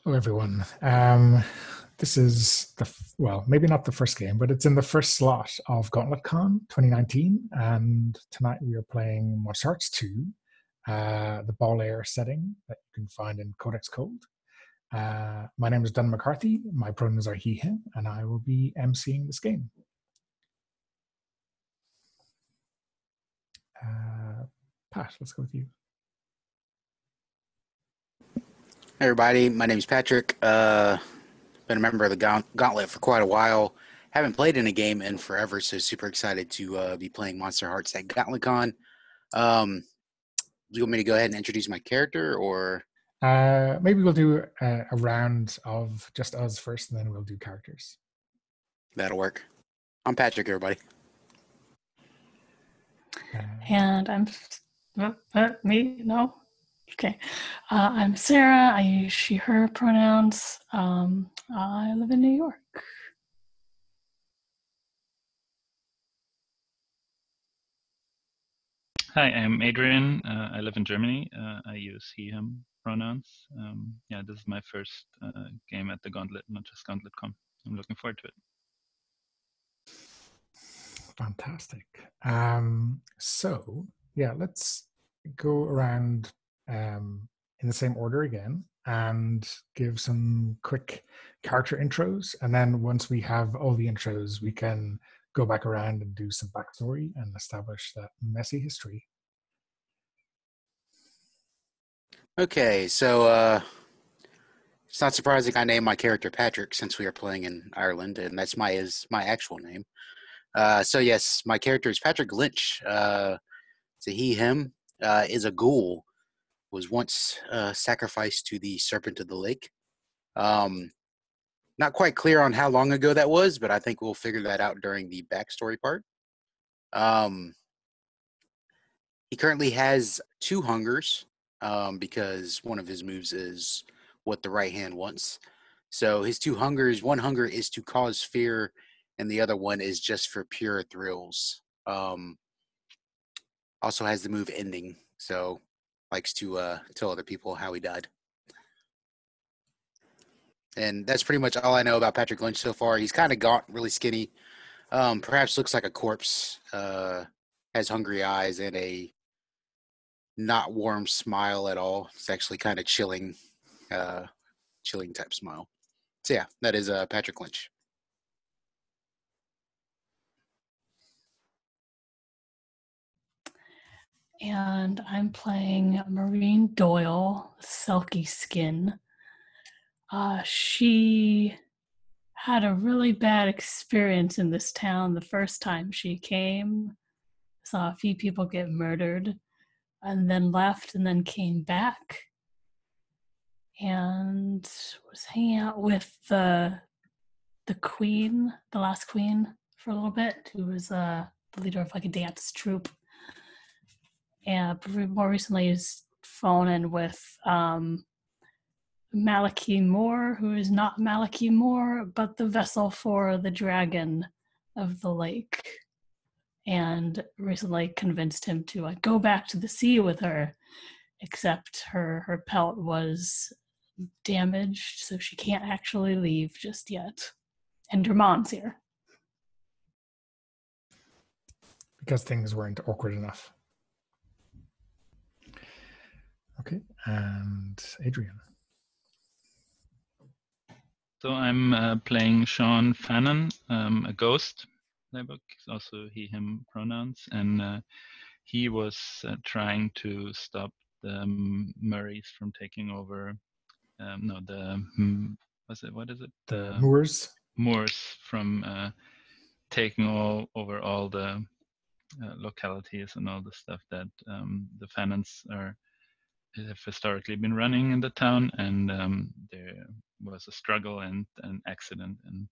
Hello, everyone. This is well, maybe not the first game, but it's in the first slot of GauntletCon 2019. And tonight we are playing Monsterhearts 2, the Ballhir setting that you can find in Codex Code. My name is Don McCarthy. My pronouns are he, him, and I will be emceeing this game. Pat, let's go with you. Hey everybody, my name is Patrick. Been a member of the Gauntlet for quite a while. Haven't played in a game in forever, so super excited to be playing Monsterhearts at GauntletCon. Do you want me to go ahead and introduce my character, or? Maybe we'll do a round of just us first, and then we'll do characters. That'll work. I'm Patrick, everybody. And I'm me? No? Okay. I'm Sarah. I use she, her pronouns. I live in New York. Hi, I'm Adrian. I live in Germany. I use he, him pronouns. Yeah, this is my first game at the Gauntlet, not just GauntletCon. I'm looking forward to it. Fantastic. So, yeah, let's go around in the same order again and give some quick character intros. And then once we have all the intros, we can go back around and do some backstory and establish that messy history. Okay, so it's not surprising I named my character Patrick since we are playing in Ireland, and that's my actual name. So yes, my character is Patrick Lynch. It's a he, him, is a ghoul. Was once sacrificed to the Serpent of the Lake. Not quite clear on how long ago that was, but I think we'll figure that out during the backstory part. He currently has 2 hungers because one of his moves is what the right hand wants. So his 2 hungers, one hunger is to cause fear, and the other one is just for pure thrills. Also has the move ending, so likes to tell other people how he died. And that's pretty much all I know about Patrick Lynch so far. He's kind of gaunt, really skinny. Perhaps looks like a corpse. Has hungry eyes and a not warm smile at all. It's actually kind of chilling type smile. So yeah, that is Patrick Lynch. And I'm playing Maureen Doyle, Silky Skin. She had a really bad experience in this town the first time she came. Saw a few people get murdered, and then left, and then came back. And was hanging out with the queen, the last queen, for a little bit, who was the leader of like a dance troupe. And more recently is phoning with Malachi Moore, who is not Malachi Moore, but the vessel for the dragon of the lake. And recently convinced him to like go back to the sea with her, except her pelt was damaged, so she can't actually leave just yet. And her mom's here. Because things weren't awkward enough. Okay, and Adrian. So I'm playing Sean Fannon, a ghost playbook. Also he, him pronouns. And he was trying to stop the Murrays from taking over. What is it? The Moors. Moors from taking over all the localities and all the stuff that the Fannons have historically been running in the town, and there was a struggle and an accident, and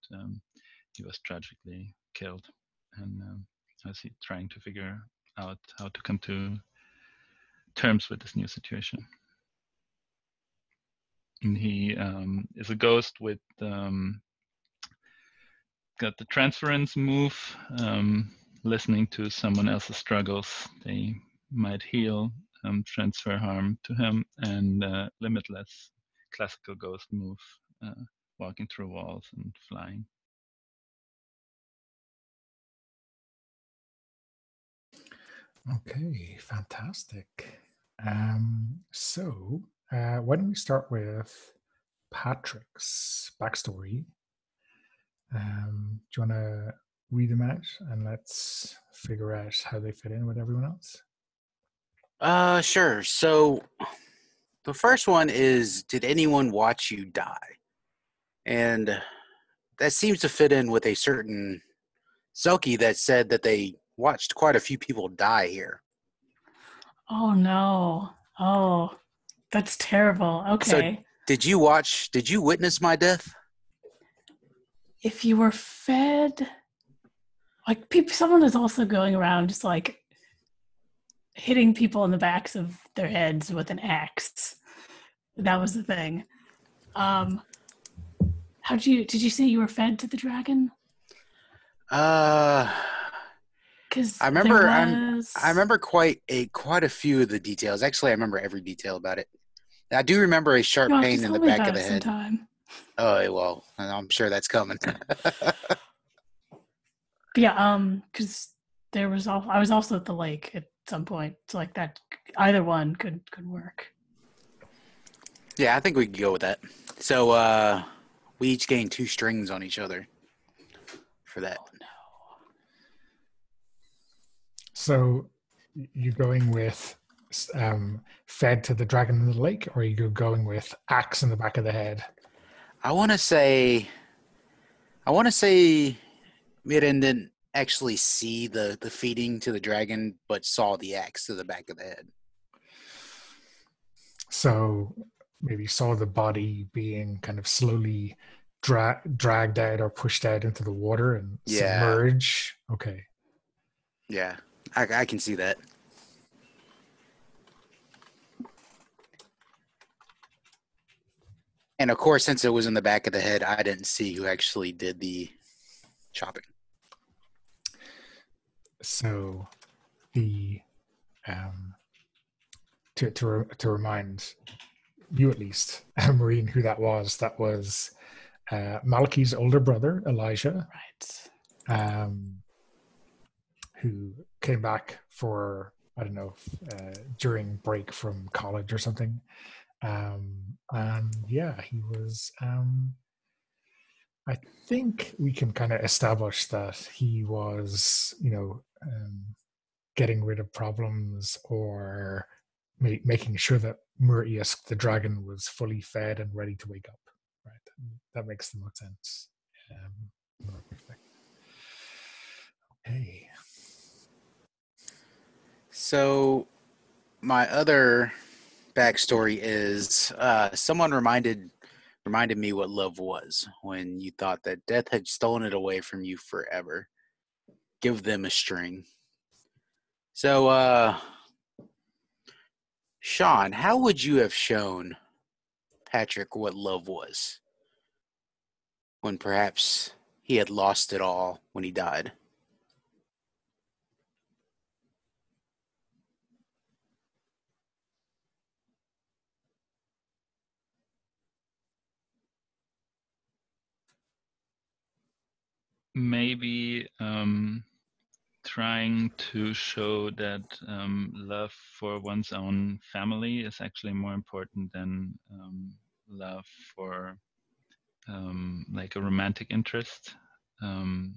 he was tragically killed. And I was trying to figure out how to come to terms with this new situation. And he is a ghost with got the transference move, listening to someone else's struggles. They might heal, transfer harm to him, and limitless classical ghost move, walking through walls and flying. Okay, fantastic. So why don't we start with Patrick's backstory? Do you want to read them out and let's figure out how they fit in with everyone else? Sure. So the first one is, did anyone watch you die? And that seems to fit in with a certain Selkie that said that they watched quite a few people die here. Oh no. Oh, that's terrible. Okay. So did you witness my death? If you were fed, like someone is also going around just like hitting people in the backs of their heads with an axe. That was the thing. Did you say you were fed to the dragon? Because I remember quite a few of the details. Actually, I remember every detail about it. I do remember a sharp pain in the back of the head. Sometime. Oh well, I'm sure that's coming. Yeah, because I was also at the lake at some point, so like that either one could work. Yeah, I think we could go with that. So we each gain 2 strings on each other for that. Oh no. So you're going with fed to the dragon in the lake, or are you going with axe in the back of the head? I want to say Mirin didn't actually see the feeding to the dragon, but saw the axe to the back of the head. So maybe saw the body being kind of slowly dragged out or pushed out into the water and submerge. Okay. Yeah, I can see that. And of course, since it was in the back of the head, I didn't see who actually did the chopping. So the to remind you at least, Maureen, who that was Malachi's older brother, Elijah, Right. Who came back for, I don't know, during break from college or something. And yeah, he was, I think we can kind of establish that he was, getting rid of problems or making sure that Murius, the dragon, was fully fed and ready to wake up. Right, that makes the most sense. Okay. So my other backstory is someone reminded me what love was when you thought that death had stolen it away from you forever. Give them a string. So Sean, how would you have shown Patrick what love was when perhaps he had lost it all when he died? Maybe trying to show that love for one's own family is actually more important than love for like a romantic interest, and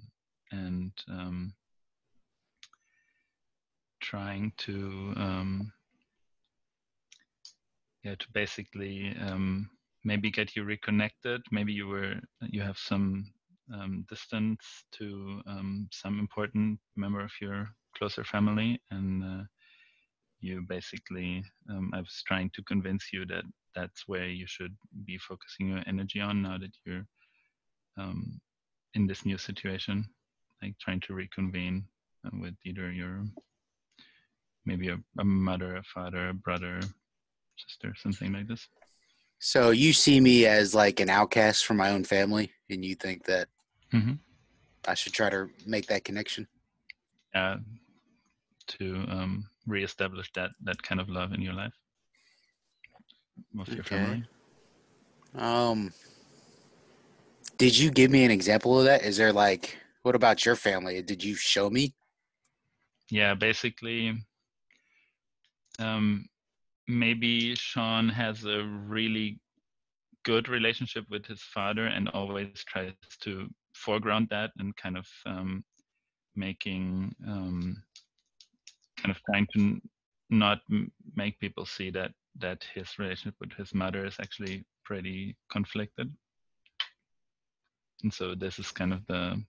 trying to to basically maybe get you reconnected. Maybe you have some distance to some important member of your closer family, and you basically I was trying to convince you that that's where you should be focusing your energy on now that you're in this new situation, like trying to reconvene with either your maybe a mother, a father, a brother, sister, something like this. So you see me as like an outcast from my own family, and you think that I should try to make that connection? To reestablish that kind of love in your life with your family. Um, did you give me an example of that? Is there like, what about your family? Did you show me? Yeah, basically, maybe Sean has a really good relationship with his father and always tries to foreground that and kind of making kind of trying to not make people see that his relationship with his mother is actually pretty conflicted. And so this is kind of the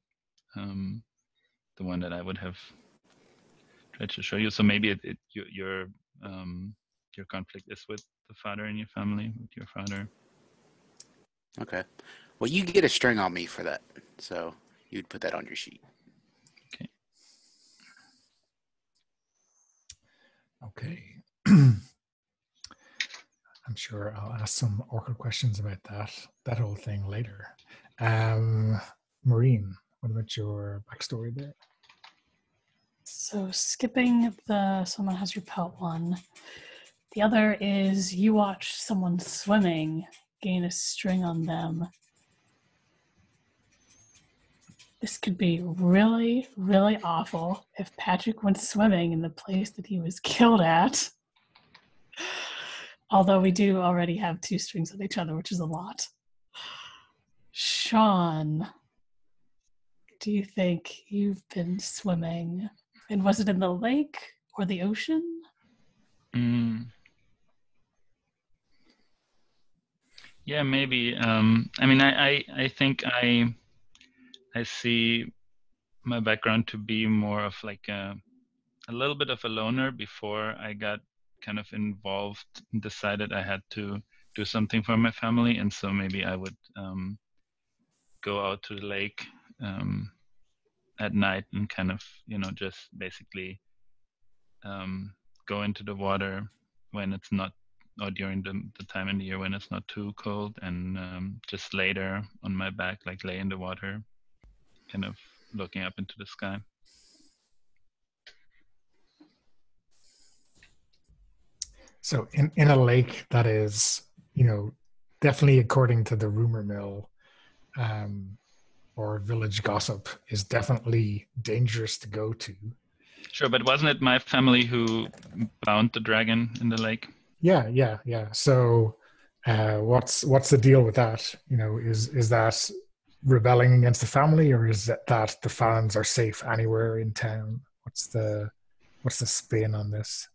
one that I would have tried to show you. So maybe your conflict is with the father in your family, with your father. Okay. Well, you get a string on me for that. So you'd put that on your sheet. Okay. Okay. I'm sure I'll ask some awkward questions about that whole thing later. Maureen, what about your backstory there? So skipping the someone has repelled one. The other is you watch someone swimming, gain a string on them. This could be really, really awful if Patrick went swimming in the place that he was killed at. Although we do already have 2 strings on each other, which is a lot. Sean, do you think you've been swimming? And was it in the lake or the ocean? Yeah, maybe. I mean, I think I see my background to be more of like a little bit of a loner before I got kind of involved and decided I had to do something for my family. And so maybe I would go out to the lake at night and kind of, just basically go into the water when it's not, or during the time in the year when it's not too cold, and just lay there on my back, like lay in the water, kind of looking up into the sky. So in a lake that is, definitely according to the rumor mill, or village gossip, is definitely dangerous to go to. Sure, but wasn't it my family who bound the dragon in the lake? Yeah. So what's the deal with that? Is that rebelling against the family, or is that the fans are safe anywhere in town? What's the spin on this?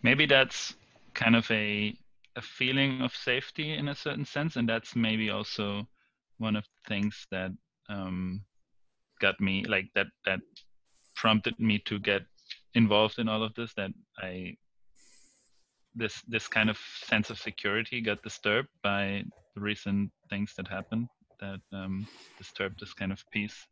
Maybe that's kind of a feeling of safety in a certain sense, and that's maybe also one of the things that got me, like that prompted me to get involved in all of this. That this kind of sense of security got disturbed by the recent things that happened that disturbed this kind of peace.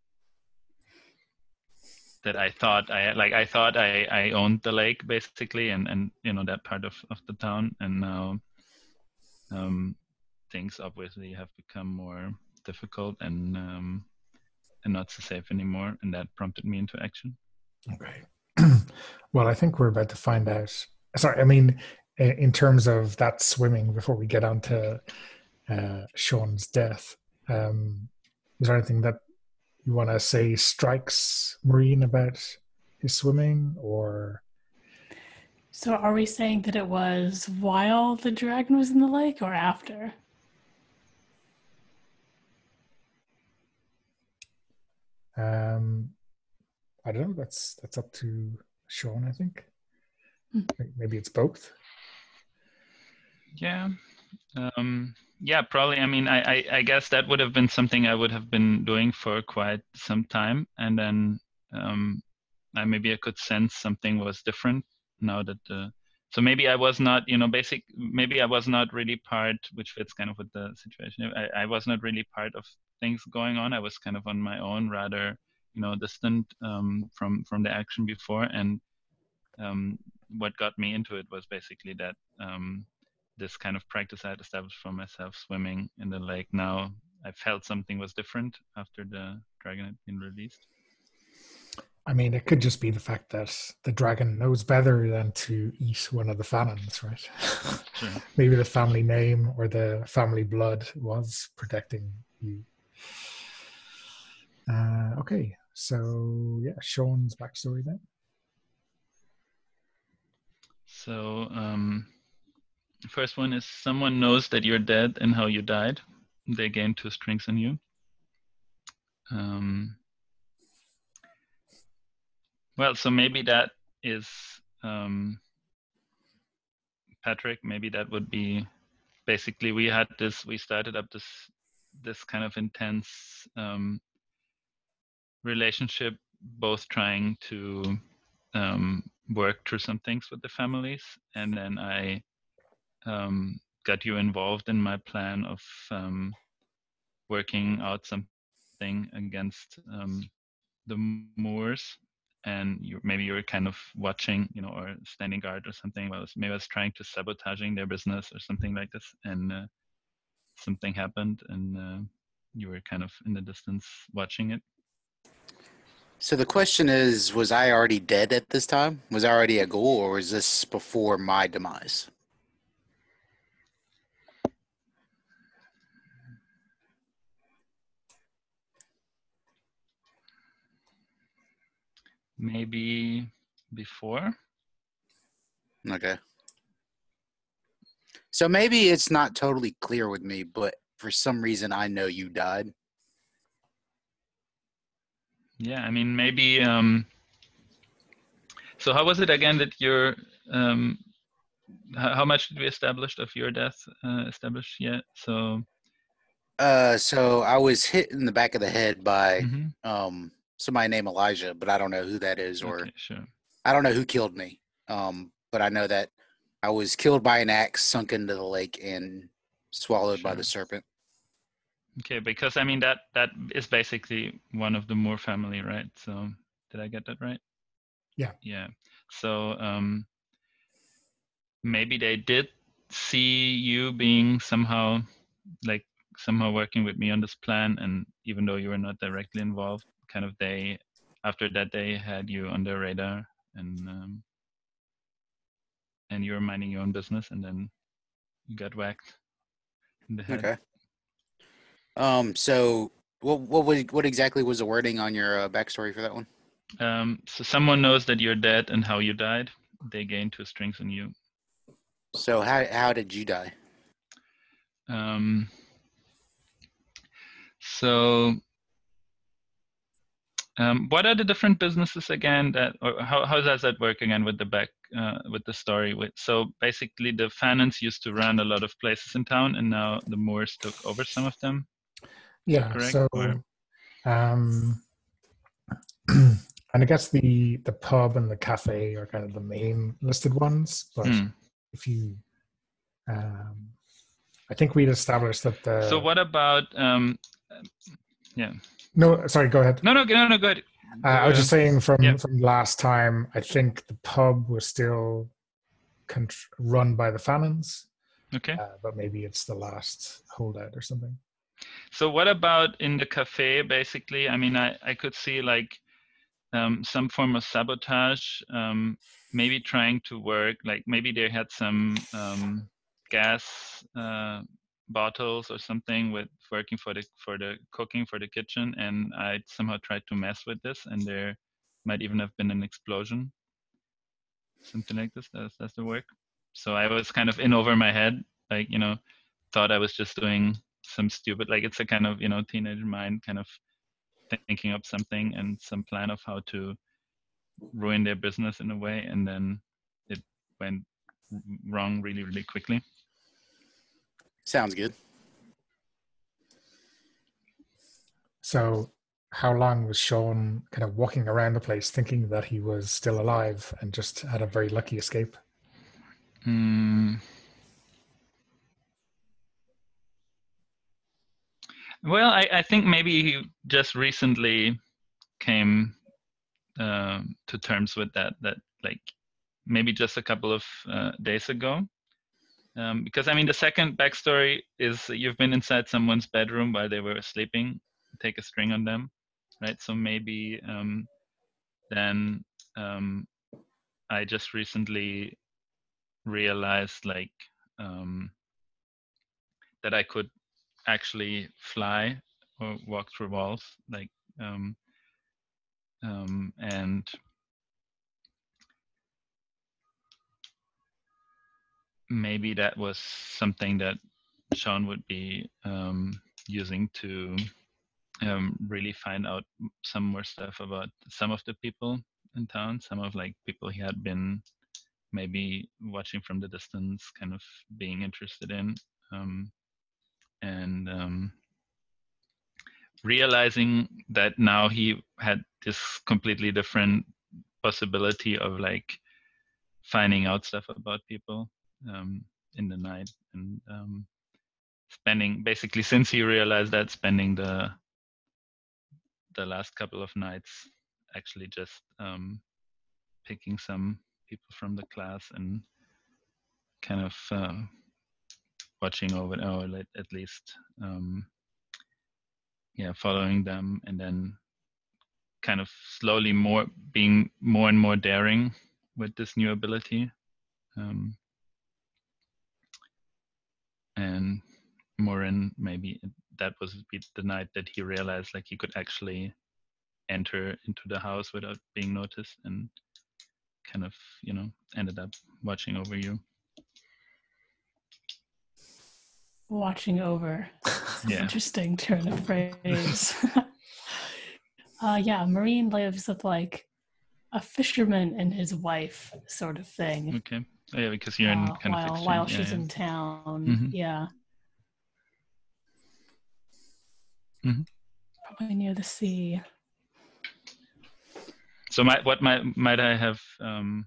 That I thought I owned the lake basically, and that part of the town, and now things obviously have become more difficult and not so safe anymore, and that prompted me into action. Okay. Well, I think we're about to find out. Sorry, I mean, in terms of that swimming, before we get on to Sean's death, is there anything that you want to say strikes Maureen about his swimming, or? So are we saying that it was while the dragon was in the lake or after? I don't know. That's up to Sean, I think. Maybe it's both. Yeah. Yeah, probably. I mean, I guess that would have been something I would have been doing for quite some time, and then maybe I could sense something was different now that so maybe I was not, maybe I was not really part, which fits kind of with the situation. I was not really part of things going on. I was kind of on my own, rather, distant from the action before. And what got me into it was basically that this kind of practice I had established for myself, swimming in the lake. Now I felt something was different after the dragon had been released. I mean, it could just be the fact that the dragon knows better than to eat one of the Fanons, right? Sure. Maybe the family name or the family blood was protecting you. Okay, so yeah, Sean's backstory then. So first one is someone knows that you're dead and how you died. They gain 2 strings on you. Well, so maybe that is Patrick. Maybe that would be basically we started up this kind of intense relationship, both trying to work through some things with the families, and then I got you involved in my plan of working out something against the Moors, and maybe you were kind of watching, or standing guard or something. Maybe I was trying to sabotaging their business or something like this, and something happened, and you were kind of in the distance watching it. So the question is, was I already dead at this time? Was I already a ghoul, or was this before my demise? Maybe before. Okay. So maybe it's not totally clear with me, but for some reason I know you died. Yeah, I mean, maybe. So how was it again that you're? How much did we establish of your death established yet? So. So I was hit in the back of the head by Mm-hmm. Somebody named Elijah, but I don't know who that is, or Okay, sure. I don't know who killed me. But I know that I was killed by an axe, sunk into the lake, and swallowed by the serpent. Okay, because I mean that is basically one of the Moore family, right? So did I get that right? Yeah. Yeah. So maybe they did see you being somehow working with me on this plan, and even though you were not directly involved, kind of after that they had you on their radar, and you were minding your own business, and then you got whacked in the head. Okay. So what exactly was the wording on your backstory for that one? So someone knows that you're dead and how you died. They gain 2 strings on you. So how did you die? So what are the different businesses again or how does that work again with the story? So basically the Fanons used to run a lot of places in town, and now the Moors took over some of them. Yeah, correct? so and I guess the pub and the cafe are kind of the main listed ones, but if you I think we'd established that the. So what about yeah? No, sorry. Go ahead. No, go ahead. I was just saying from last time. I think the pub was still run by the Fanons. Okay. But maybe it's the last holdout or something. So what about in the cafe? Basically, I mean, I could see like some form of sabotage. Maybe trying to work. Like maybe they had some gas bottles or something with working for the cooking for the kitchen, and I somehow tried to mess with this, and there might even have been an explosion, something like this. That's the work. So I was kind of in over my head, like thought I was just doing some stupid, like it's a kind of teenage mind kind of thinking up something and some plan of how to ruin their business in a way, and then it went wrong really, really quickly. Sounds good. So how long was Sean kind of walking around the place thinking that he was still alive and just had a very lucky escape? Well, I think maybe he just recently came to terms with that like maybe just a couple of days ago. Because I mean, the second backstory is you've been inside someone's bedroom while they were sleeping, take a string on them, right? So maybe then I just recently realized that I could actually fly or walk through walls, and maybe that was something that Sean would be using to really find out some more stuff about some of the people in town, some of people he had been maybe watching from the distance, kind of being interested in, and realizing that now he had this completely different possibility of finding out stuff about people in the night, and spending, basically, since he realized that, spending the last couple of nights actually just picking some people from the class and kind of watching over, or at least following them, and then kind of slowly being more and more daring with this new ability, and more in, maybe that was the night that he realized he could actually enter into the house without being noticed, and kind of ended up watching over you. Watching over. Yeah. Interesting turn of phrase. Marine lives with a fisherman and his wife sort of thing. Okay. Oh, yeah, because you're in kind of exchange. While she's in town. Mm-hmm. Yeah. Mm-hmm. Probably near the sea. So might I have? Well,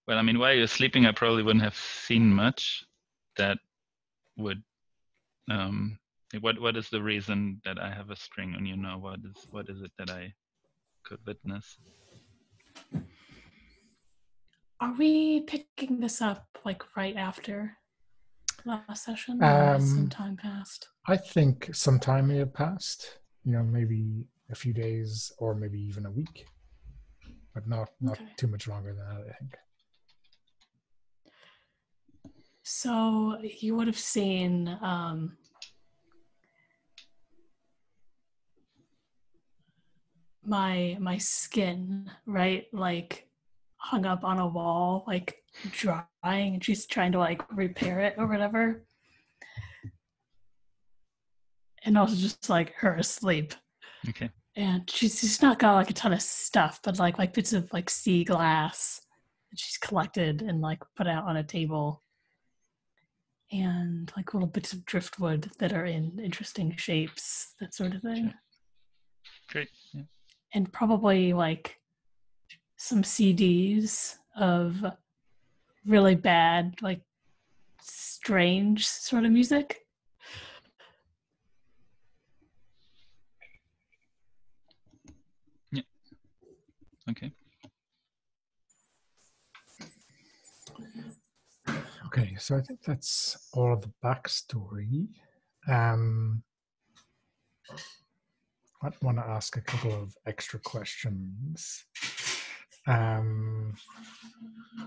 I mean, while you're sleeping, I probably wouldn't have seen much. That would. What is the reason that I have a string on you now? What is it that I could witness? Are we picking this up right after last session, or has some time passed? I think some time may have passed. Maybe a few days, or maybe even a week, but not Okay. too much longer than that, I think. So you would have seen my skin, right? Hung up on a wall, drying, and she's trying to repair it or whatever. And also just her asleep. Okay. And she's not got a ton of stuff, but like bits of sea glass that she's collected and put out on a table. And little bits of driftwood that are in interesting shapes, that sort of thing. Great. Yeah. And probably some CDs of really bad, strange sort of music. Yeah. Okay. Okay, so I think that's all of the backstory. I want to ask a couple of extra questions.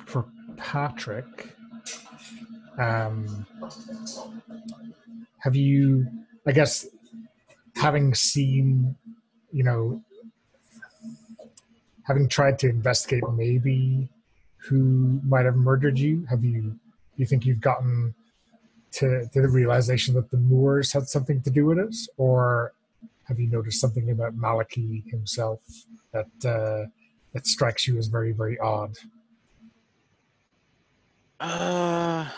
For Patrick, have you, I guess, having seen, having tried to investigate maybe who might have murdered you, do you think you've gotten to the realization that the Moors had something to do with it, or have you noticed something about Maliki himself that strikes you as very, very odd? I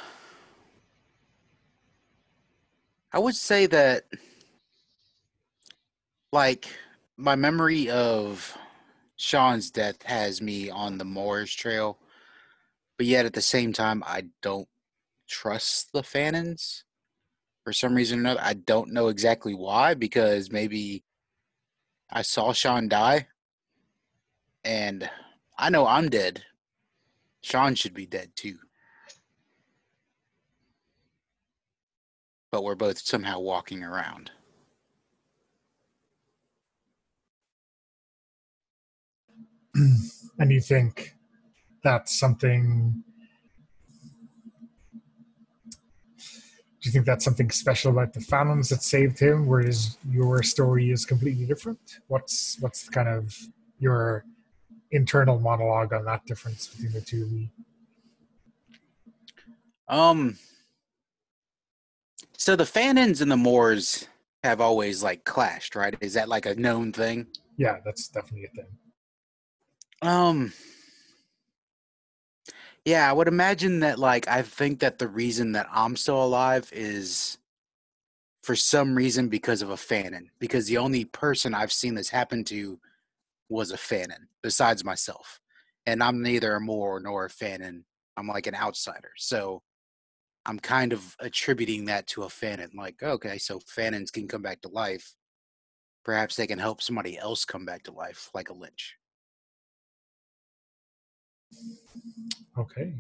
would say that, my memory of Sean's death has me on the Moors trail, but yet at the same time, I don't trust the Fanons for some reason or another. I don't know exactly why, because maybe I saw Sean die, and I know I'm dead. Sean should be dead too. But we're both somehow walking around. And you think that's something? Do you think that's something special about the Phantoms that saved him, whereas your story is completely different? What's kind of your internal monologue on that difference between the two of you? So the Fanons and the Moors have always like clashed, right? Is that like a known thing? Yeah, that's definitely a thing. Yeah, I would imagine that like I think that the reason that I'm still alive is for some reason because of a Fanon. Because the only person I've seen this happen to was a Fanon, besides myself. And I'm neither a Moor nor a Fanon. I'm like an outsider. So I'm kind of attributing that to a Fanon. Like, okay, so Fanons can come back to life. Perhaps they can help somebody else come back to life, like a Lynch. Okay.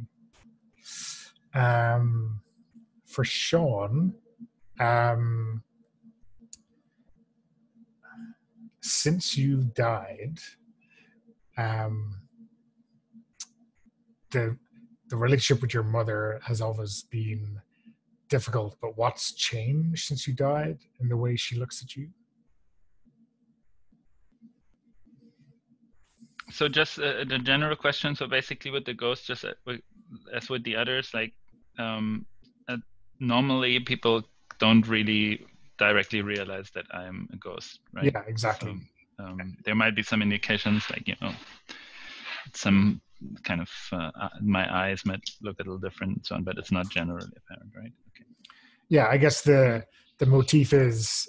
For Sean, since you died, the relationship with your mother has always been difficult, but what's changed since you died in the way she looks at you? So just the general question. So basically, with the ghost, just as with the others, like normally people don't really directly realize that I'm a ghost, right? Yeah, exactly. So, there might be some indications, like some kind of my eyes might look a little different and so on, but it's not generally apparent, right? Okay. Yeah, I guess the motif is,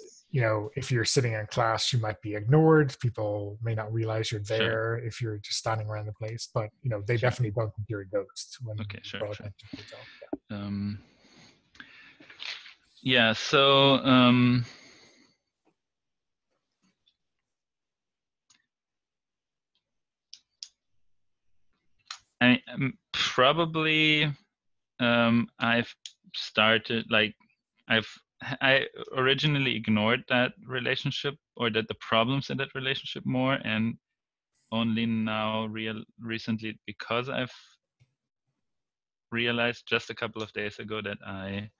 if you're sitting in class, you might be ignored. People may not realize you're there if you're just standing around the place, but they definitely don't think you're a ghost when Sure. attention to yourself. Yeah. So I probably I've started I originally ignored that relationship or the problems in that relationship more, and only now recently, because I've realized just a couple of days ago that I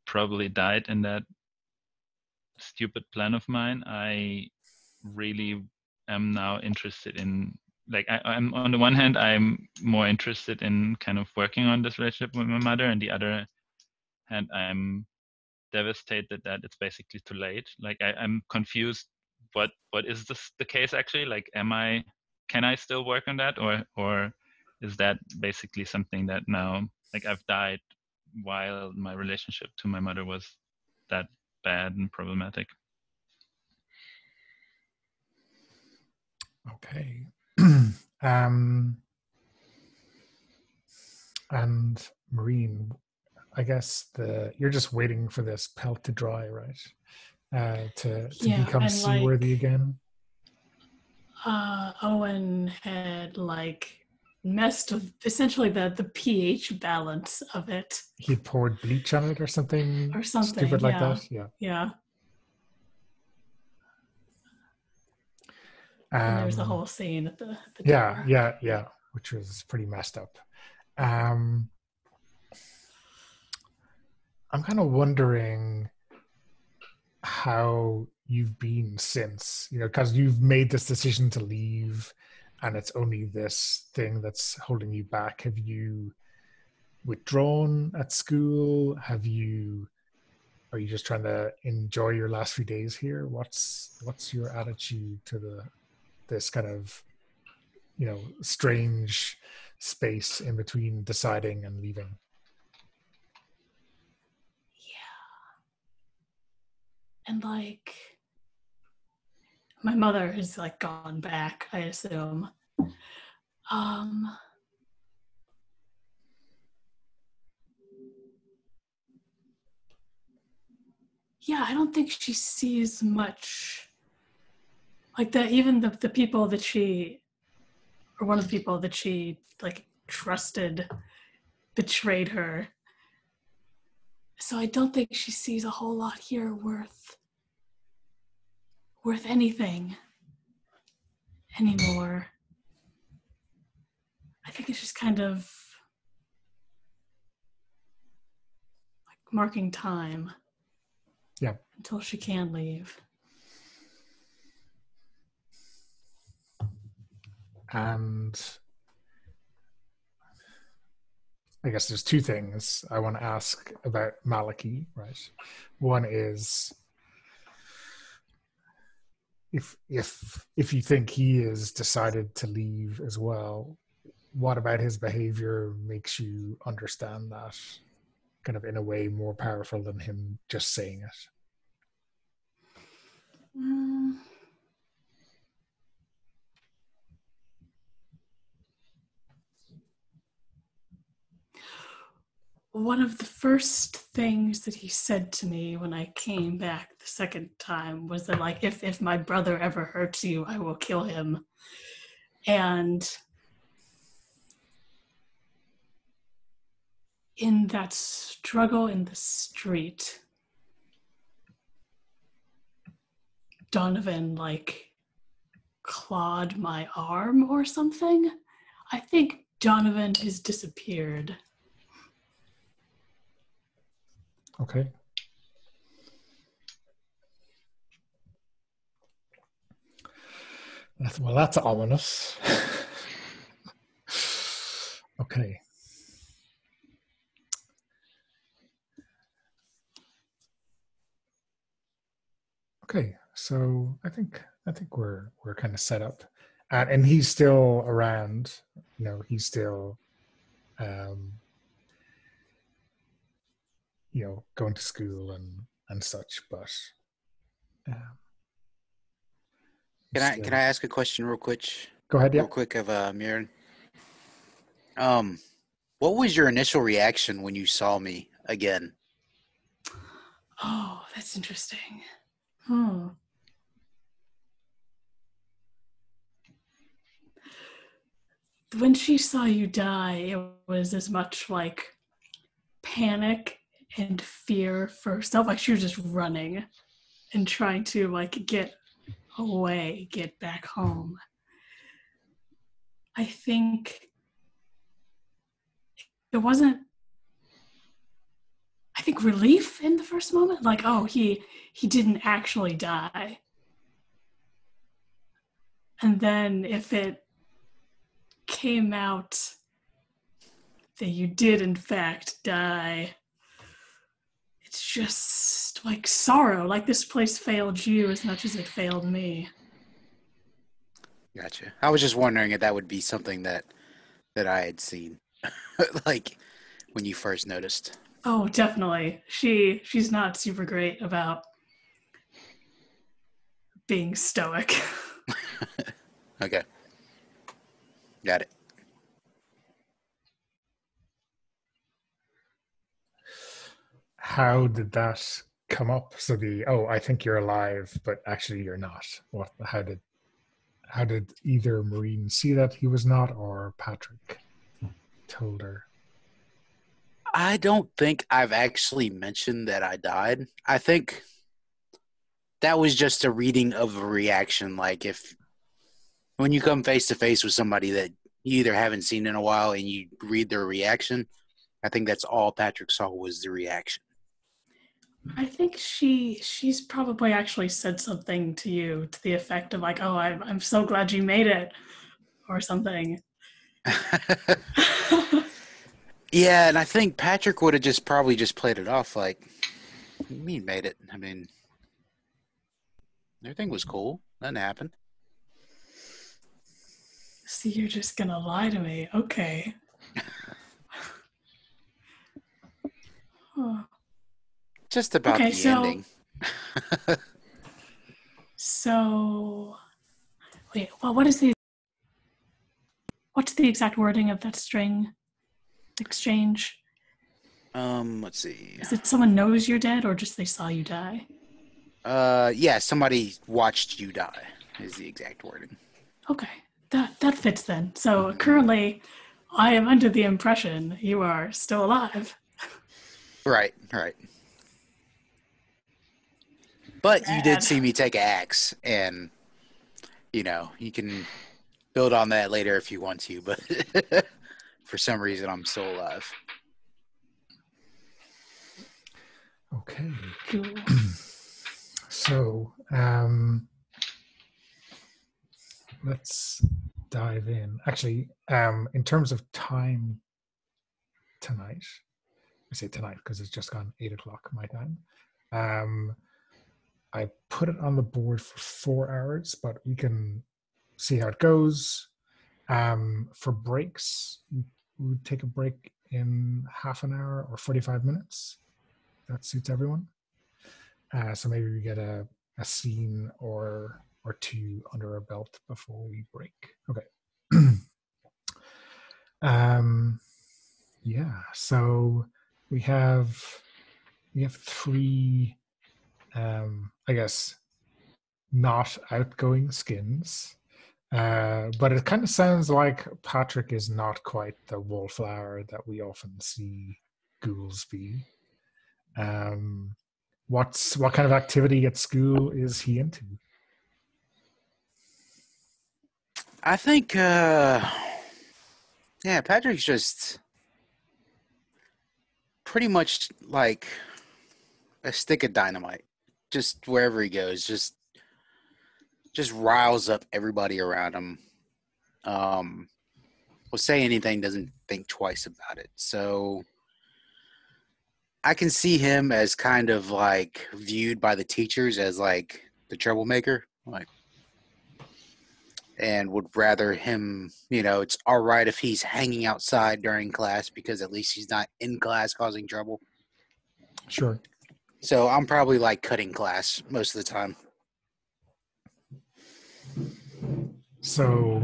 probably died in that stupid plan of mine. I really am now interested in, like, I'm on the one hand, I'm more interested in kind of working on this relationship with my mother, and the other hand, I'm devastated that it's basically too late. Like, I'm confused. What is this the case actually? Like, can I still work on that, or is that basically something that now, like, I've died while my relationship to my mother was that bad and problematic? Okay. And Maureen, I guess you're just waiting for this pelt to dry, right? To become seaworthy again. Owen had messed with essentially the pH balance of it. He poured bleach on it or something stupid like that. Yeah. And there's the whole scene at the door. Yeah, which was pretty messed up. I'm kind of wondering how you've been since, because you've made this decision to leave and it's only this thing that's holding you back. Have you withdrawn at school? Are you just trying to enjoy your last few days here? What's your attitude to this kind of strange space in between deciding and leaving? And my mother has gone back, I assume. Yeah, I don't think she sees much like that. Even the people that she, or one of the people that she trusted, betrayed her. So I don't think she sees a whole lot here worth anything anymore. I think it's just kind of like marking time. Yeah. Until she can leave. And I guess there's two things I want to ask about Maliki, right? One is if you think he has decided to leave as well, what about his behavior makes you understand that kind of in a way more powerful than him just saying it? One of the first things that he said to me when I came back the second time was that, like, if my brother ever hurts you, I will kill him. And in that struggle in the street, Donovan, like, clawed my arm or something. I think Donovan has disappeared. Okay. Well, that's ominous. Okay. Okay, so I think we're kind of set up, and he's still around. You know, he's still, you know, going to school and such. But Can I ask a question real quick? Go ahead. Yeah. Real quick of Mirren. What was your initial reaction when you saw me again? Oh, that's interesting. When she saw you die, it was as much like panic and fear for herself. Like she was just running and trying to like get away, get back home. I think there wasn't, I think, relief in the first moment. Like, oh, he didn't actually die. And then if it came out that you did in fact die, it's just like sorrow. Like this place failed you as much as it failed me. Gotcha. I was just wondering if that would be something that I had seen, like when you first noticed. Oh, definitely. She's not super great about being stoic. Okay. Got it. How did that come up? So I think you're alive, but actually you're not. How did either Maureen see that he was not, or Patrick told her? I don't think I've actually mentioned that I died. I think that was just a reading of a reaction. Like when you come face to face with somebody that you either haven't seen in a while and you read their reaction, I think that's all Patrick saw was the reaction. I think she's probably actually said something to you to the effect of like, oh, I'm so glad you made it, or something. Yeah, and I think Patrick would have probably played it off like, me made it. I mean, everything was cool. Nothing happened. See, you're just gonna lie to me. Okay. Huh. Just about the ending. So, wait, well, what's the exact wording of that string exchange? Let's see. Is it someone knows you're dead or just they saw you die? Yeah, somebody watched you die is the exact wording. Okay, that fits then. So currently, I am under the impression you are still alive. Right. But you did see me take an axe, and, you know, you can build on that later if you want to, but for some reason I'm still alive. Okay. Cool. So, let's dive in. Actually, in terms of time tonight, I say tonight because it's just gone 8 o'clock my time. I put it on the board for 4 hours, but we can see how it goes. For breaks, we would take a break in half an hour or 45 minutes. That suits everyone. So maybe we get a scene or two under our belt before we break. Okay. Yeah. So we have 3, I guess, not outgoing skins. But it kind of sounds like Patrick is not quite the wallflower that we often see ghouls be. What kind of activity at school is he into? I think, Patrick's just pretty much like a stick of dynamite. Just wherever he goes, just riles up everybody around him. Will say anything, doesn't think twice about it. So I can see him as kind of like viewed by the teachers as like the troublemaker, like, and would rather him, it's all right if he's hanging outside during class because at least he's not in class causing trouble. Sure. So I'm probably like cutting class most of the time. So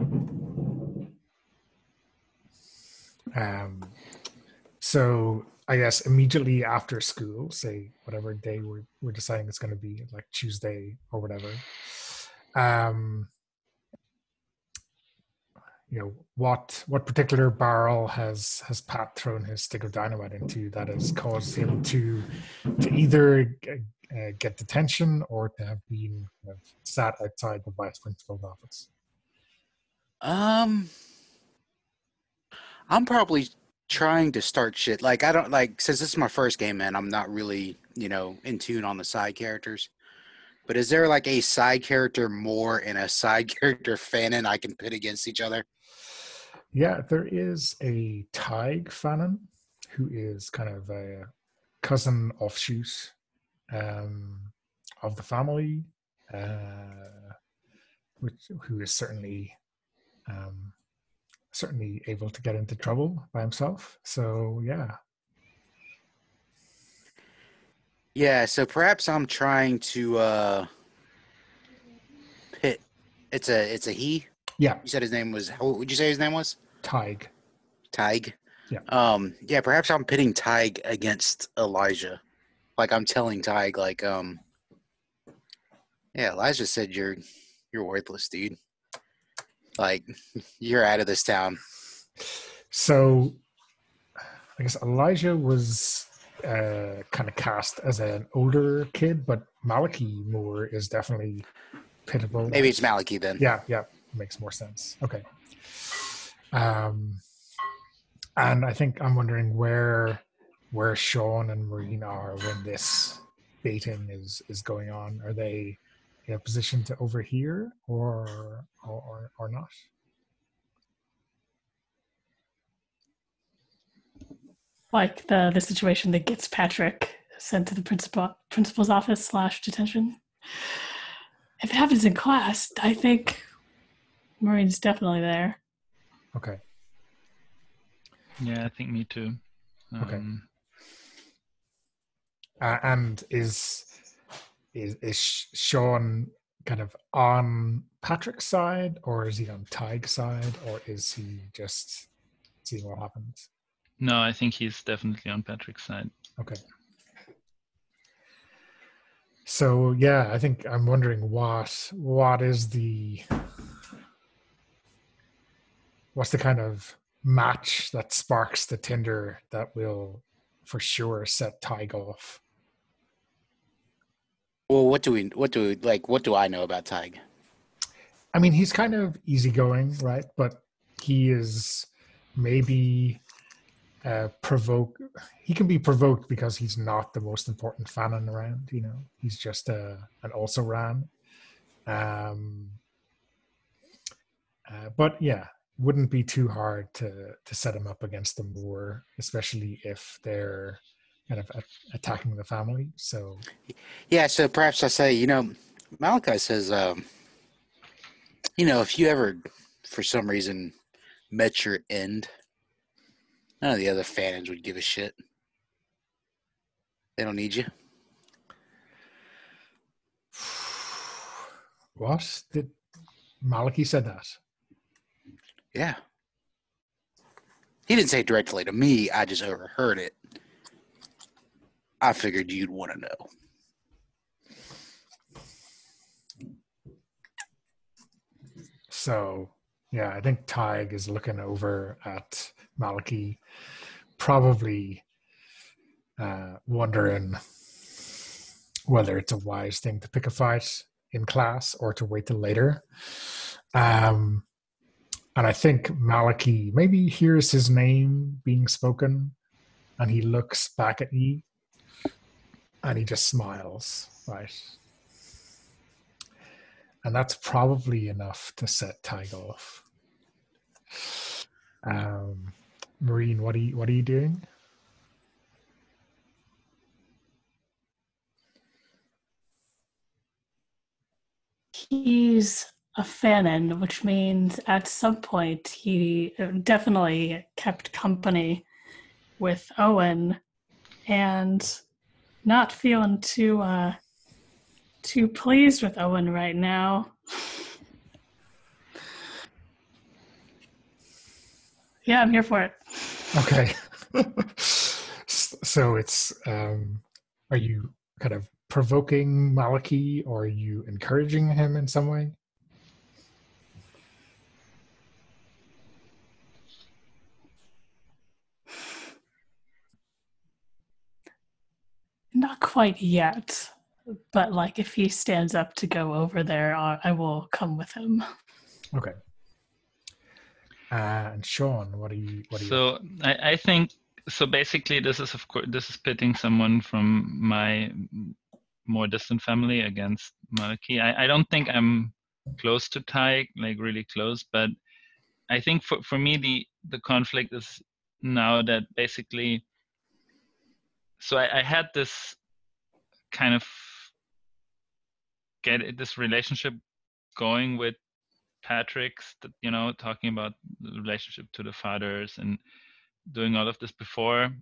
I guess immediately after school, say whatever day we're deciding it's going to be, like Tuesday or whatever, what particular barrel has Pat thrown his stick of dynamite into that has caused him to either get detention or to have been kind of sat outside the vice principal's office? I'm probably trying to start shit. Like, I don't like, since this is my first game, man, I'm not really, in tune on the side characters. But is there like a side character Moore and a side character Fanon I can pit against each other? Yeah, there is a Tig Fanon who is kind of a cousin offshoot of the family, who is certainly able to get into trouble by himself. So yeah. Yeah, so perhaps I'm trying to pit. It's a he. Yeah. You said his name was. What would you say his name was? Tig. Tig. Yeah. Yeah. Perhaps I'm pitting Tig against Elijah. Like I'm telling Tig, like, yeah, Elijah said you're worthless, dude. Like, you're out of this town. So, I guess Elijah was kind of cast as an older kid, but Malachi Moore is definitely pittable. Maybe it's Malachi then. Yeah, makes more sense. Okay. And I think I'm wondering where Sean and Maureen are when this baiting is going on. Are they in a position to overhear or not? Like the situation that gets Patrick sent to the principal's office / detention. If it happens in class, I think Maureen's definitely there. Okay. Yeah, I think me too. Okay. And is Sean kind of on Patrick's side, or is he on Tig's side, or is he just seeing what happens? No, I think he's definitely on Patrick's side. Okay. So yeah, I think I'm wondering what's the kind of match that sparks the tinder that will for sure set Tig off. Well, what do I know about Tig? I mean, he's kind of easygoing, right? But he is maybe provoke. He can be provoked because he's not the most important fanon around. He's just an also ran. But yeah, wouldn't be too hard to set him up against the Moor, especially if they're kind of attacking the family. So Yeah, so perhaps I say, Malachi says, if you ever, for some reason, met your end, none of the other fans would give a shit. They don't need you. What? Did Malachi said that? Yeah. He didn't say it directly to me. I just overheard it. I figured you'd want to know. So, yeah, I think Tig is looking over at Malachi, probably wondering whether it's a wise thing to pick a fight in class or to wait till later. And I think Malachi maybe hears his name being spoken, and he looks back at you, and he just smiles, right? And that's probably enough to set Tig off. Maureen, what are you doing? He's a fanon, which means at some point he definitely kept company with Owen, and not feeling too pleased with Owen right now. Yeah, I'm here for it. Okay. So it's are you kind of provoking Malachi, or are you encouraging him in some way? Not quite yet, but like if he stands up to go over there, I will come with him. Okay. And Sean, what are you? So I think so. Basically, this is pitting someone from my more distant family against Malachi. I don't think I'm close to Tig, like really close, but I think for me the conflict is now that basically. So I had this kind of get this relationship going with Patrick's, talking about the relationship to the fathers and doing all of this before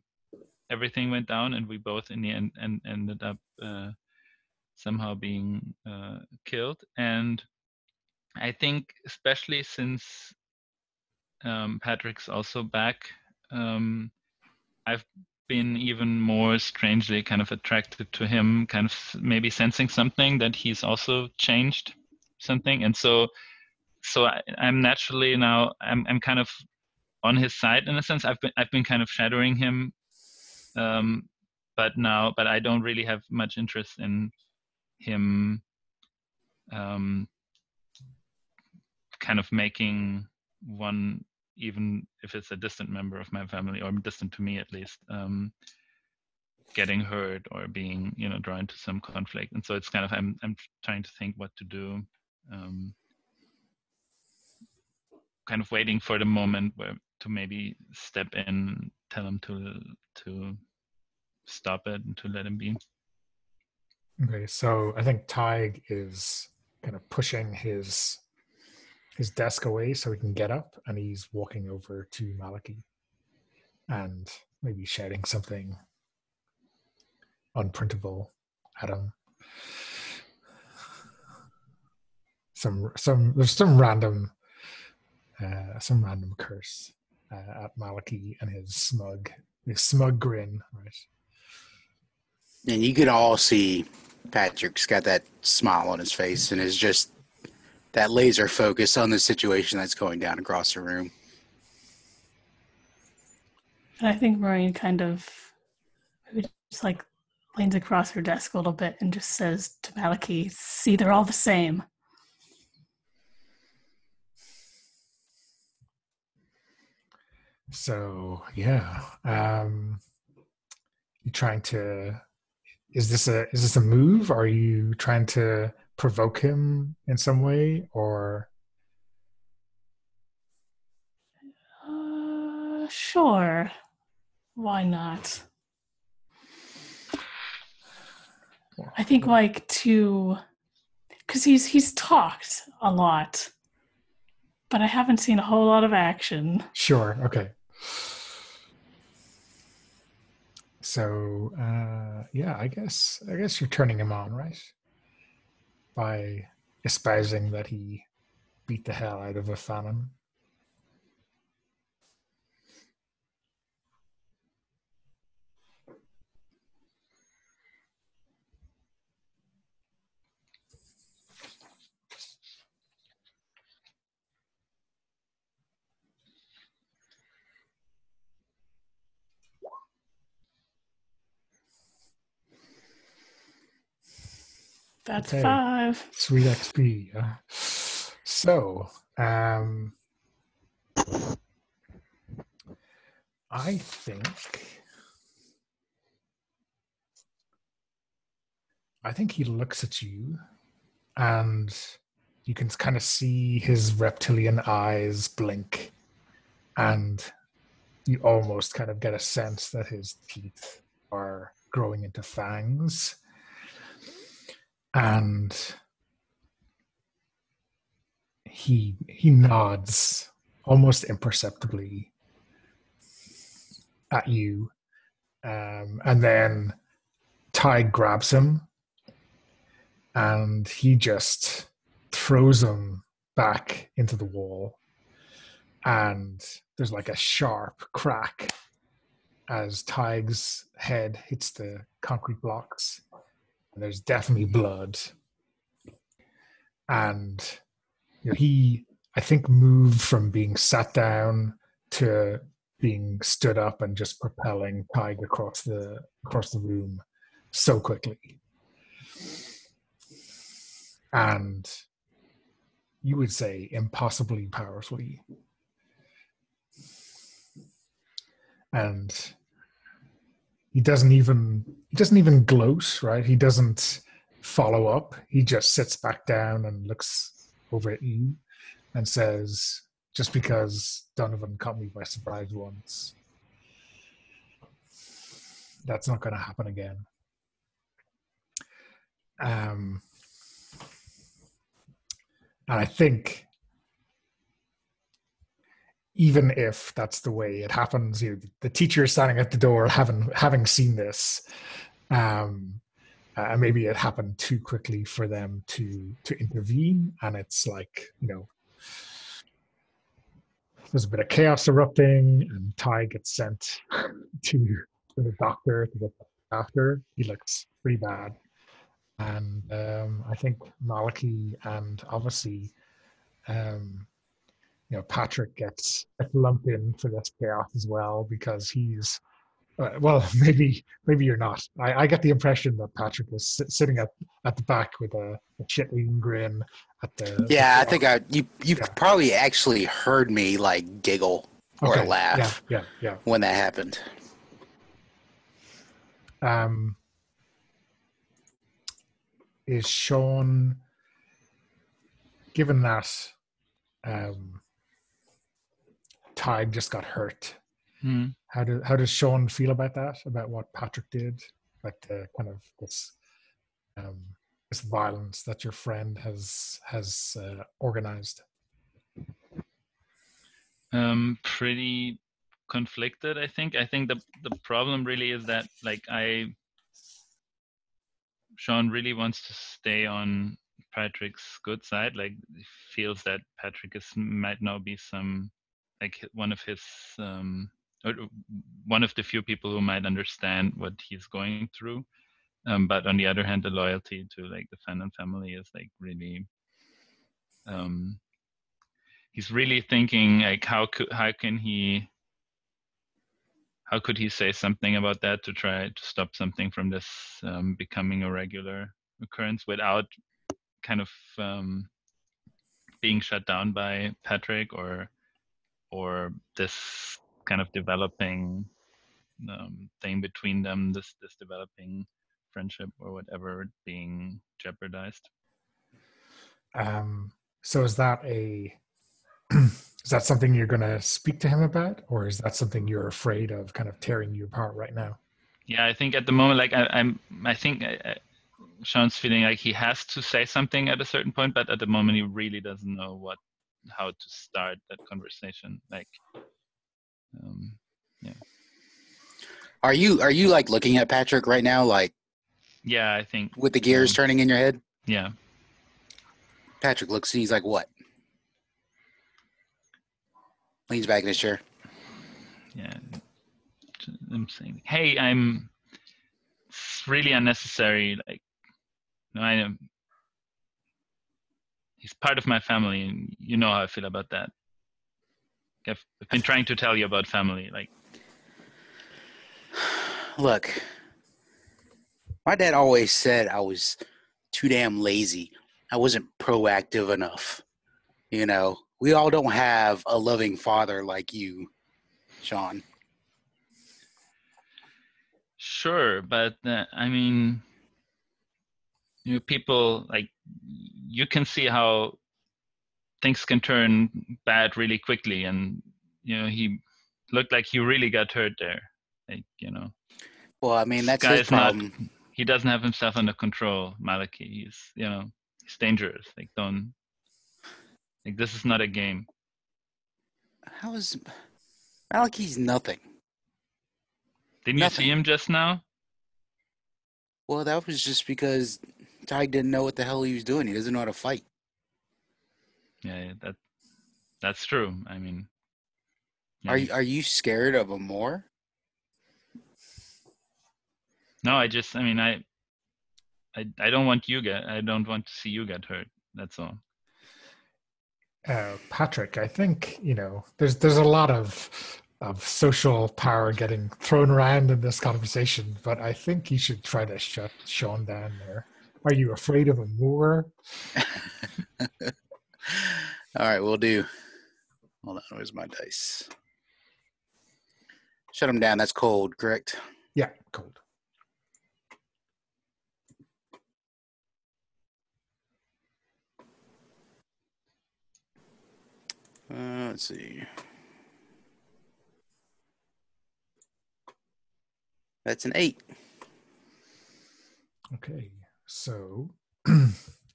everything went down, and we both in the end ended up somehow being killed. And I think especially since Patrick's also back, I've been even more strangely kind of attracted to him, kind of maybe sensing something that he's also changed something. And so I'm naturally now I'm kind of on his side in a sense. I've been kind of shadowing him, but I don't really have much interest in him kind of making one, even if it's a distant member of my family or distant to me at least, getting hurt or being drawn to some conflict. And so it's kind of I'm trying to think what to do, kind of waiting for the moment where to maybe step in, tell him to stop it and to let him be. Okay, so I think Tig is kind of pushing his desk away so he can get up, and he's walking over to Malachi and maybe shouting something unprintable at him. There's some random curse at Malachi and his smug grin, right? And you can all see Patrick's got that smile on his face and is just that laser focus on the situation that's going down across the room. And I think Maureen kind of just like leans across her desk a little bit and just says to Malachi, "See, they're all the same." So yeah, you trying to? Is this a move? Are you trying to provoke him in some way, or Sure. Why not? I think like to, because he's talked a lot, but I haven't seen a whole lot of action. sure? Okay. So yeah, I guess you're turning him on, right? By espousing that he beat the hell out of a Fanon. That's Okay. 5. Sweet XP. So, I think he looks at you, and you can kind of see his reptilian eyes blink, and you almost kind of get a sense that his teeth are growing into fangs, and he nods almost imperceptibly at you, and then Ty grabs him and he just throws him back into the wall, and there's like a sharp crack as Tig's head hits the concrete blocks, and there's definitely blood. And he, I think, moved from being sat down to being stood up and just propelling Tig across the room so quickly. And you would say impossibly powerfully. And he doesn't even gloat, right? He doesn't follow up. He just sits back down and looks over at you and says, just because Donovan caught me by surprise once, that's not going to happen again. And I think even if that's the way it happens, the teacher is standing at the door, having seen this, and maybe it happened too quickly for them to intervene, and it's like, there's a bit of chaos erupting, and Ty gets sent to the doctor to get after. He looks pretty bad, and I think Malachi and obviously, Patrick gets lumped in for this chaos as well, because he's well, maybe you're not. I get the impression that Patrick is sitting at the back with a shit-eating grin at the Yeah, I chaos. think you Yeah. probably actually heard me like giggle or Okay. laugh Yeah. when that happened. Is Sean, given that Tig just got hurt, how does Sean feel about that? About what Patrick did, like the kind of this violence that your friend has organized? Pretty conflicted, I think. I think the problem really is that Sean really wants to stay on Patrick's good side. Like, he feels that Patrick might now be some, like, one of his or one of the few people who might understand what he's going through. But on the other hand, the loyalty to like the Fanon family is like really. He's really thinking like how could he say something about that to try to stop something from this becoming a regular occurrence without kind of being shut down by Patrick or this kind of developing thing between them, this developing friendship or whatever, being jeopardized. So is that is that something you're going to speak to him about, or is that something you're afraid of kind of tearing you apart right now? Yeah, I think at the moment, like I think Sean's feeling like he has to say something at a certain point, but at the moment he really doesn't know how to start that conversation. Like, yeah. Are you like looking at Patrick right now, like? Yeah, I think with the gears turning in your head. Yeah. Patrick looks and he's like, "What?" Leans back in his chair. Yeah. I'm saying, hey, it's really unnecessary. Like, I am. He's part of my family, and you know how I feel about that. I've been trying to tell you about family. Like, look, my dad always said I was too damn lazy. I wasn't proactive enough. You know, we all don't have a loving father like you, Sean. Sure, but I mean, people, like, you can see how things can turn bad really quickly, and he looked like he really got hurt there. Like, Well, I mean, that's his problem. He doesn't have himself under control, Malachi. He's dangerous. Like, this is not a game. How is Malachi's nothing? Didn't you see him just now? Well, that was just because Ty didn't know what the hell he was doing. He doesn't know how to fight. Yeah, that's true. I mean, yeah. Are you scared of him more? No, I don't want I don't want to see you get hurt. That's all. Patrick, I think there's a lot of social power getting thrown around in this conversation, but I think you should try to shut Sean down there. Are you afraid of him more? All right, we'll do. Hold on, where's my dice? Shut him down. That's cold, correct? Yeah, cold. Let's see. That's an 8. Okay, so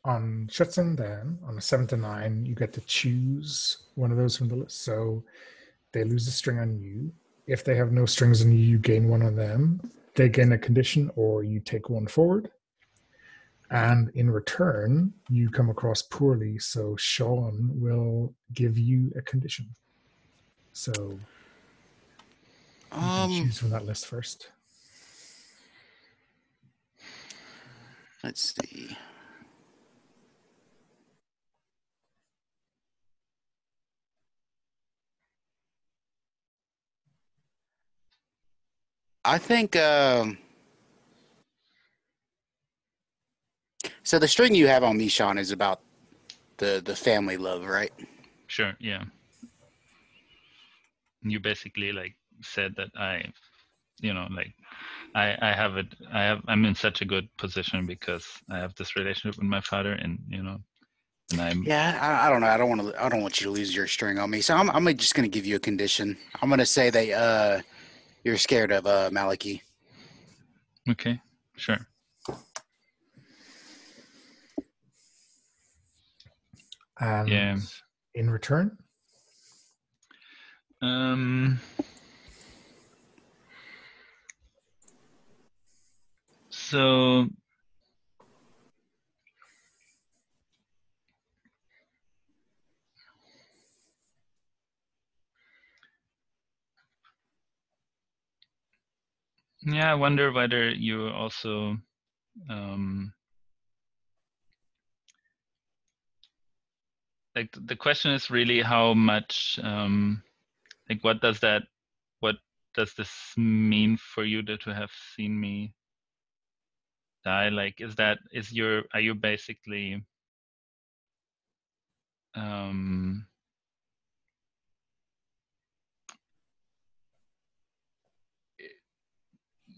on Schutzen, then on a 7 to 9, you get to choose one of those from the list. So they lose a string on you. If they have no strings on you, you gain one on them. They gain a condition, or you take one forward. And in return, you come across poorly, so Sean will give you a condition. So you can choose from that list first. Let's see. I think so. The string you have on me, Sean, is about the family love, right? Sure. Yeah. You basically said that I'm in such a good position because I have this relationship with my father, and I'm. Yeah, I don't know. I don't want you to lose your string on me. So I'm just gonna give you a condition. I'm gonna say that you're scared of Malachi. Okay. Sure. And in return? So yeah, I wonder whether you also the question is really how much what does this mean for you to have seen me die? Like, are you basically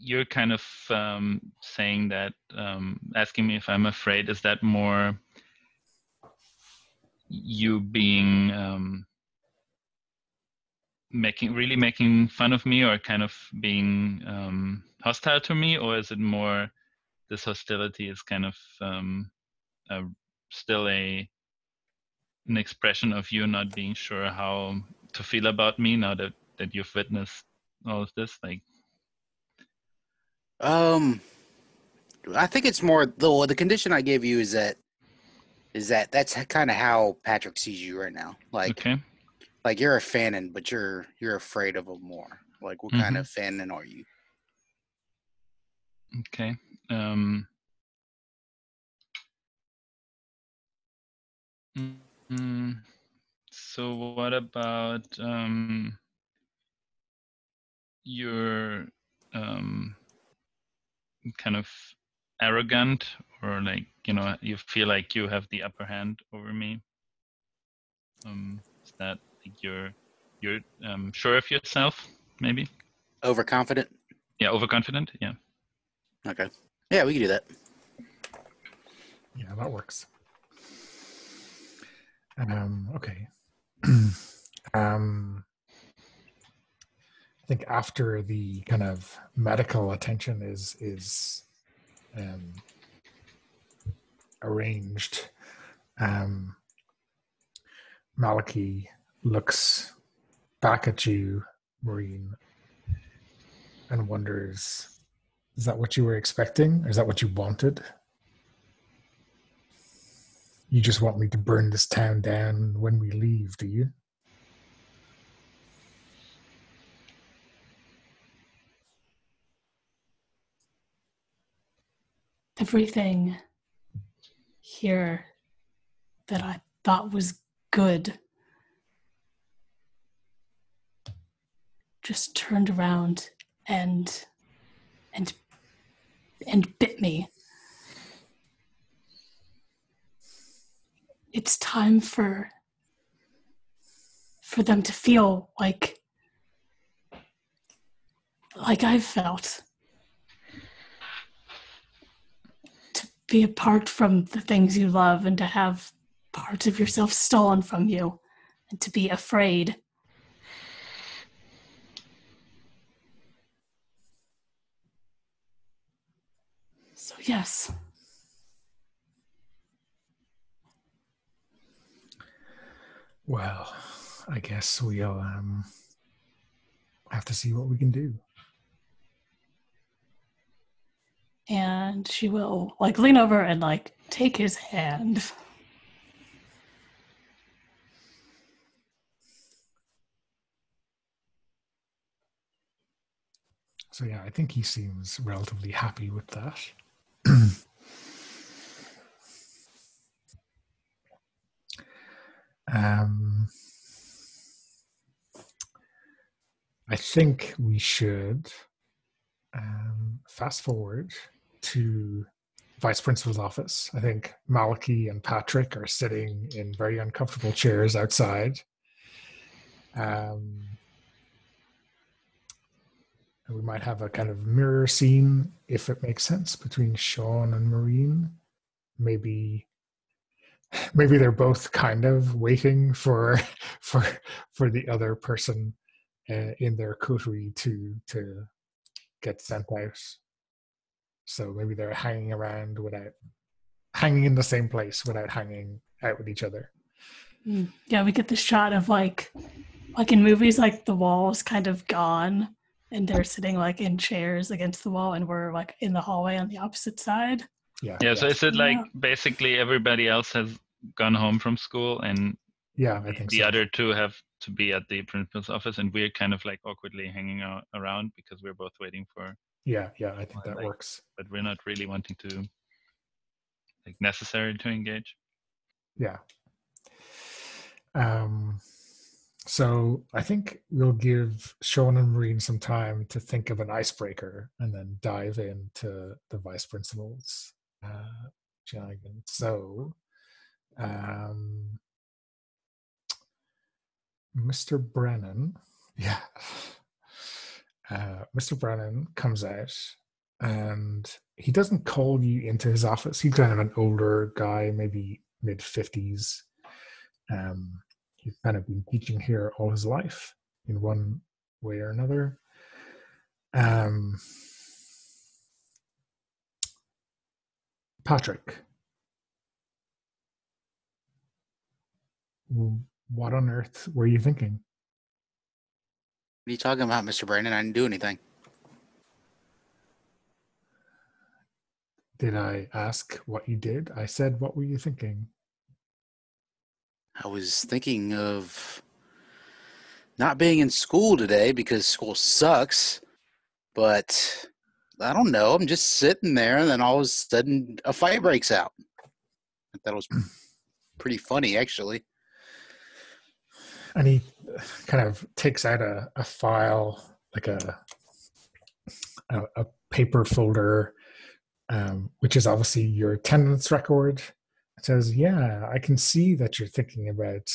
you're kind of saying that, asking me if I'm afraid, is that more you being making fun of me, or kind of being hostile to me, or is it more this hostility is kind of still an expression of you not being sure how to feel about me now that you've witnessed all of this? Like, I think it's more the condition I gave you is that's kind of how Patrick sees you right now. Like, okay, like you're a fanon, but you're afraid of him more. Like, what kind of fanon are you? okay. So what about your kind of arrogant, or like, you feel like you have the upper hand over me? Is that like you're sure of yourself, maybe? Overconfident? Yeah, overconfident. Yeah. Okay. Yeah, we can do that. Yeah, that works. Okay. I think after the kind of medical attention is arranged, Malachi looks back at you, Maureen, and wonders, is that what you were expecting? Or is that what you wanted? You just want me to burn this town down when we leave, do you? Everything here that I thought was good just turned around and bit me. It's time for them to feel like I've felt. To be apart from the things you love, and to have parts of yourself stolen from you, and to be afraid. So yes. Well, I guess we'll have to see what we can do. And she will lean over and take his hand. So yeah, I think he seems relatively happy with that. I think we should fast forward to Vice Principal's office. I think Malachi and Patrick are sitting in very uncomfortable chairs outside. And we might have a kind of mirror scene, if it makes sense, between Sean and Maureen. Maybe they're both kind of waiting for the other person in their coterie to get sent out. So maybe they're hanging around without hanging in the same place without hanging out with each other. Yeah, we get the shot of like in movies, the wall's kind of gone and they're sitting in chairs against the wall, and we're in the hallway on the opposite side. Yeah. So is it basically everybody else has gone home from school, and I think the other two have to be at the principal's office, and we're kind of awkwardly hanging out around because we're both waiting for. Yeah, I think that works. But we're not really wanting to necessary to engage. Yeah. So I think we'll give Sean and Maureen some time to think of an icebreaker and then dive into the vice principal's jargon. So, Mr. Brennan, Mr. Brennan comes out, and he doesn't call you into his office. He's kind of an older guy, maybe mid-50s. He's kind of been teaching here all his life in one way or another. Patrick, what on earth were you thinking? What are you talking about, Mr. Brandon? I didn't do anything. Did I ask what you did? I said, what were you thinking? I was thinking of not being in school today because school sucks, but I don't know. I'm just sitting there, and then all of a sudden a fight breaks out. That was pretty funny, actually. And he kind of takes out a file, like a paper folder, which is obviously your attendance record. It says, yeah, I can see that you're thinking about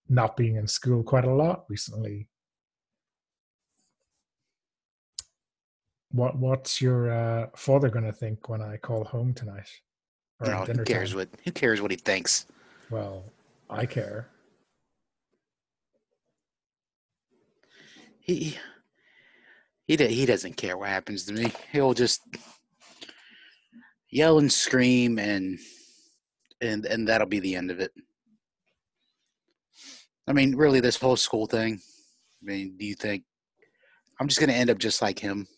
not being in school quite a lot recently. What's your father going to think when I call home tonight? Or No, who cares what he thinks? Well, I care. He doesn't care what happens to me. He'll just yell and scream, and that'll be the end of it. I mean, really, this whole school thing. I mean, do you think I'm just going to end up just like him,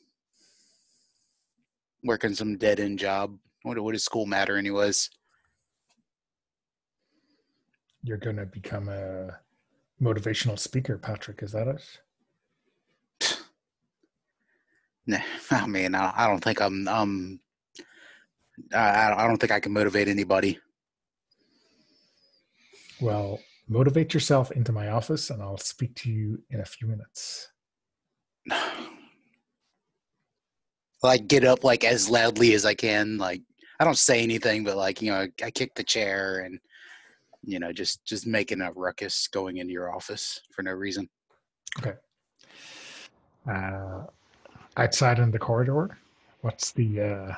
working some dead-end job? What does school matter, anyways? You're going to become a motivational speaker, Patrick. Is that it? Nah, I mean, I don't think I don't think I can motivate anybody. Well, motivate yourself into my office, and I'll speak to you in a few minutes. Like, get up like as loudly as I can. Like, I don't say anything, but like, I kick the chair and just making a ruckus going into your office for no reason. Okay. Outside in the corridor, what's the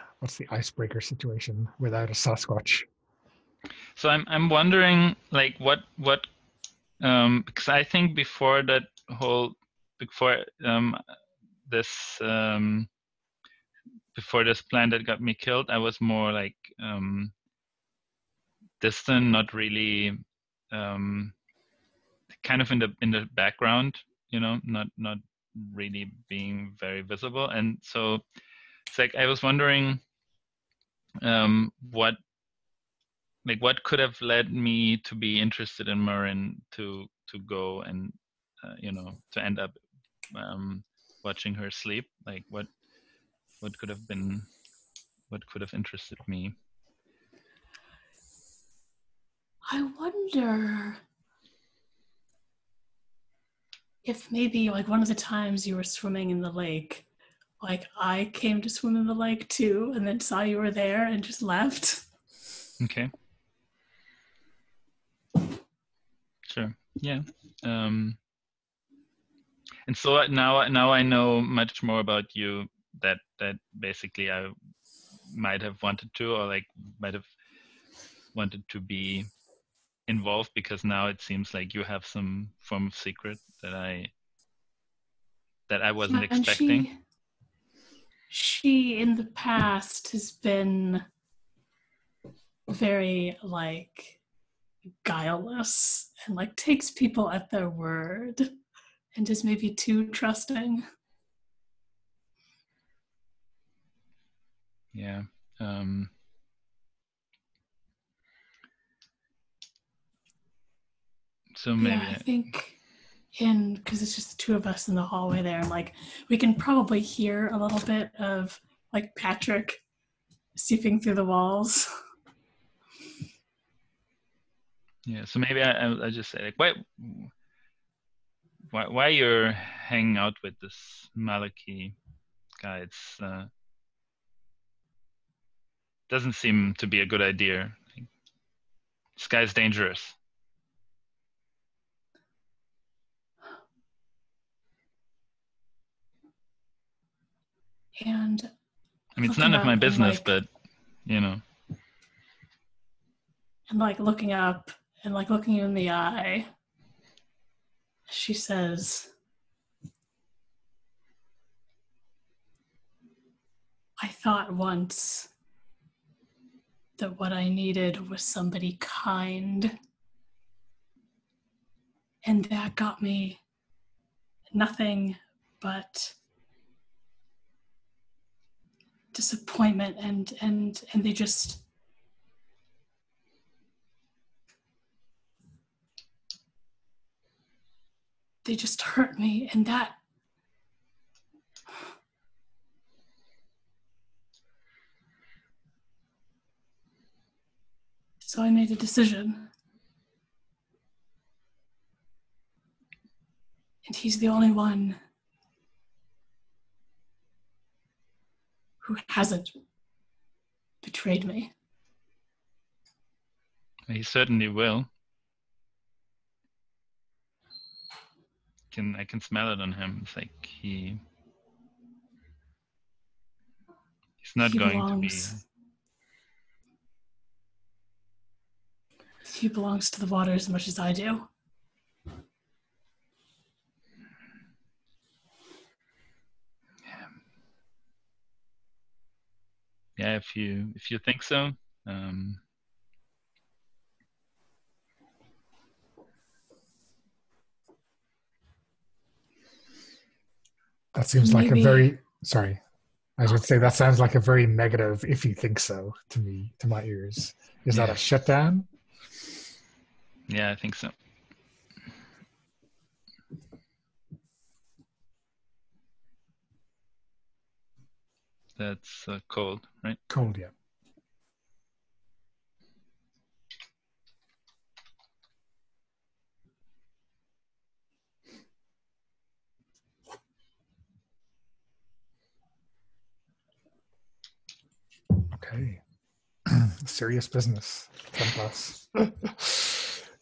icebreaker situation without a Sasquatch? So I'm wondering, like, what because I think before this before this plan that got me killed, I was more like distant, not really kind of in the background, not really being very visible. And so it's like I was wondering what could have led me to be interested in Marin to go and to end up watching her sleep. Like what could have interested me. I wonder if maybe like one of the times you were swimming in the lake, like I came to swim in the lake too and then saw you were there and just left. Okay. Sure. Yeah. And so now I know much more about you that basically I might have wanted to, or like might have wanted to be involved, because now it seems like you have some form of secret that I wasn't expecting. And she in the past has been very like guileless and like takes people at their word and is maybe too trusting. Yeah. So maybe I think because it's just the two of us in the hallway there, and like we can probably hear a little bit of like Patrick seeping through the walls. Yeah, so maybe I just say like, why you're hanging out with this Maliki guy? It's doesn't seem to be a good idea. Like, this guy's dangerous. And I mean, it's looking none of my up and, business, like, but you know. and like looking up and like looking you in the eye, she says, I thought once that what I needed was somebody kind. And that got me nothing but disappointment, and they just hurt me, and that so I made a decision. And he's the only one who hasn't betrayed me. He certainly will. I can smell it on him. It's like he's not He going to be. He belongs to the water as much as I do. Yeah, if you think so. That seems like a Maybe. very, sorry, I was going to say that sounds like a very negative, if you think so, to me, to my ears. Is that a shutdown? Yeah, I think so. That's cold, right? Cold, yeah. Okay. Serious business. 10 plus.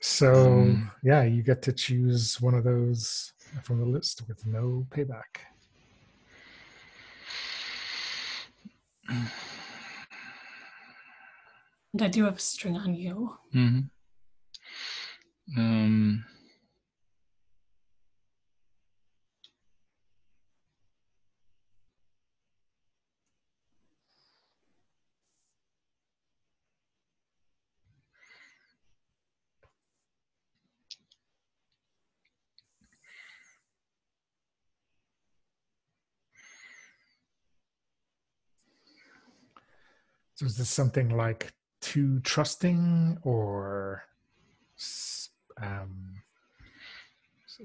So, yeah, you get to choose one of those from the list with no payback. And I do have a string on you. Mm-hmm. So is this something like too trusting or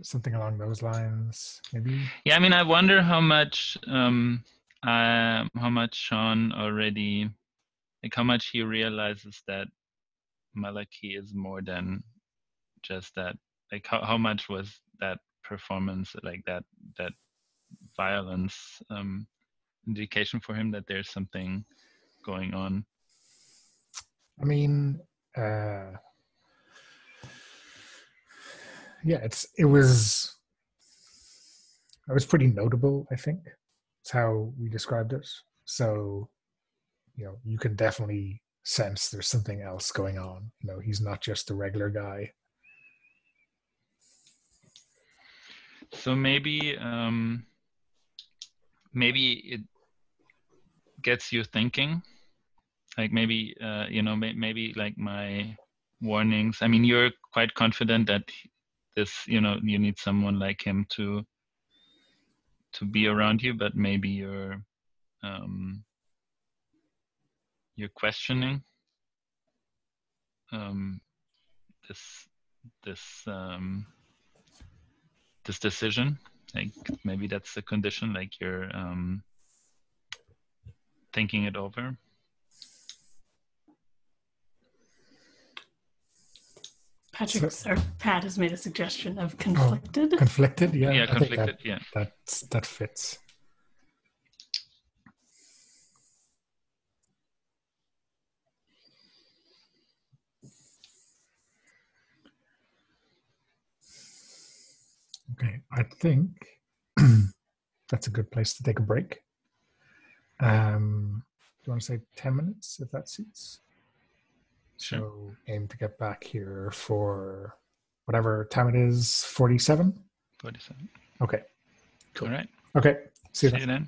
something along those lines, maybe? Yeah, I mean, I wonder how much Sean already, like how much he realizes that Malaki is more than just that. Like how much was that performance, like that violence, indication for him that there's something going on? I mean, yeah, it was pretty notable, I think. It's how we described it. So, you can definitely sense there's something else going on. He's not just a regular guy. So maybe it gets you thinking. Like maybe maybe like my warnings. I mean, you're quite confident that this, you need someone like him to be around you, but maybe you're questioning this decision. Like maybe that's the condition. Like you're thinking it over. Pat has made a suggestion of conflicted. Oh, conflicted, yeah. Yeah, I conflicted. think that fits. Okay, I think that's a good place to take a break. Do you want to say 10 minutes if that suits? Sure. So aim to get back here for whatever time it is, 47? 47. Okay. Cool. All right. Okay. See you See then. you then.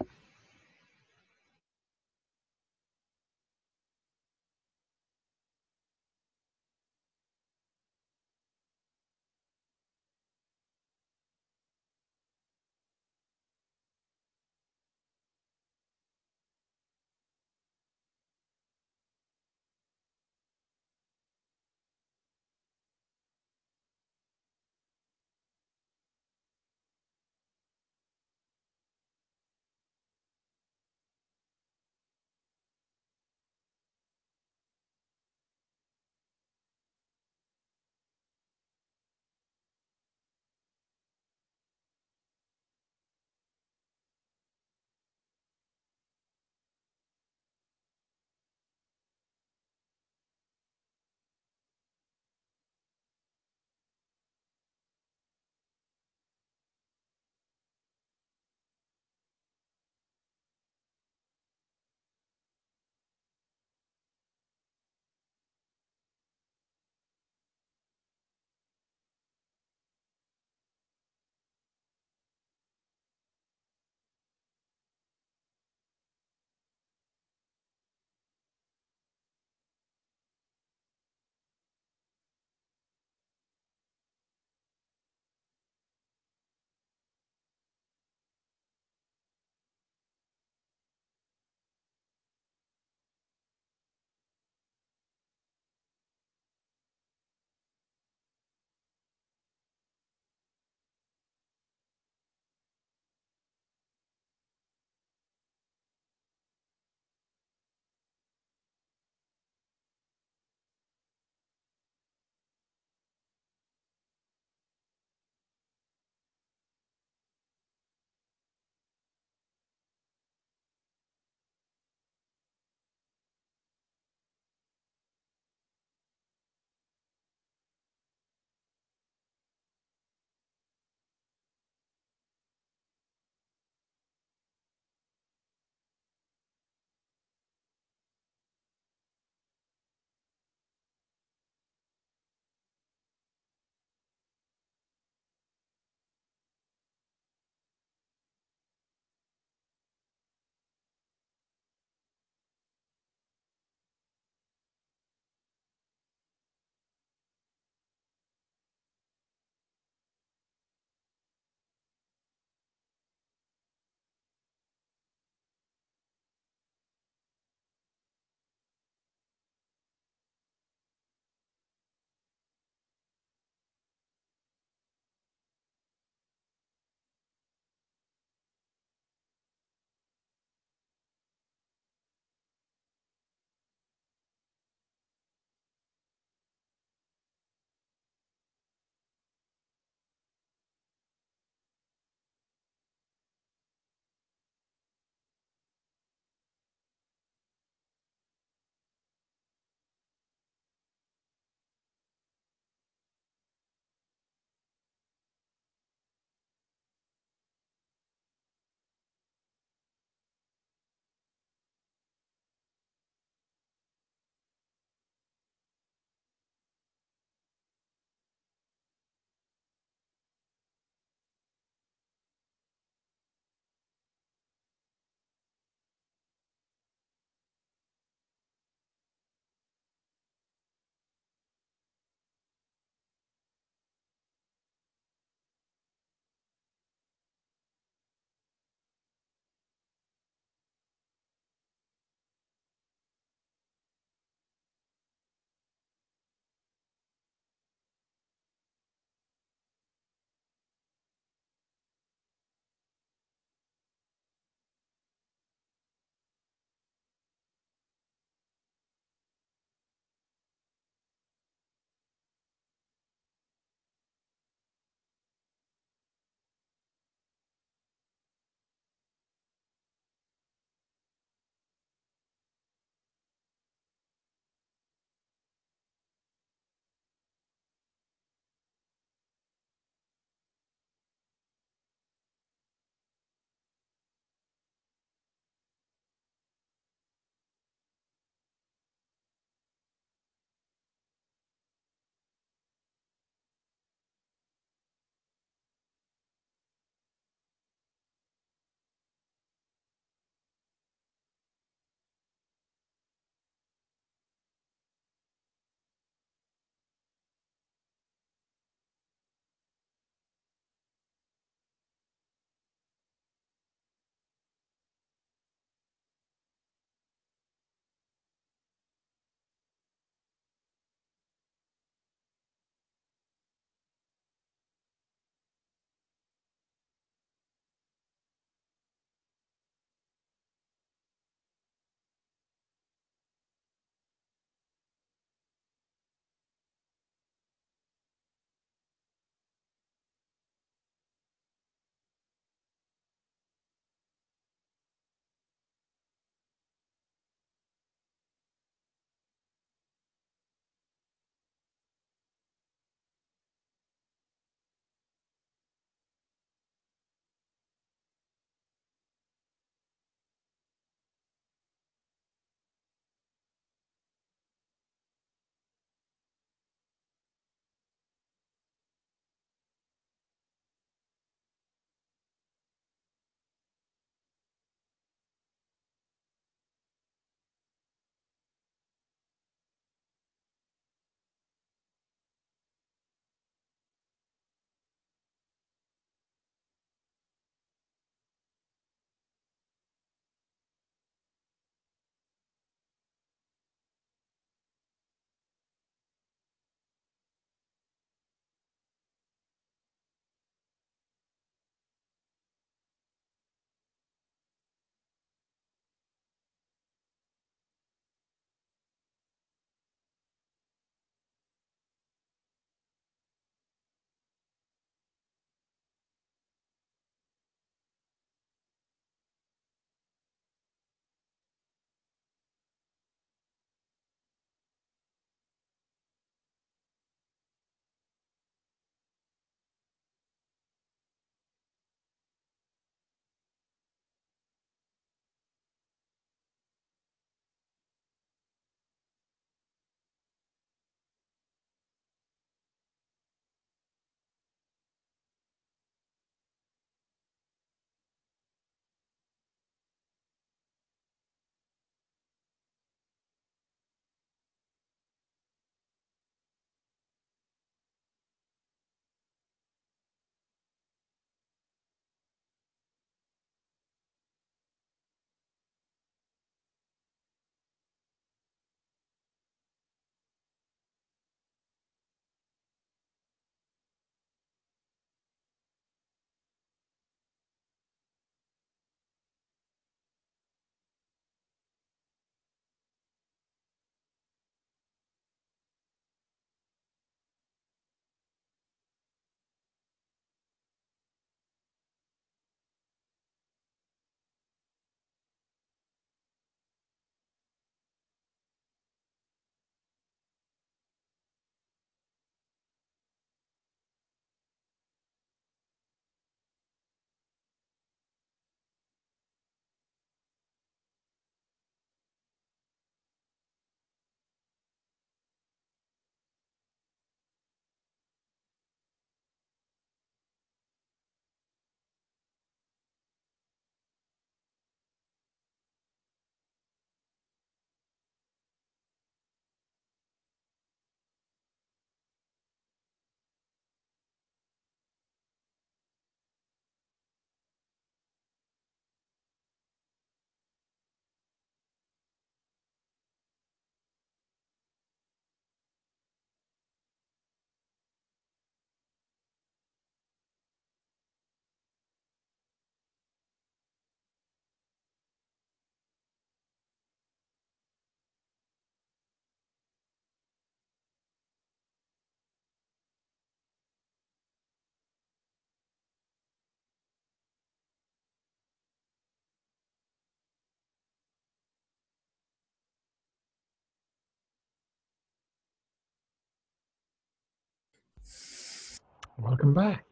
Welcome back.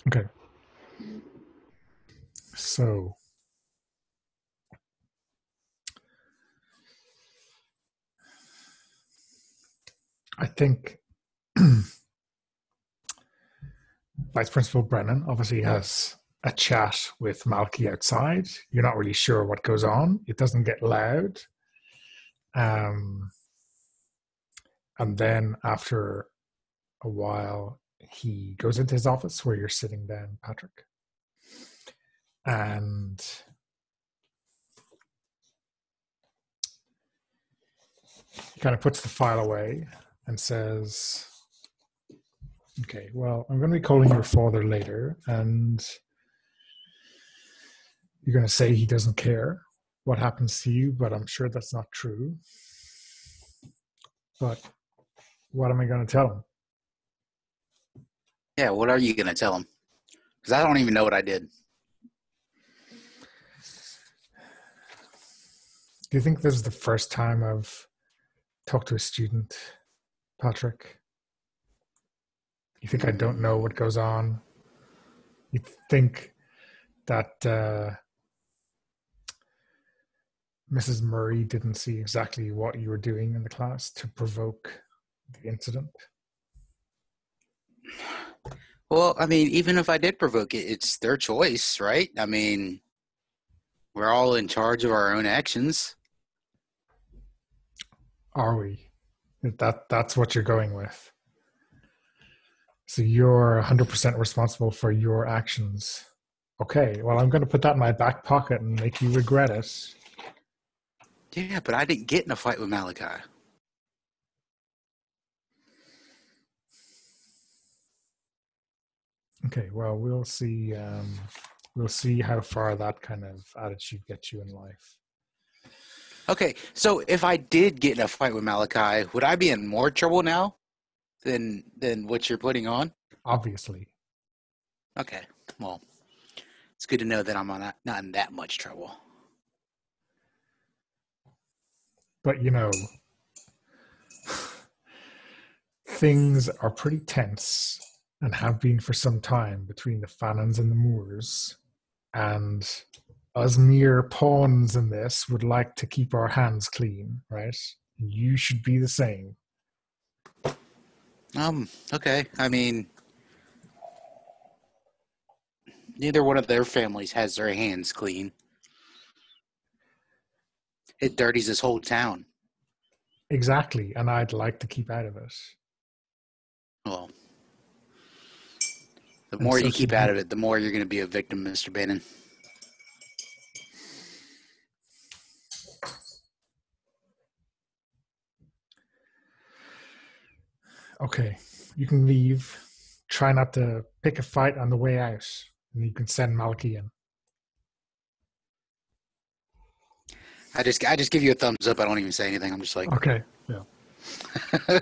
Okay. So, I think Vice Principal Brennan obviously has a chat with Malky outside. You're not really sure what goes on. It doesn't get loud. And then after a while, he goes into his office where you're sitting down, Patrick. And he kind of puts the file away and says, okay, well, I'm going to be calling your father later, and you're going to say he doesn't care what happens to you, but I'm sure that's not true. But what am I going to tell him? Yeah, what are you going to tell him? Because I don't even know what I did. Do you think this is the first time I've talked to a student, Patrick? You think I don't know what goes on? You think that Mrs. Murray didn't see exactly what you were doing in the class to provoke the incident? Well, I mean, even if I did provoke it, it's their choice, right? I mean, we're all in charge of our own actions. Are we? That's what you're going with. So you're 100% responsible for your actions. Okay, well, I'm going to put that in my back pocket and make you regret it. Yeah, but I didn't get in a fight with Malachi. Okay, well, we'll see. We'll see how far that kind of attitude gets you in life. Okay, so if I did get in a fight with Malachi, would I be in more trouble now than what you're putting on? Obviously. Okay, well, it's good to know that I'm not in that much trouble. But, you know, things are pretty tense and have been for some time between the Fannons and the Moors. And us mere pawns in this would like to keep our hands clean, right? You should be the same. Okay. I mean, neither one of their families has their hands clean. It dirties this whole town. Exactly, and I'd like to keep out of it. Well, the more you keep out of it, the more you're going to be a victim, Mr. Bannon. Okay, you can leave. Try not to pick a fight on the way out, and you can send Malky in. I just give you a thumbs up. I don't even say anything. I'm just like, okay, yeah.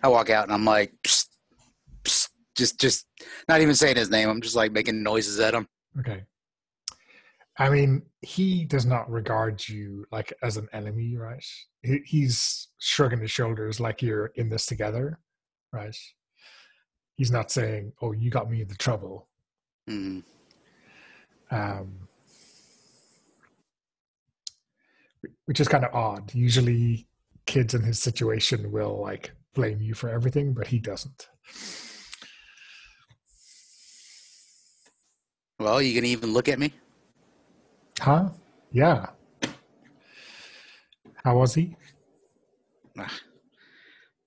I walk out and I'm like, psst, psst, just not even saying his name. I'm just like making noises at him. Okay. I mean, he does not regard you like as an enemy, right? He's shrugging his shoulders like you're in this together, right? He's not saying, "Oh, you got me into trouble." Mm. Which is kind of odd. Usually, kids in his situation will like blame you for everything, but he doesn't. Well, you gonna even look at me? Huh? Yeah. How was he?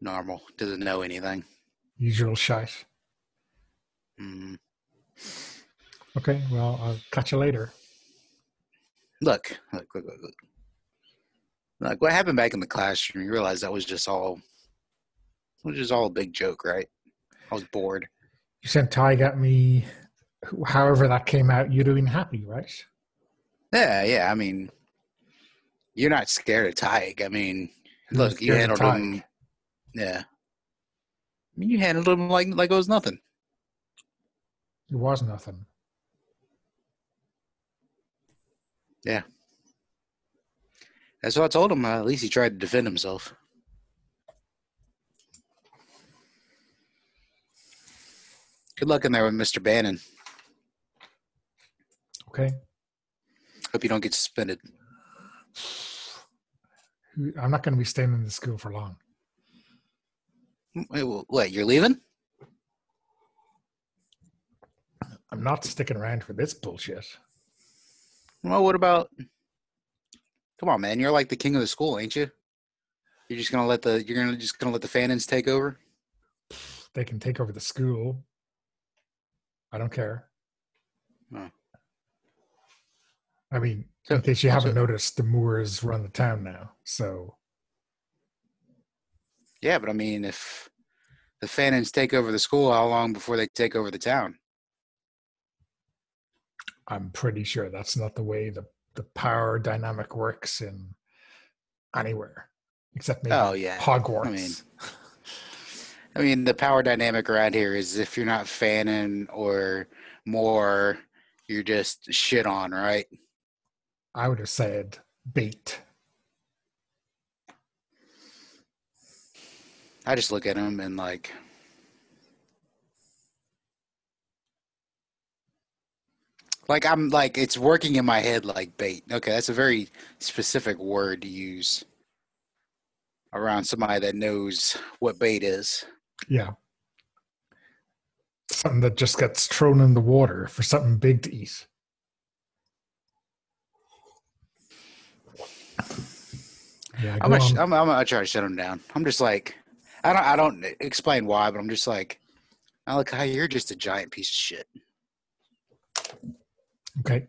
Normal. Doesn't know anything. Usual shite. Mm. Okay, well, I'll catch you later. Look. Like, what happened back in the classroom? You realize that was just all a big joke, right? I was bored. You sent Tig at me. However that came out, you'd have been happy, right? Yeah. I mean, you're not scared of Tig. I mean, look, you handled him. Yeah. I mean, you handled him like it was nothing. It was nothing. Yeah. That's what I told him. At least he tried to defend himself. Good luck in there with Mr. Bannon. Okay. Hope you don't get suspended. I'm not going to be staying in the school for long. Wait, what, you're leaving? I'm not sticking around for this bullshit. Well, what about... Come on, man. You're like the king of the school, ain't you? You're just gonna let the Fannons take over? They can take over the school. I don't care. Oh. I mean, in case you haven't noticed, the Moors run the town now. So yeah, but I mean, if the Fannons take over the school, how long before they take over the town? I'm pretty sure that's not the way the power dynamic works in anywhere, except maybe Hogwarts. I mean, the power dynamic around here is if you're not Fannin or Moore, you're just shit on, right? I would have said bait. I just look at him and like I'm like, it's working in my head like bait. Okay, that's a very specific word to use around somebody that knows what bait is. Yeah. Something that just gets thrown in the water for something big to eat. Yeah, I'm gonna try to shut him down. I'm just like, I don't explain why, but I'm just like, I look how you're just a giant piece of shit. Okay,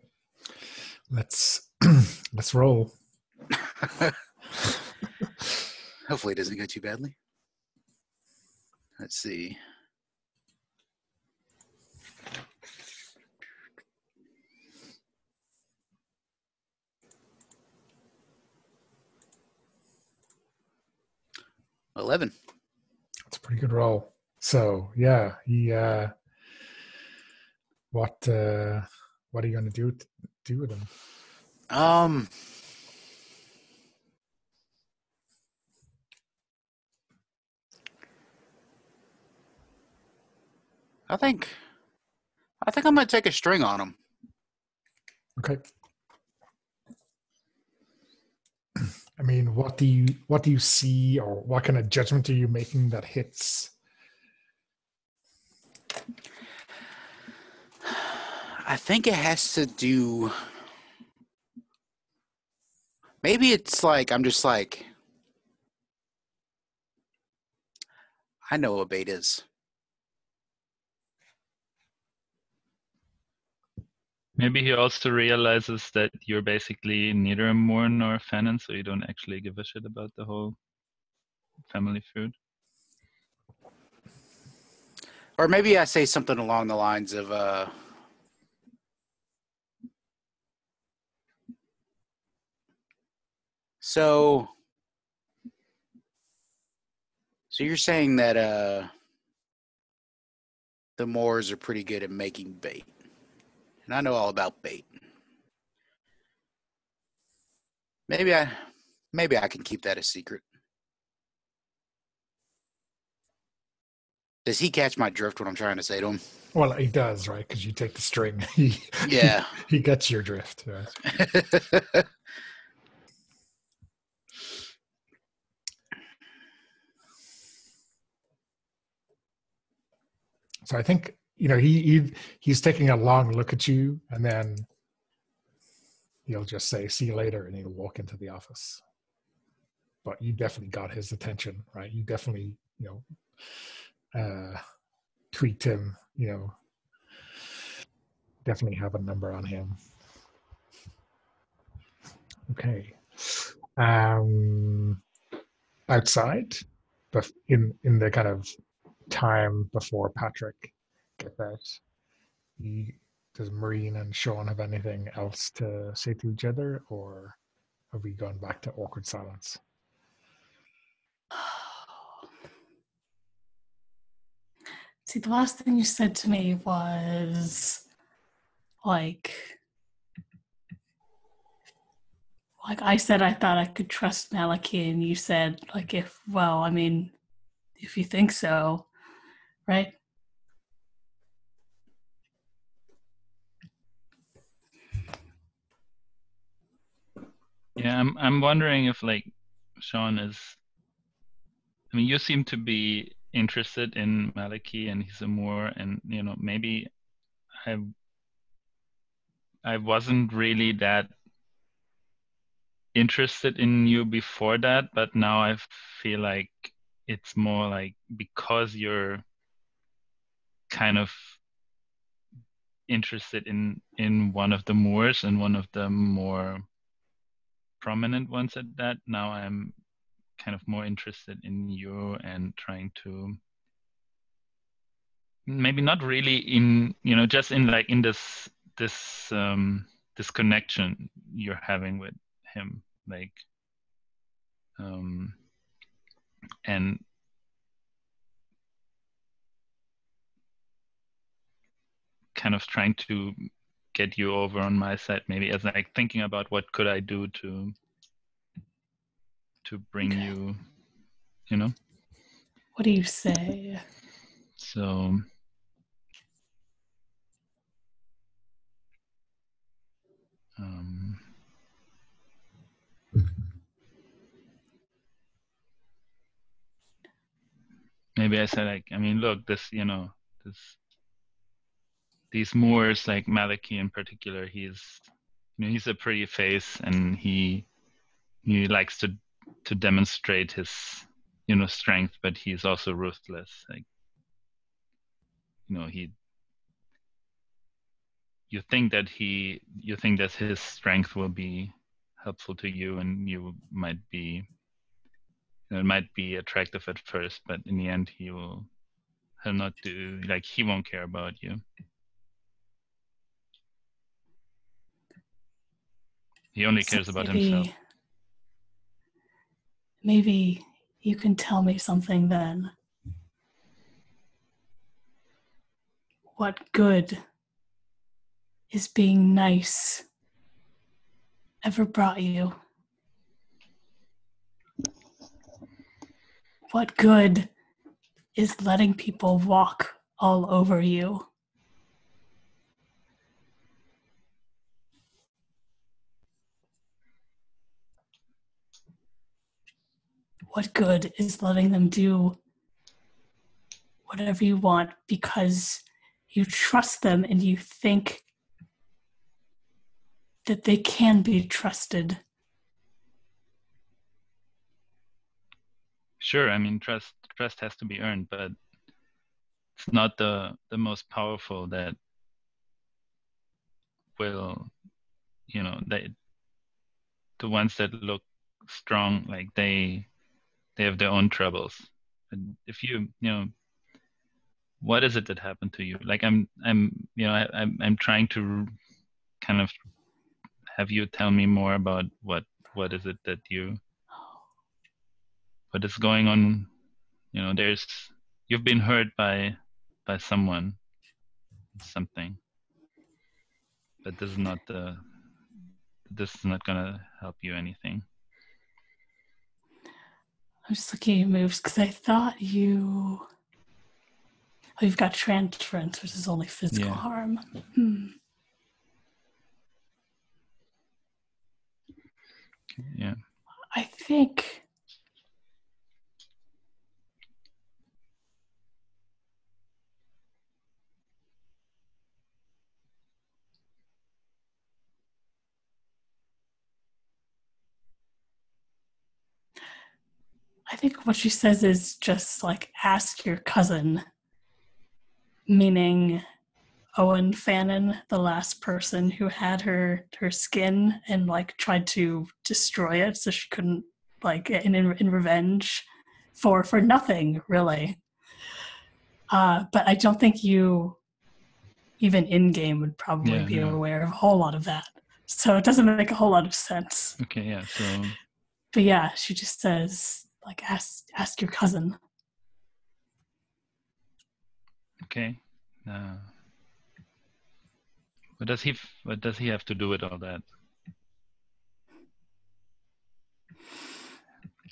let's roll. Hopefully, it doesn't go too badly. Let's see. $11. That's a pretty good roll. So yeah, he. What are you going to do with him? I think I'm going to take a string on him. Okay. I mean, what do you see, or what kind of judgment are you making that hits? I think it has to do. Maybe it's like I'm just like, I know what bait is. Maybe he also realizes that you're basically neither a Moore nor a Fannin, so you don't actually give a shit about the whole family food. Or maybe I say something along the lines of, so you're saying that the Moors are pretty good at making bait. And I know all about bait. Maybe I can keep that a secret. Does he catch my drift what I'm trying to say to him? Well, he does, right? Because you take the string. Yeah. He gets your drift. Right? So I think, he's taking a long look at you, and then he'll just say, "See you later," and he'll walk into the office. But you definitely got his attention, right? You definitely, tweaked him, definitely have a number on him. Okay. Outside, but in the kind of time before Patrick gets out, does Maureen and Sean have anything else to say to each other, or have we gone back to awkward silence? See, the last thing you said to me was like I said I thought I could trust Malachi, and you said if you think so, right? Yeah, I'm wondering if like Sean is. I mean, you seem to be interested in Maliki and Hisamur, and maybe I wasn't really that interested in you before that, but now I feel like it's more like because you're kind of interested in one of the Moors and one of the more prominent ones at that. Now I'm kind of more interested in you and trying to maybe not really in just in like in this connection you're having with him, like and kind of trying to get you over on my side, maybe as like thinking about what could I do to bring you, What do you say? So maybe I said like, I mean, look, these Moors, like Maliki in particular, he's a pretty face, and he likes to demonstrate his strength, but he's also ruthless. Like you think that his strength will be helpful to you, and you might be it might be attractive at first, but in the end he'll not do, like, he won't care about you. He only cares about himself. Maybe you can tell me something then. What good is being nice ever brought you? What good is letting people walk all over you? What good is letting them do whatever you want because you trust them and you think that they can be trusted? Sure, I mean, trust has to be earned, but it's not the most powerful that will, the ones that look strong, like they have their own troubles. And if what is it that happened to you? Like I'm trying to kind of have you tell me more about what is it that what is going on. You've been hurt by someone, something, but this is not gonna help you anything. I'm just looking at your moves because I thought you've got transference, which is only physical harm. Yeah. I think what she says is just like, ask your cousin, meaning Owen Fannin, the last person who had her skin and like tried to destroy it so she couldn't, like, in revenge for nothing really. But I don't think you even in game would probably be aware of a whole lot of that. So it doesn't make a whole lot of sense. Okay, yeah. So but yeah, she just says, like, ask your cousin. Okay. What does he have to do with all that?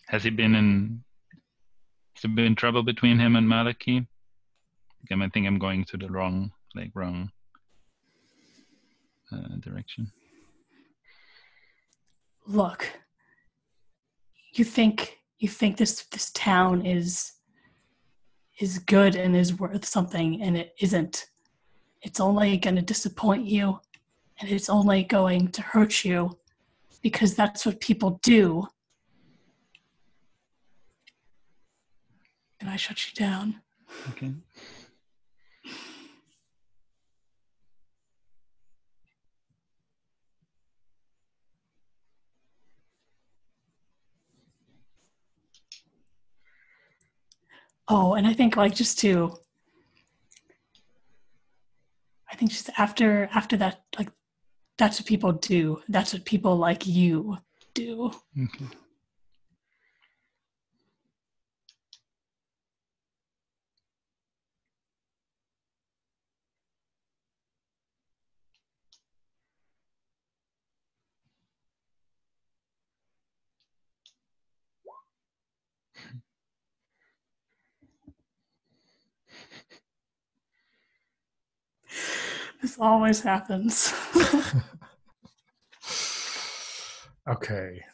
Has there been trouble between him and Maliki? I think I'm going to the wrong direction. look, you think this town is good and is worth something, and it isn't. It's only going to disappoint you, and it's only going to hurt you, because that's what people do. And I shut you down. Okay. Oh, and I think just after that, like, that's what people do. That's what people like you do. Okay. This always happens. Okay.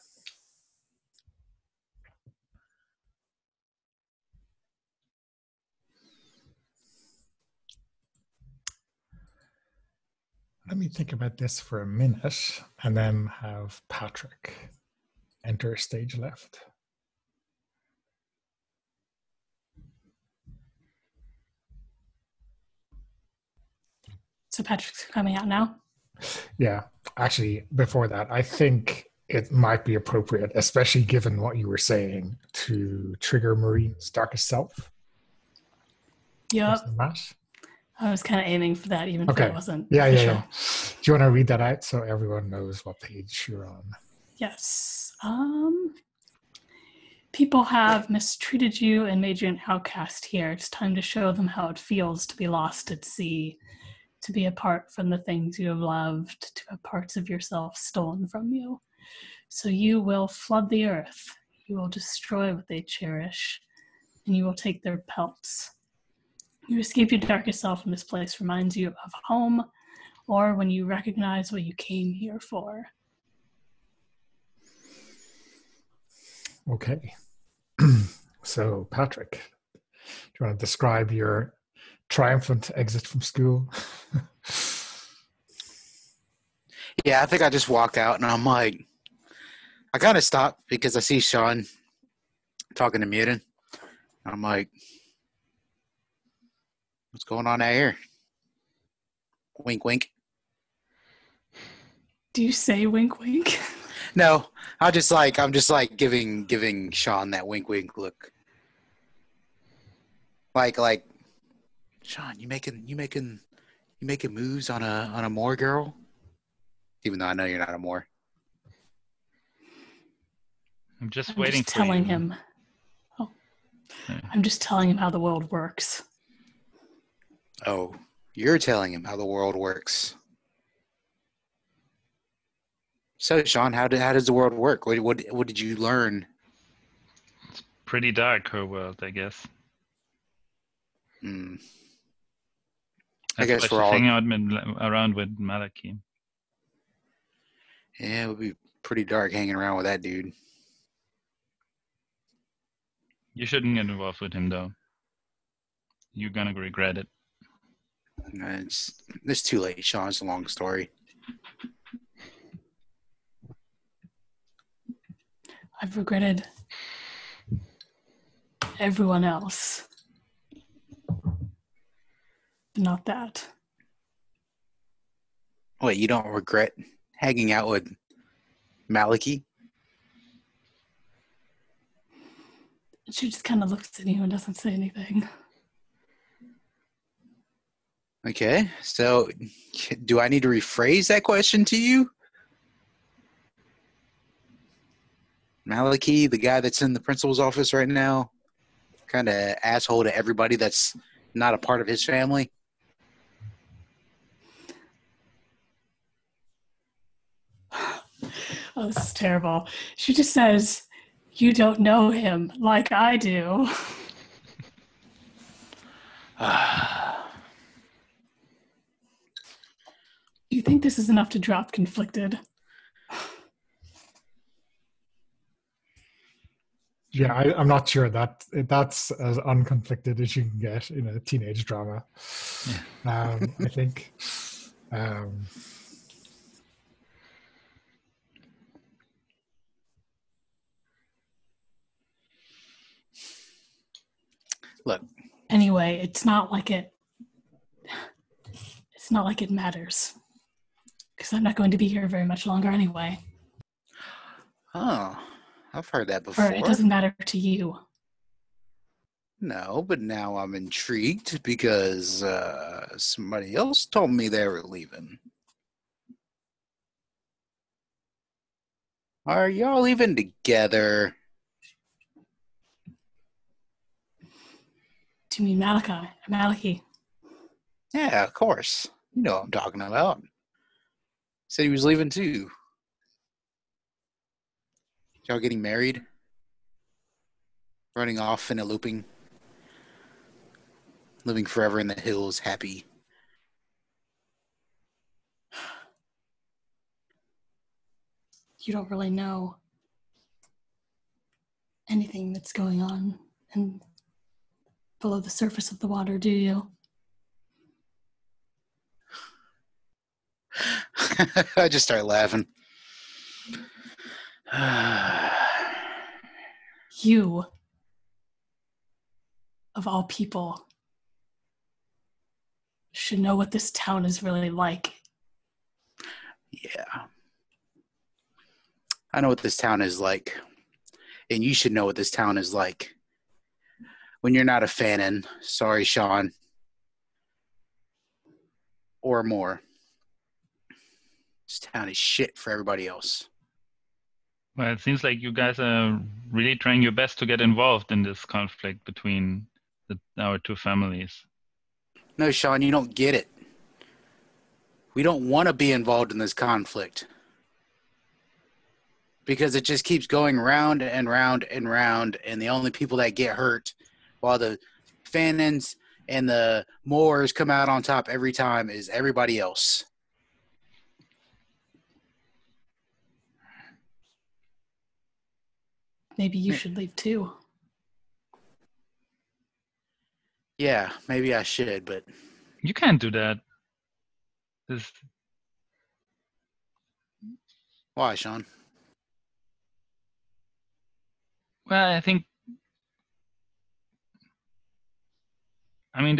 Let me think about this for a minute and then have Patrick enter stage left. So Patrick's coming out now? Yeah, actually, before that, I think it might be appropriate, especially given what you were saying, to trigger Marine's darkest self. Yep. Matt? I was kind of aiming for that, even if Okay. that wasn't Yeah. official. Do you want to read that out so everyone knows what page you're on? Yes. People have mistreated you and made you an outcast here. It's time to show them how it feels to be lost at sea, to be apart from the things you have loved, to have parts of yourself stolen from you. So you will flood the earth. You will destroy what they cherish, and you will take their pelts. You escape your darkest self, and this place reminds you of home, or when you recognize what you came here for. Okay. So, Patrick, do you want to describe your triumphant exit from school? Yeah, I think I just walked out, and I'm like, I kind of stopped because I see Sean talking to Mutin. I'm like, what's going on out here? Wink, wink. Do you say wink, wink? No, I'm just like giving Sean that wink, wink look. Like, Sean, you making moves on a Moor girl? Even though I know you're not a Moor. I'm just I'm waiting just for telling you. him. Oh, Yeah. I'm just telling him how the world works. Oh, you're telling him how the world works. So, Sean, how does the world work? What did you learn? It's pretty dark, her world, I guess. I That's why guess we're she's all. hanging out around with Malaki. Yeah, it would be pretty dark hanging around with that dude. You shouldn't get involved with him, though. You're gonna regret it. It's too late, Sean. It's a long story. I've regretted everyone else, but not that. Wait, you don't regret hanging out with Maliki? She just kind of looks at you and doesn't say anything. Okay, so do I need to rephrase that question to you? Maliki, the guy that's in the principal's office right now, kind of asshole to everybody that's not a part of his family? Oh, this is terrible. She just says, you don't know him like I do. Do you think this is enough to drop conflicted? Yeah, I'm not sure that's as unconflicted as you can get in a teenage drama. Yeah. I think. Look, Anyway, it's not like it matters. Because I'm not going to be here very much longer anyway. oh, I've heard that Or before. it doesn't matter to you. No, but now I'm intrigued because somebody else told me they were leaving. Are y'all leaving together? Do you mean Malachi? Yeah, of course. You know what I'm talking about. Said he was leaving too. Y'all getting married? Running off in a looping? Living forever in the hills, happy? You don't really know anything that's going on and below the surface of the water, do you? I just start laughing. You, of all people, should know what this town is really like. Yeah. I know what this town is like. And you should know what this town is like. When you're not a fanon. Sorry, Sean. Or more. This town is shit for everybody else. Well, it seems like you guys are really trying your best to get involved in this conflict between our two families. No, Sean, you don't get it. We don't want to be involved in this conflict. Because it just keeps going round and round and round, and the only people that get hurt while the fanons and the Moors come out on top every time is everybody else. Maybe you should leave too. Yeah, maybe I should, but... You can't do that. Why, Sean? Well, I think... I mean,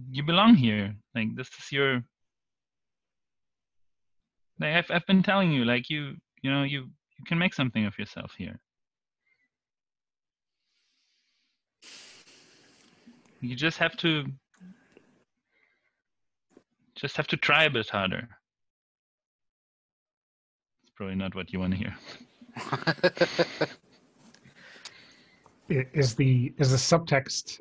you belong here. Like, this is your... Like, I've been telling you, like, you can make something of yourself here. You just have to try a bit harder. It's probably not what you want to hear. Is the subtext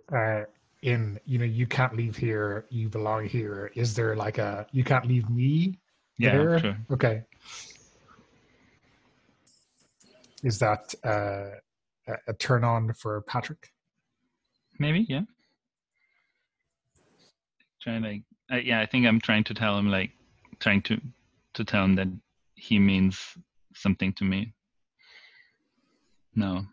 in you can't leave here, you belong here? Is there like a you can't leave me there? Yeah, sure. Okay. Is that a turn on for Patrick? Maybe, yeah. I think I'm trying to tell him, like, trying to tell him that he means something to me. No.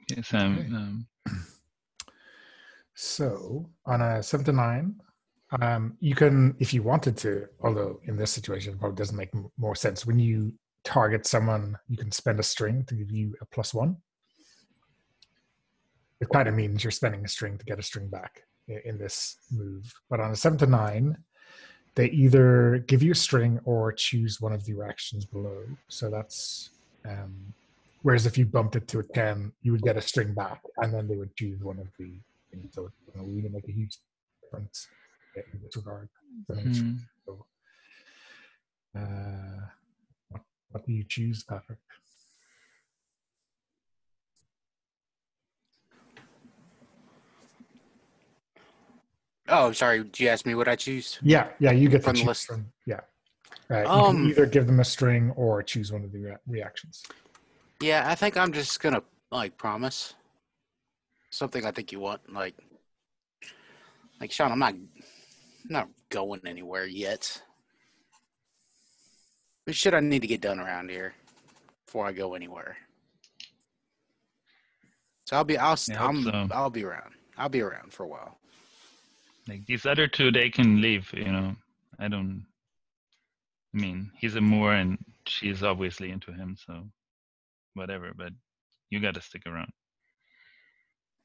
Yes, So on a 7 to 9, you can, if you wanted to, although in this situation it probably doesn't make more sense. When you target someone, you can spend a string to give you a +1. It kind of means you're spending a string to get a string back in this move. But on a 7 to 9, they either give you a string or choose one of the reactions below. So that's whereas if you bumped it to a 10, you would get a string back, and then they would choose one of the things. So it's going to really make a huge difference in this regard. So, what do you choose, Patrick? Oh, sorry. Did you ask me what I choose? Yeah, you get from to the choose list. from. Yeah. You can either give them a string or choose one of the reactions. Yeah, I think I'm just gonna promise something I think you want. Like Sean, I'm not going anywhere yet. What shit I need to get done around here before I go anywhere? So I'll be around. I'll be around for a while. Like these other two, they can leave. He's a Moor and she's obviously into him, so whatever. But you got to stick around.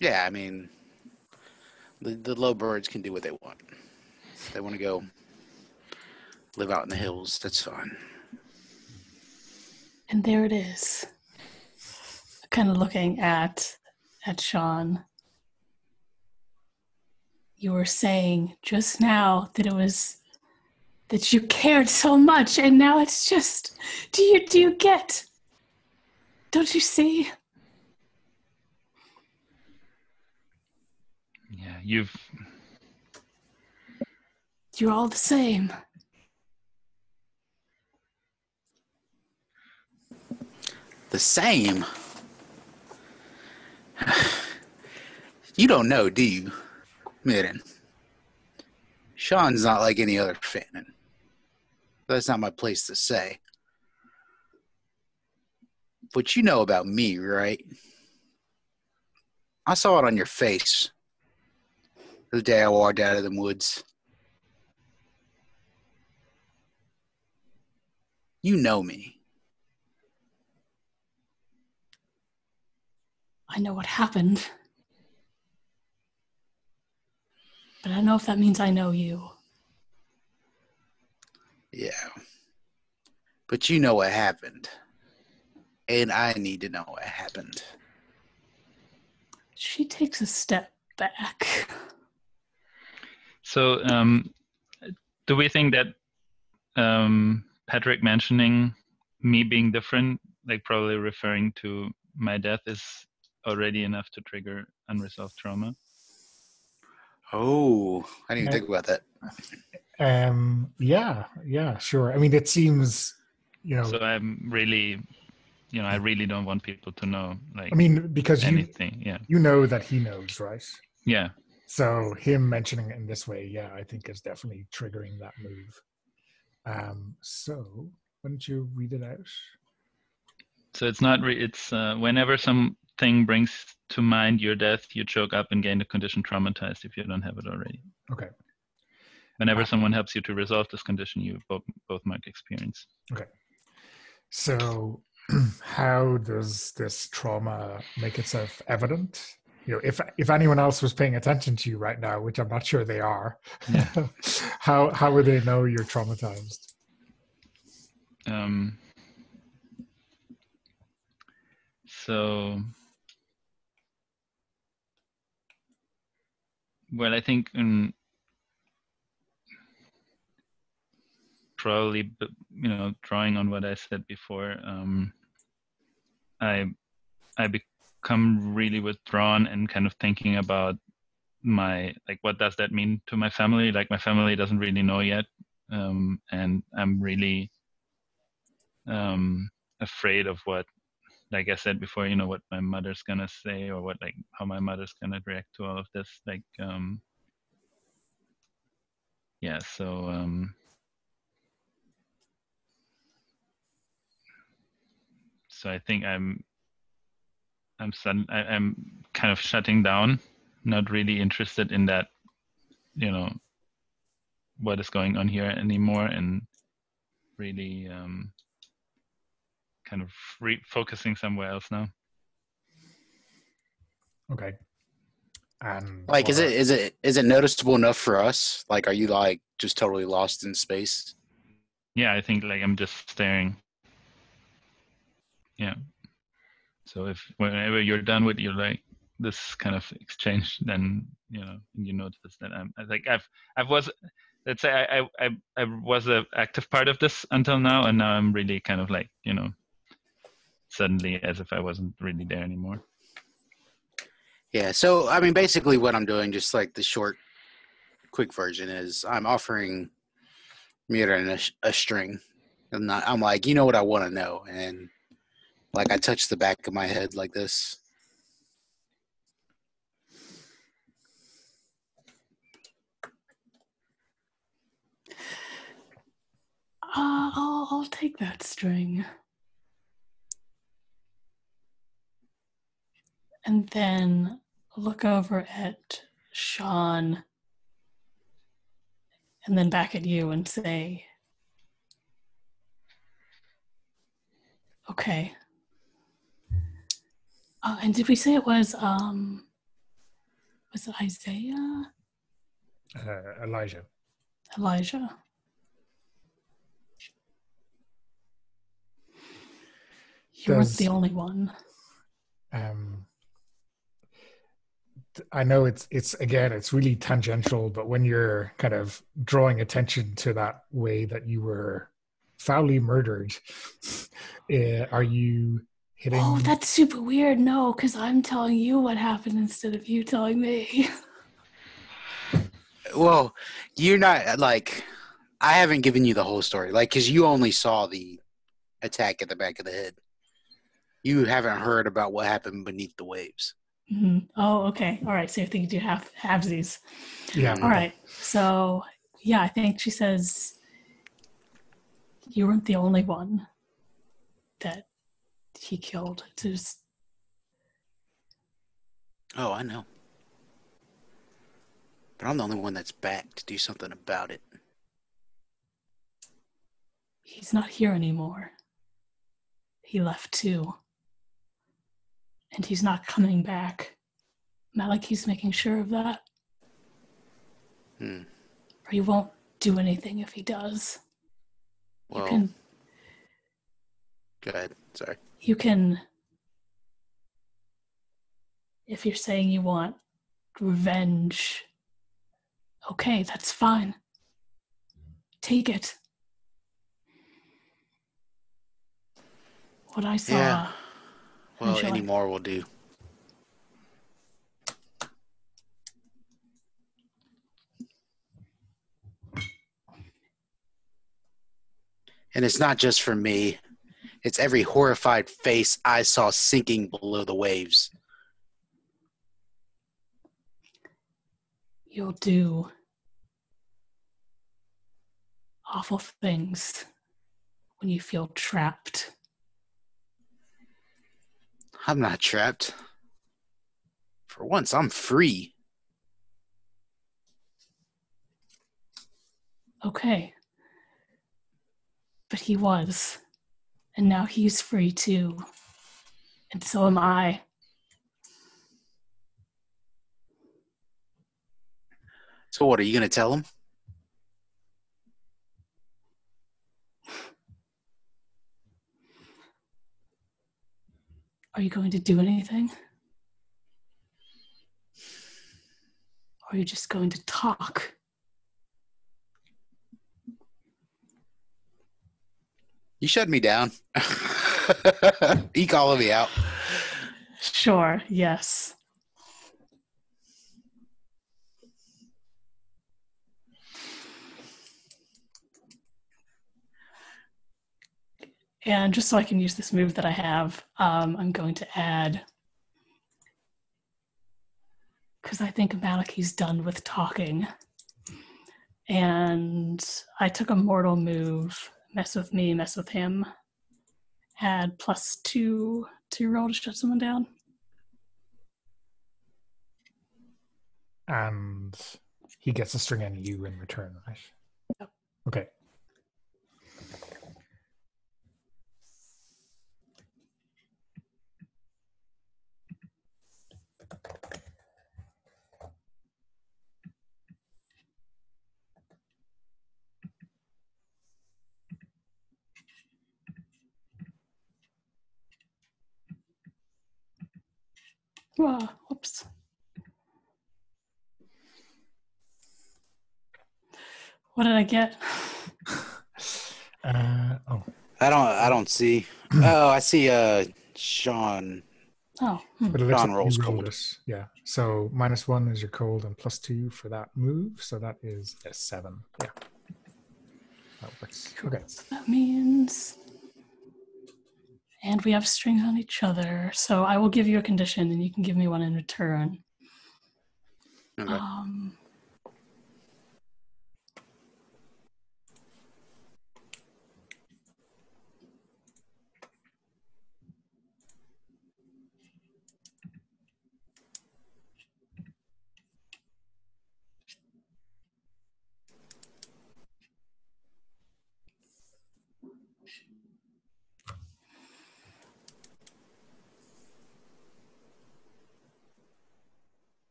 Yeah, I mean, the low birds can do what they want. If they want to go live out in the hills, that's fine. And there it is. Kind of looking at Sean. You were saying just now that you cared so much, and now it's just, do you get? Don't you see? Yeah, you're all the same. The same? You don't know, do you, Mirren? Sean's not like any other Fanon. That's not my place to say. But you know about me, right? I saw it on your face the day I walked out of the woods. You know me. I know what happened. But I don't know if that means I know you. Yeah. But you know what happened. And I need to know what happened. She takes a step back. So, do we think that Patrick mentioning me being different, like probably referring to my death, is already enough to trigger unresolved trauma? Oh, I didn't even think about that. Yeah, sure. I mean, it seems, So I'm really, I really don't want people to know, like. I mean, because anything, you know that he knows, right? Yeah. So him mentioning it in this way, yeah, I think is definitely triggering that move. So why don't you read it out? So it's not. It's whenever something brings to mind your death, you choke up and gain the condition traumatized if you don't have it already. Okay. Whenever someone helps you to resolve this condition, you both mark experience. Okay. So how does this trauma make itself evident? If anyone else was paying attention to you right now, which I'm not sure they are, yeah. how would they know you're traumatized? So, well, I think probably, drawing on what I said before, I become really withdrawn and kind of thinking about what does that mean to my family? Like my family doesn't really know yet, and I'm really afraid of what, like I said before, what my mother's gonna say, or how my mother's gonna react to all of this. So I think I'm kind of shutting down, not really interested in that, what is going on here anymore, and really kind of focusing somewhere else now. Okay. And is it noticeable enough for us? Like, are you just totally lost in space? Yeah, I think I'm just staring. Yeah. So whenever you're done with your this kind of exchange, then you notice that I was an active part of this until now, and now I'm really kind of suddenly as if I wasn't really there anymore. Yeah, so I mean, basically what I'm doing, just the short, quick version, is I'm offering Miran a string And I'm like, you know what I want to know, and like I touch the back of my head like this. I'll take that string. And then look over at Sean and then back at you and say, okay. And did we say it was it Isaiah? Elijah. Elijah. You weren't the only one. I know it's again, it's really tangential, but when you're kind of drawing attention to that way that you were foully murdered, are you hitting? Oh, that's super weird. No, because I'm telling you what happened instead of you telling me. Well, you're not like, I haven't given you the whole story, like, because you only saw the attack at the back of the head. You haven't heard about what happened beneath the waves. Mm-hmm. Oh, okay. All right. So you think you do halvesies. Yeah. All right. So, yeah, I think she says you weren't the only one that he killed. Oh, I know. But I'm the only one that's back to do something about it. He's not here anymore. He left too. And he's not coming back. Malachi's making sure of that. Or he won't do anything if he does. Well, you can... Go ahead. Sorry. You can... If you're saying you want revenge, okay, that's fine. Take it. What I saw... Yeah. Well, any more will do. And it's not just for me. It's every horrified face I saw sinking below the waves. You'll do awful things when you feel trapped. I'm not trapped. For once, I'm free. Okay. But he was. And now he's free too. And so am I. So what, are you going to tell him? Are you going to do anything? Or are you just going to talk? You shut me down. You calling me out. Sure, yes. And just so I can use this move that I have, I'm going to add, because I think Malachi's done with talking. And I took a mortal move, mess with me, mess with him, add +2 to roll to shut someone down. And he gets a string on you in return, right? Yep. Okay. Whoops. What did I get? I don't see. Oh, I see Sean. Oh. But it looks Sean like rolls you rolled cold. it. Yeah. So -1 is your cold and +2 for that move. So that is a 7. Yeah. That works. Okay. So that means... And we have strings on each other. So I will give you a condition and you can give me one in return. Okay.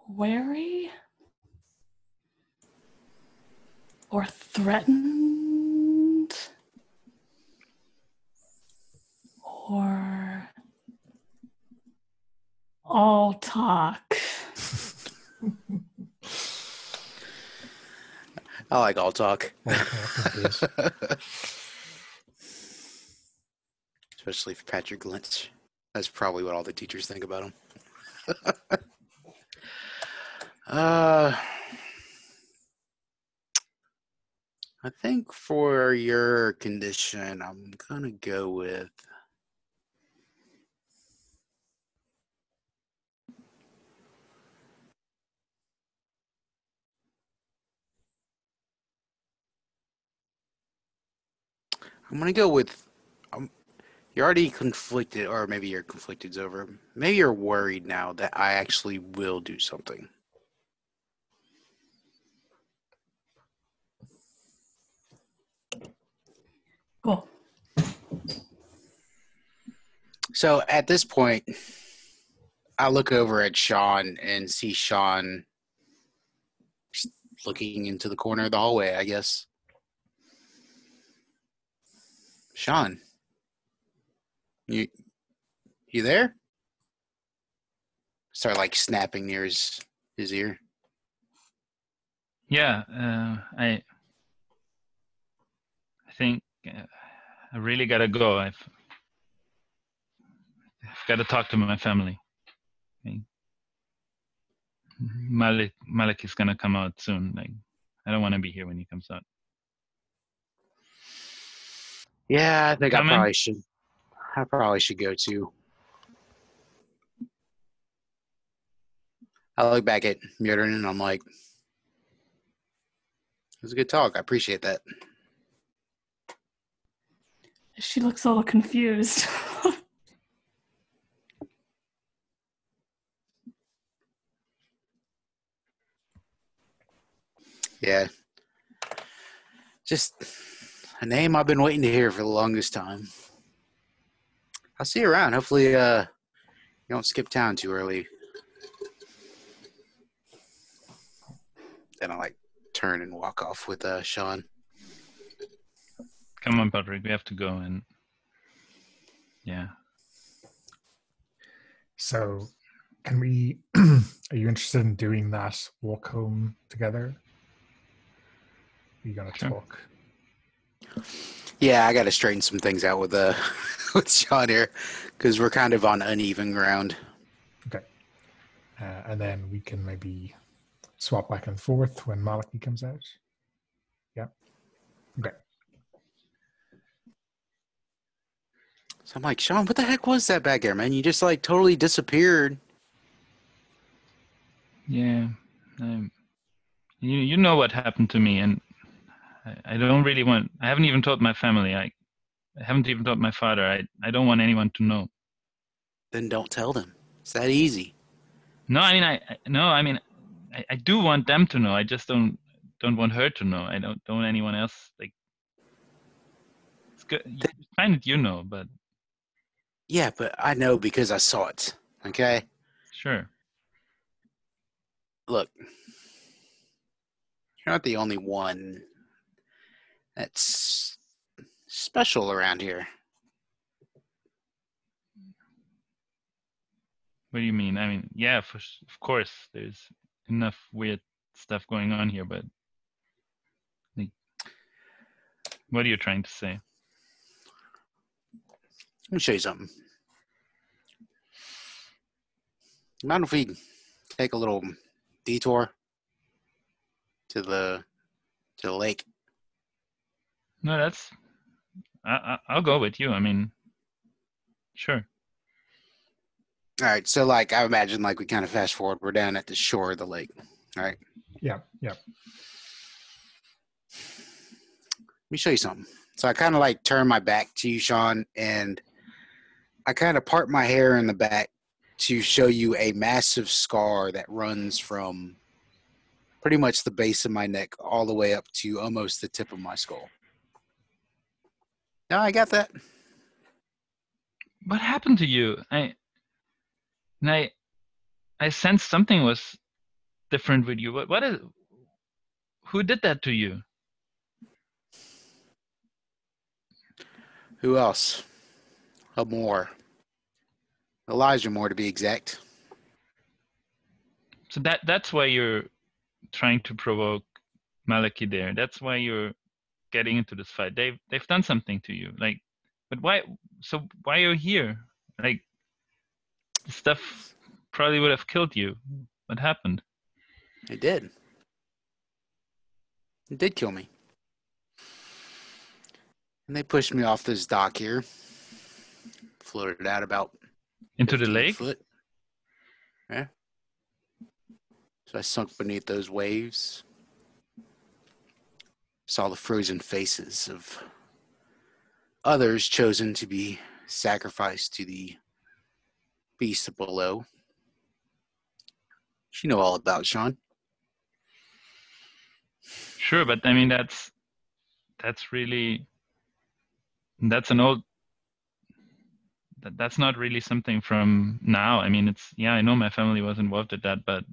Wary or threatened or all talk. I like all talk. All talk is good. Especially for Patrick Lynch. That's probably what all the teachers think about him. I think for your condition, I'm gonna go with you're already conflicted, or maybe your conflicted's over. Maybe you're worried now that I actually will do something. Cool. So at this point, I look over at Sean and see Sean just looking into the corner of the hallway, I guess. Sean, you there? Start like snapping near his ear. Yeah, I think I really gotta go. I've got to talk to my family. Okay. Malik is gonna come out soon. Like, I don't want to be here when he comes out. Yeah, I think Coming? I probably should go too. I look back at Mjordan and I'm like, it was a good talk. I appreciate that. She looks a little confused. Yeah. Just a name I've been waiting to hear for the longest time. I'll see you around. Hopefully you don't skip town too early. Then I like turn and walk off with Sean. Come on, Patrick. We have to go. And yeah. So, can we? Are you interested in doing that walk home together? Are you gonna Sure. talk? Yeah, I got to straighten some things out with with Sean here because we're kind of on uneven ground. Okay, and then we can maybe swap back and forth when Maliki comes out. Yeah. Okay. So I'm like, Sean, what the heck was that back there, man? You just like totally disappeared. Yeah. You know what happened to me, and I don't really want. I haven't even told my family. I haven't even told my father. I don't want anyone to know. Then don't tell them. It's that easy. No, I mean, I do want them to know. I just don't want her to know. I don't want anyone else. Like, it's good. It's fine that you know, but Yeah, but I know because I saw it. Okay? sure. Look, you're not the only one that's special around here. What do you mean? I mean, yeah, of course, there's enough weird stuff going on here, but like, what are you trying to say? Let me show you something. Mind if we take a little detour to the lake? No, that's. I'll go with you. I mean, sure. All right. So, like, I imagine, like, we kind of fast forward. We're down at the shore of the lake. All right. Yeah. Let me show you something. So I kind of like turn my back to you, Sean, and I kind of part my hair in the back to show you a massive scar that runs from pretty much the base of my neck all the way up to almost the tip of my skull. Now I got that. What happened to you? I sensed something was different with you. What is? Who did that to you? Who else? A Moore. Elijah Moore, to be exact. So that's why you're trying to provoke Maliki there. That's why you're getting into this fight. They've done something to you. Like, but why? So why are you here? Like, the stuff probably would have killed you. What happened? It did. It did kill me. And they pushed me off this dock here. Floated out about Into the 15 lake? foot. Yeah. So I sunk beneath those waves. Saw the frozen faces of others chosen to be sacrificed to the beast below. You know all about, Sean. Sure, but I mean that's an old. That's not really something from now. I mean, I know my family was involved with that, but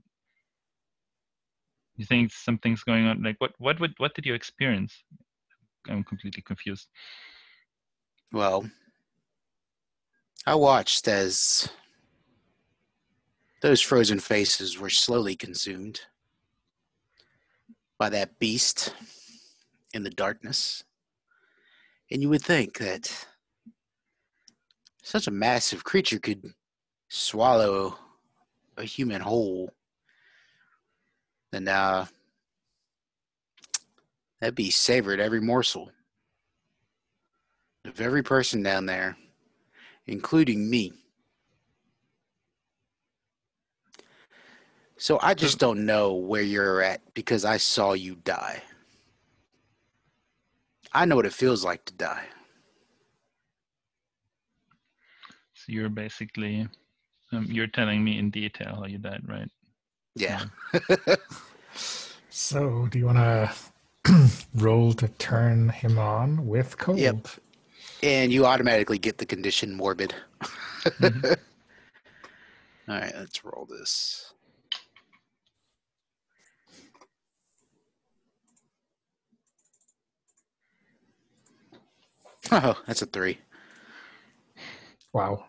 you think something's going on? Like what did you experience? I'm completely confused. Well, I watched as those frozen faces were slowly consumed by that beast in the darkness. And you would think that such a massive creature could swallow a human whole. And that beast savored every morsel of every person down there, including me. So I just don't know where you're at because I saw you die. I know what it feels like to die. So you're basically you're telling me in detail how you died, right? Yeah. So do you want to roll to turn him on with cold? Yep. And you automatically get the condition morbid. Mm-hmm. All right, let's roll this. Oh, that's a 3. Wow.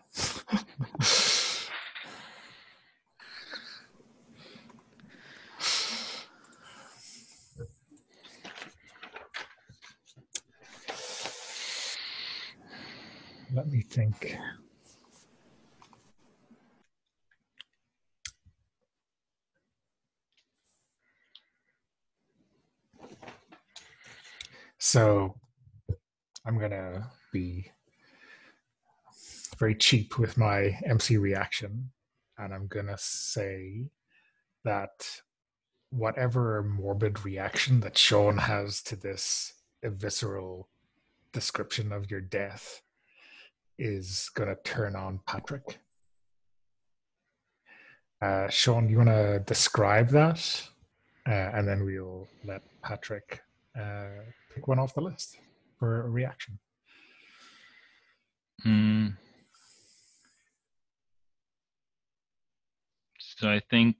Let me think. So I'm going to be very cheap with my MC reaction. And I'm going to say that whatever morbid reaction that Sean has to this visceral description of your death is going to turn on Patrick. Sean, you want to describe that? And then we'll let Patrick pick one off the list for a reaction. So I think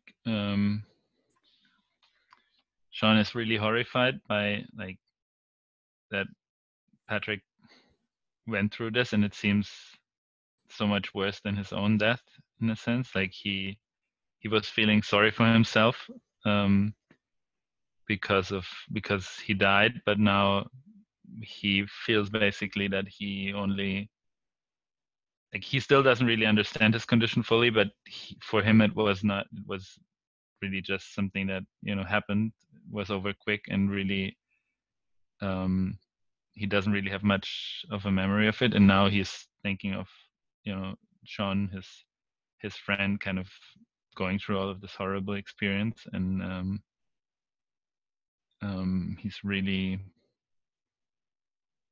Sean is really horrified by like that Patrick went through this, and it seems so much worse than his own death in a sense. Like he was feeling sorry for himself because he died, but now he feels basically that he only like he still doesn't really understand his condition fully, but for him it was not. It was really just something that happened, was over quick, and really he doesn't really have much of a memory of it. And now he's thinking of Sean, his friend, kind of going through all of this horrible experience, and he's really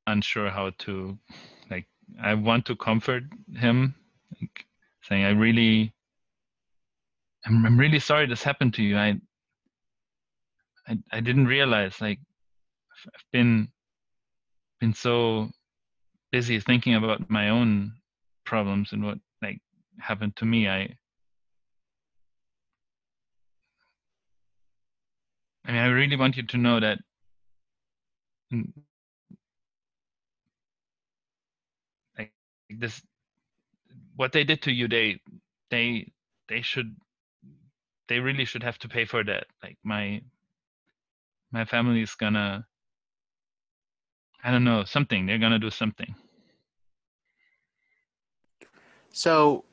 unsure how to, like, I want to comfort him, like, saying I'm really sorry this happened to you. I didn't realize, like, I've been so busy thinking about my own problems and what, like, happened to me. I mean, I really want you to know that like this, what they did to you, they really should have to pay for that. Like, my family is gonna, I don't know, something. They're gonna do something. So,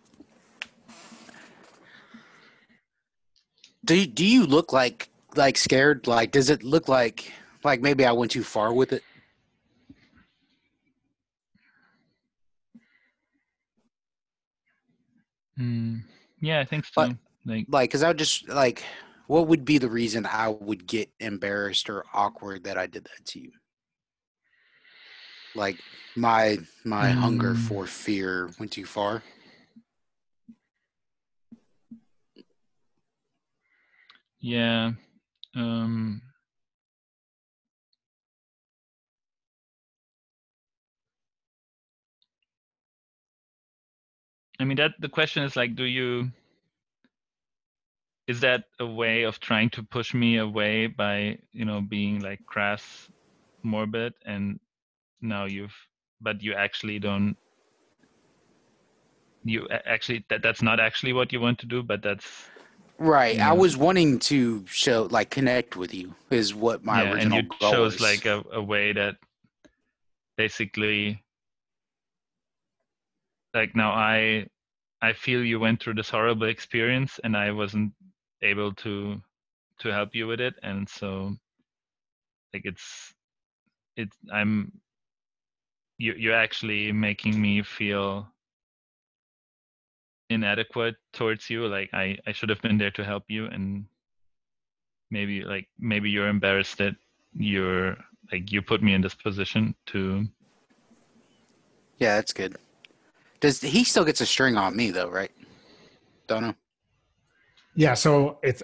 do you look like scared? Like, does it look like maybe I went too far with it? Yeah, I think so. Like, because I would just what would be the reason I would get embarrassed or awkward that I did that to you? Like, my hunger for fear went too far. Yeah. I mean, that the question is, like, is that a way of trying to push me away by, being like crass, morbid, and now but you actually don't, actually, that's not actually what you want to do, but that's right. I was wanting to show, like, connect with you is what my original and you goal chose was. Like a way that basically, like, now I feel you went through this horrible experience and I wasn't able to help you with it, and so, like, you're actually making me feel inadequate towards you. Like, I should have been there to help you, and maybe you're embarrassed that you put me in this position to. Yeah, that's good. He still gets a string on me though, right? Don't know. Yeah, so it's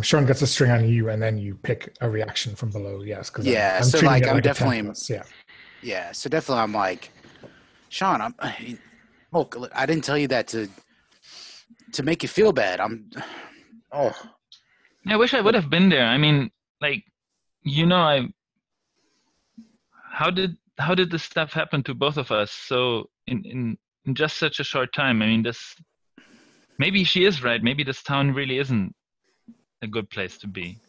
Sean gets a string on you, and then you pick a reaction from below. Yes, because Yeah, I'm so treating it I'm like definitely a 10+. Yeah. Yeah, so definitely I'm like, Sean, look, I didn't tell you that to make you feel bad. Yeah, I wish I would have been there. I mean, like, how did this stuff happen to both of us so in just such a short time? I mean, maybe she is right. Maybe this town really isn't a good place to be.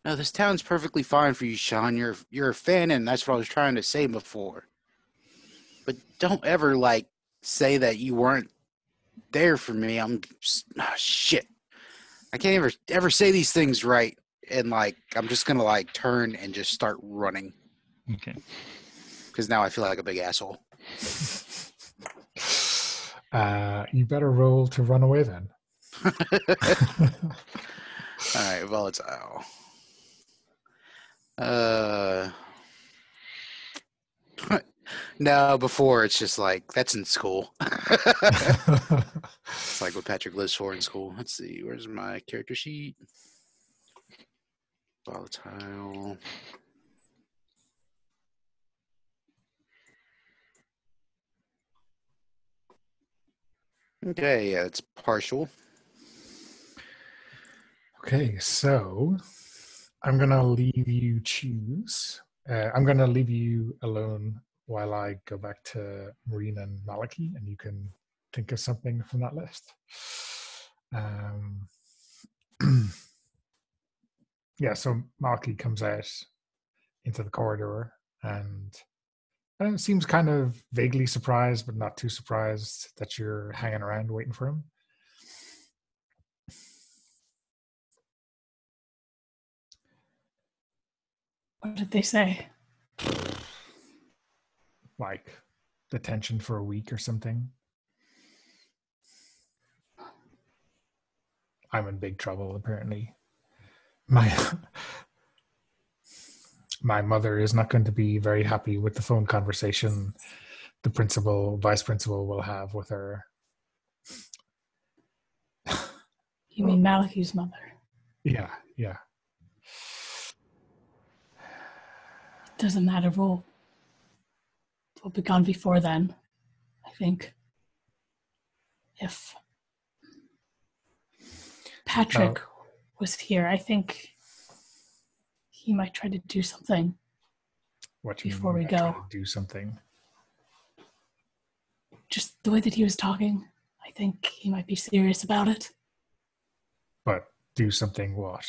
No, this town's perfectly fine for you, Sean. You're a fan, and that's what I was trying to say before. But don't ever say that you weren't there for me. Shit. I can't ever say these things right, and I'm just gonna turn and just start running. Okay. Because now I feel like a big asshole. You better roll to run away then. All right, volatile. No, before it's just that's in school. It's like what Patrick lives for in school. Let's see, where's my character sheet? Volatile. Okay, yeah, it's partial. Okay, so I'm going to leave you choose. I'm going to leave you alone while I go back to Marine and Maliki, and you can think of something from that list. Yeah, so Maliki comes out into the corridor and Seems kind of vaguely surprised, but not too surprised that you're hanging around waiting for him. What did they say? Like detention for a week or something. I'm in big trouble, apparently. My mother is not going to be very happy with the phone conversation the vice principal will have with her. You mean Malachi's mother? Yeah. It doesn't matter. We'll be gone before then, I think. If Patrick was here, I think he might try to do something. What do you before mean we by trying go? to do something? Just the way that he was talking, I think he might be serious about it. But do something what?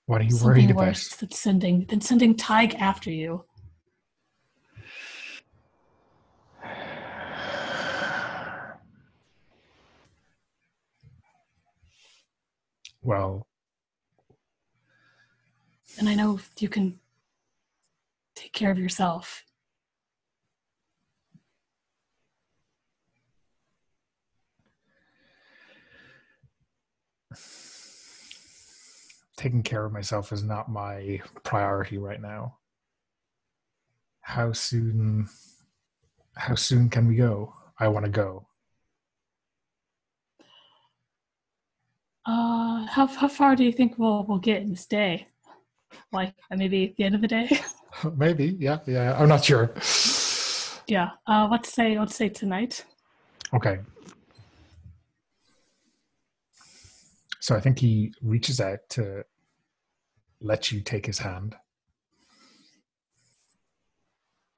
What are you worried Something about? worse than sending Tig after you. Well, And I know you can take care of yourself. taking care of myself is not my priority right now. How soon can we go? I want to go. How far do you think we'll get in this day? Like maybe at the end of the day? Maybe, yeah. I'm not sure. Yeah. Let's say tonight. Okay. So I think he reaches out to let you take his hand.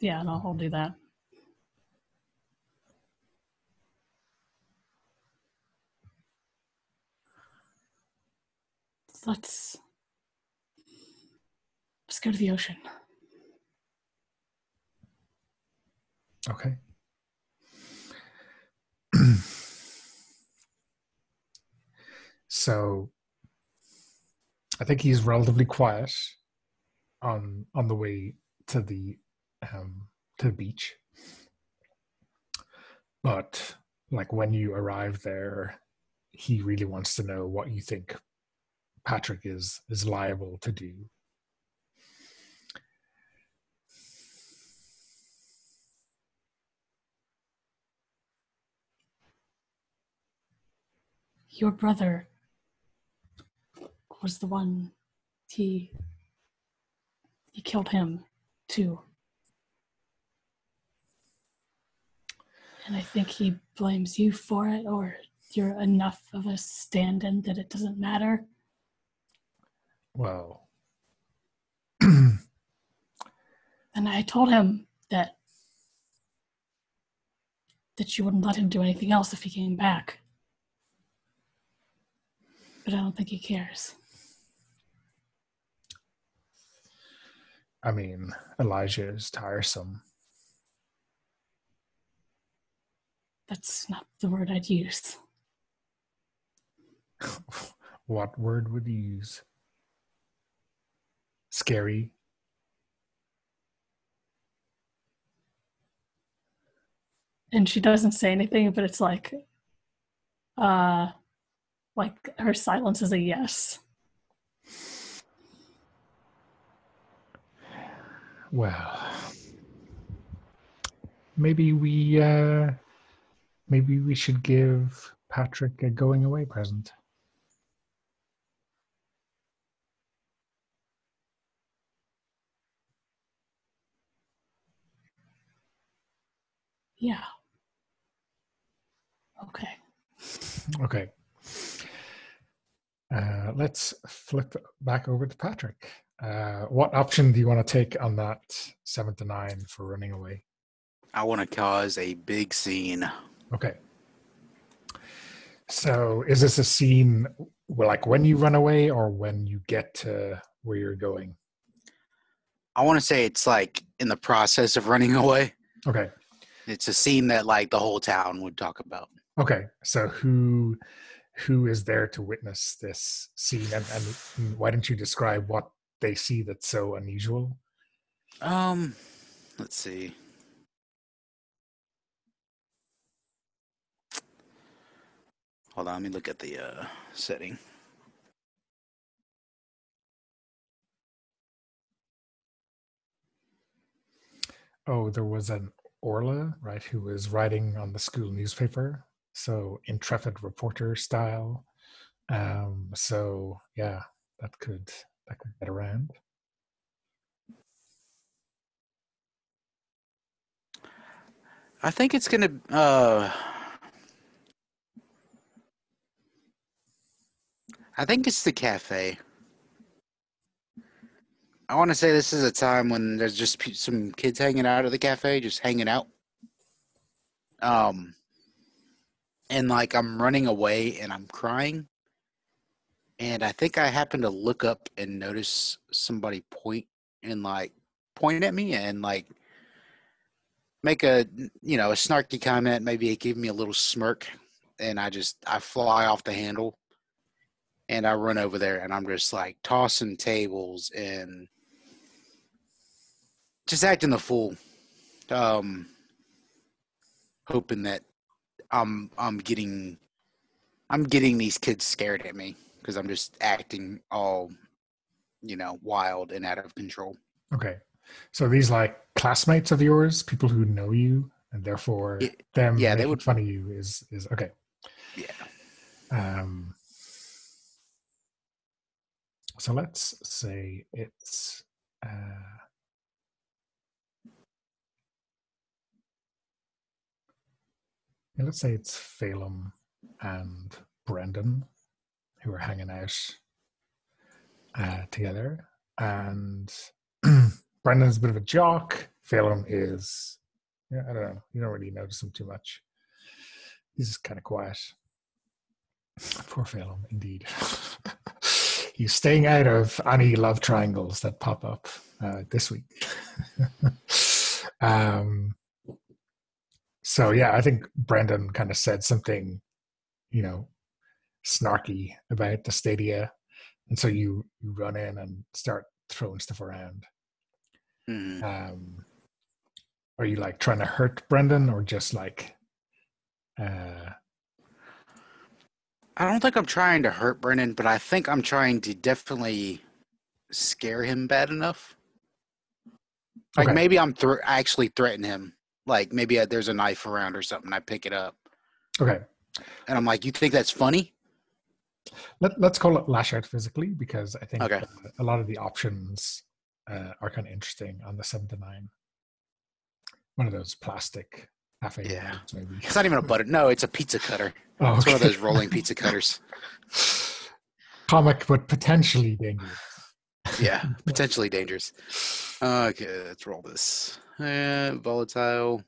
Yeah, and I'll do that. Let's go to the ocean. Okay. So I think he's relatively quiet on the way to the beach. But like when you arrive there, he really wants to know what you think Patrick is liable to do. Your brother was the one. He killed him too. And I think he blames you for it, or you're enough of a stand-in that it doesn't matter. Well, and I told him that you wouldn't let him do anything else if he came back. But I don't think he cares. I mean, Elijah is tiresome. That's not the word I'd use. What word would you use? Scary? And she doesn't say anything, but it's like her silence is a yes. Well, maybe we should give Patrick a going away present. Yeah. Okay. Let's flip back over to Patrick. What option do you want to take on that 7 to 9 for running away? I want to cause a big scene. Okay. So is this a scene like when you run away or when you get to where you're going? I want to say it's like in the process of running away. Okay. It's a scene that like the whole town would talk about. Okay. So who is there to witness this scene, and why don't you describe what they see that's so unusual? Let's see. Hold on, let me look at the setting. Oh, there was an Orla, right, who was writing on the school newspaper. So intrepid reporter style. So yeah, that could get around. I think it's gonna. I think it's the cafe. I want to say this is a time when there's just some kids hanging out at the cafe, just hanging out. And like I'm running away and I'm crying. And I think I happened to look up and notice somebody point at me and like make a snarky comment. Maybe it gave me a little smirk, and I fly off the handle, and I run over there, and I'm just like tossing tables and just acting the fool, hoping that I'm getting these kids scared at me because I'm just acting all wild and out of control. Okay. So these like classmates of yours, people who know you, and therefore them making they would fun of you is okay. Yeah. So let's say it's let's say it's Phelim and Brendan who are hanging out together, and Brendan's a bit of a jock. Phelim is, I don't know, you don't really notice him too much. He's just kind of quiet. Poor Phelim, indeed. He's staying out of any love triangles that pop up this week. So yeah, I think Brendan kind of said something, snarky about the Stadia, and so you run in and start throwing stuff around. Are you like trying to hurt Brendan, or just like? I don't think I'm trying to hurt Brendan, but I think I'm trying to definitely scare him bad enough. Like maybe I actually threaten him. Like maybe there's a knife around or something. I pick it up. Okay. And I'm like, you think that's funny? Let's call it lash out physically, because I think a lot of the options are kind of interesting on the 7 to 9. One of those plastic cafe. Yeah. Ones, maybe. It's not even a butter. No, it's a pizza cutter. Oh, it's one of those rolling pizza cutters. Comic, but potentially dangerous. Yeah, potentially dangerous. Okay, let's roll this. Volatile.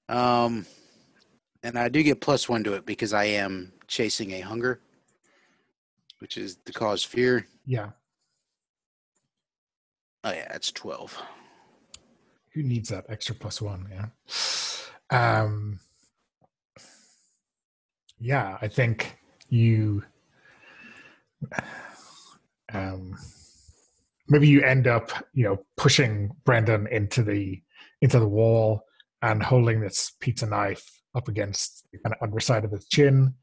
And I do get +1 to it because I am chasing a hunger, which is to cause fear. Yeah. Oh yeah, that's 12. Who needs that extra +1? Yeah. Yeah, I think you. Maybe you end up, pushing Brendan into the wall and holding this pizza knife up against the kind of underside of his chin,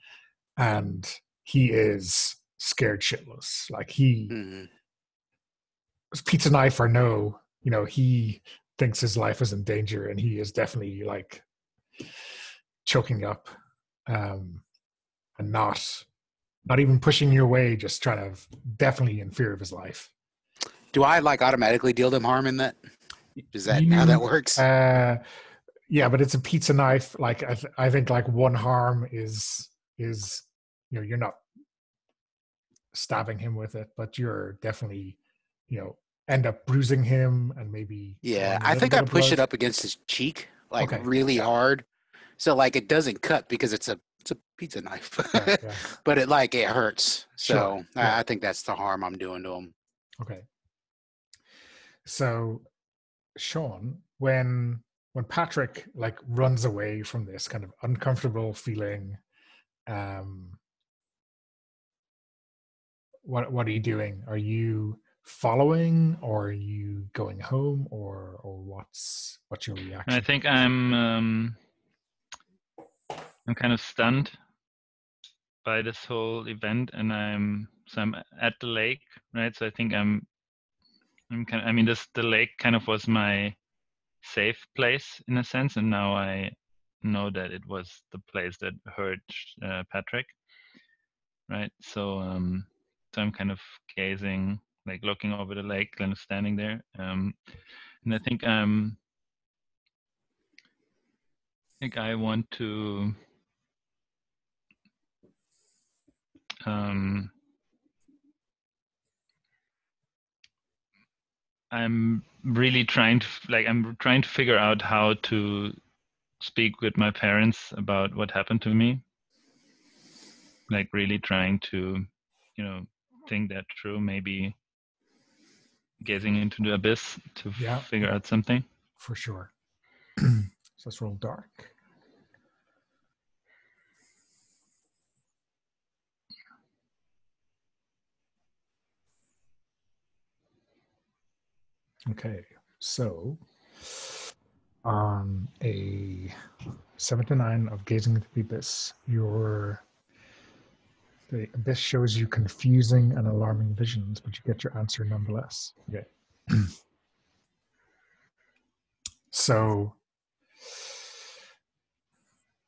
and he is scared shitless. Like pizza knife or no, he thinks his life is in danger, and he is definitely like choking up, and not even pushing your way, just trying to definitely in fear of his life. Do I like automatically deal them harm in that? Is that how that works? Yeah, but it's a pizza knife. Like I think like one harm is you're not stabbing him with it, but you're definitely end up bruising him and maybe. Yeah, I think I push it up against his cheek really hard, so like it doesn't cut because it's a it's a pizza knife, Yeah. but it hurts. So Sure. Yeah. I think that's the harm I'm doing to him. Okay. So, Sean, when Patrick like runs away from this kind of uncomfortable feeling, what are you doing? Are you following, or are you going home, or what's your reaction? I think I'm kind of stunned by this whole event, and I'm at the lake, right? So I think I'm kind of, I mean, the lake kind of was my safe place in a sense, and now I know that it was the place that hurt Patrick, right? So so I'm kind of gazing, like looking over the lake, kind of standing there, and I think I want to I'm really trying to I'm trying to figure out how to speak with my parents about what happened to me. Like really trying to, think that through, maybe gazing into the abyss to figure out something. For sure. So let's roll dark. Okay, so on a 7 to 9 of gazing into the abyss, the abyss shows you confusing and alarming visions, but you get your answer nonetheless. Okay. So,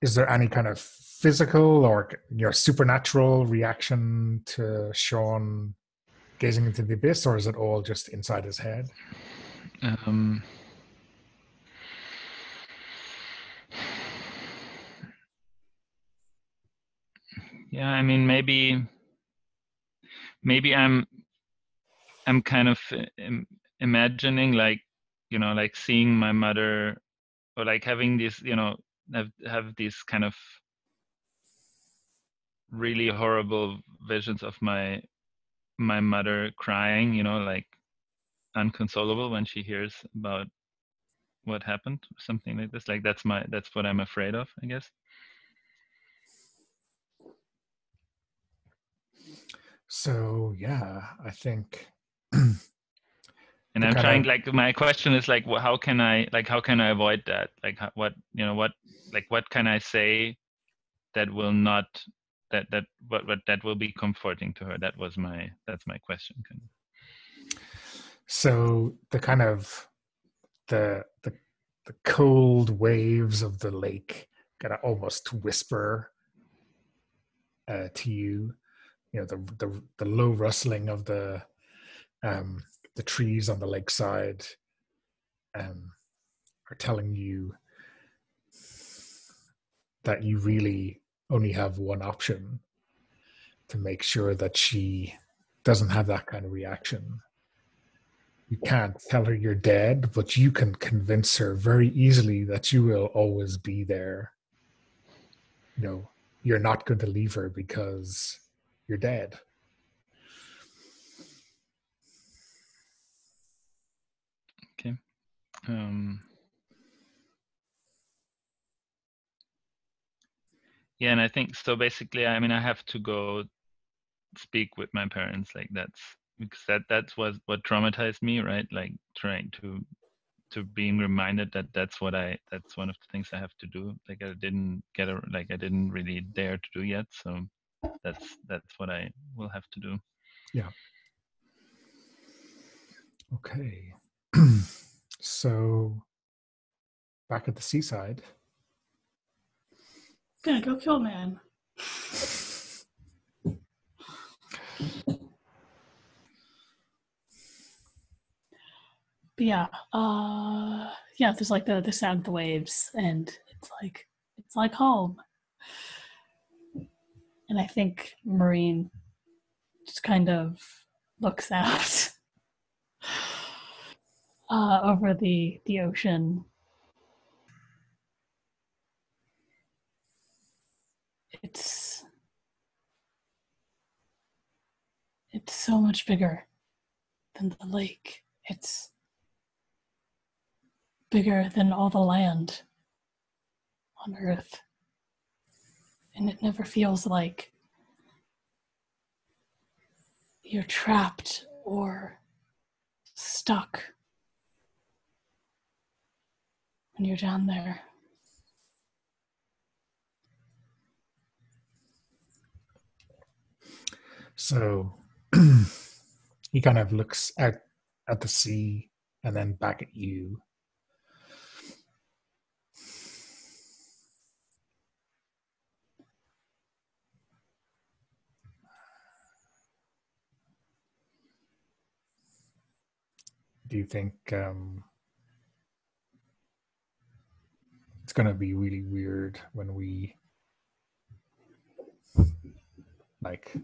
is there any kind of physical or supernatural reaction to Sean gazing into the abyss, or is it all just inside his head? Yeah, I mean, maybe I'm kind of imagining, like, like seeing my mother, or like having this, have these kind of really horrible visions of my mother crying, like unconsolable when she hears about what happened, something like this. Like that's what I'm afraid of, I guess. So yeah, I think. And I'm trying, like, my question is like, how can I avoid that? Like, what can I say that will not, that will be comforting to her? That's my question. So the kind of the cold waves of the lake kind of almost whisper to you. The low rustling of the trees on the lakeside are telling you that you really only have one option to make sure that she doesn't have that kind of reaction. You can't tell her you're dead, but you can convince her very easily that you will always be there. You're not going to leave her because you're dead. Okay. Yeah, and I think so. Basically, I mean, I have to go speak with my parents. Like that's because that's what traumatized me, right? Like trying to being reminded that that's one of the things I have to do. Like I didn't really dare to do yet. So that's what I will have to do. Yeah. Okay. So back at the seaside. Gonna go kill man. But yeah, there's like the sound of the waves, and it's like home. And I think Marine just kind of looks out over the ocean, It's so much bigger than the lake. It's bigger than all the land on Earth. And it never feels like you're trapped or stuck when you're down there. So he kind of looks out at the sea and then back at you. Do you think it's going to be really weird when we like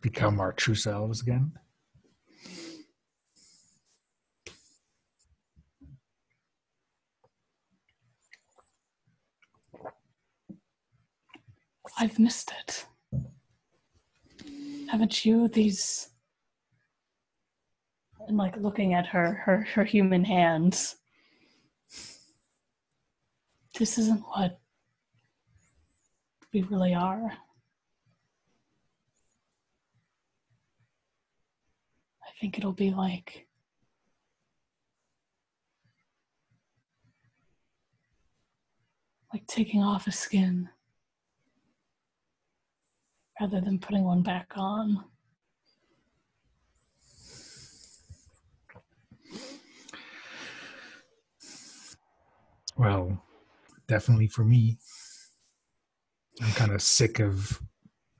become our true selves again? I've missed it. Haven't you? These, and like looking at her human hands. This isn't what we really are. I think it'll be like taking off a skin rather than putting one back on. Well, definitely for me. I'm kind of sick of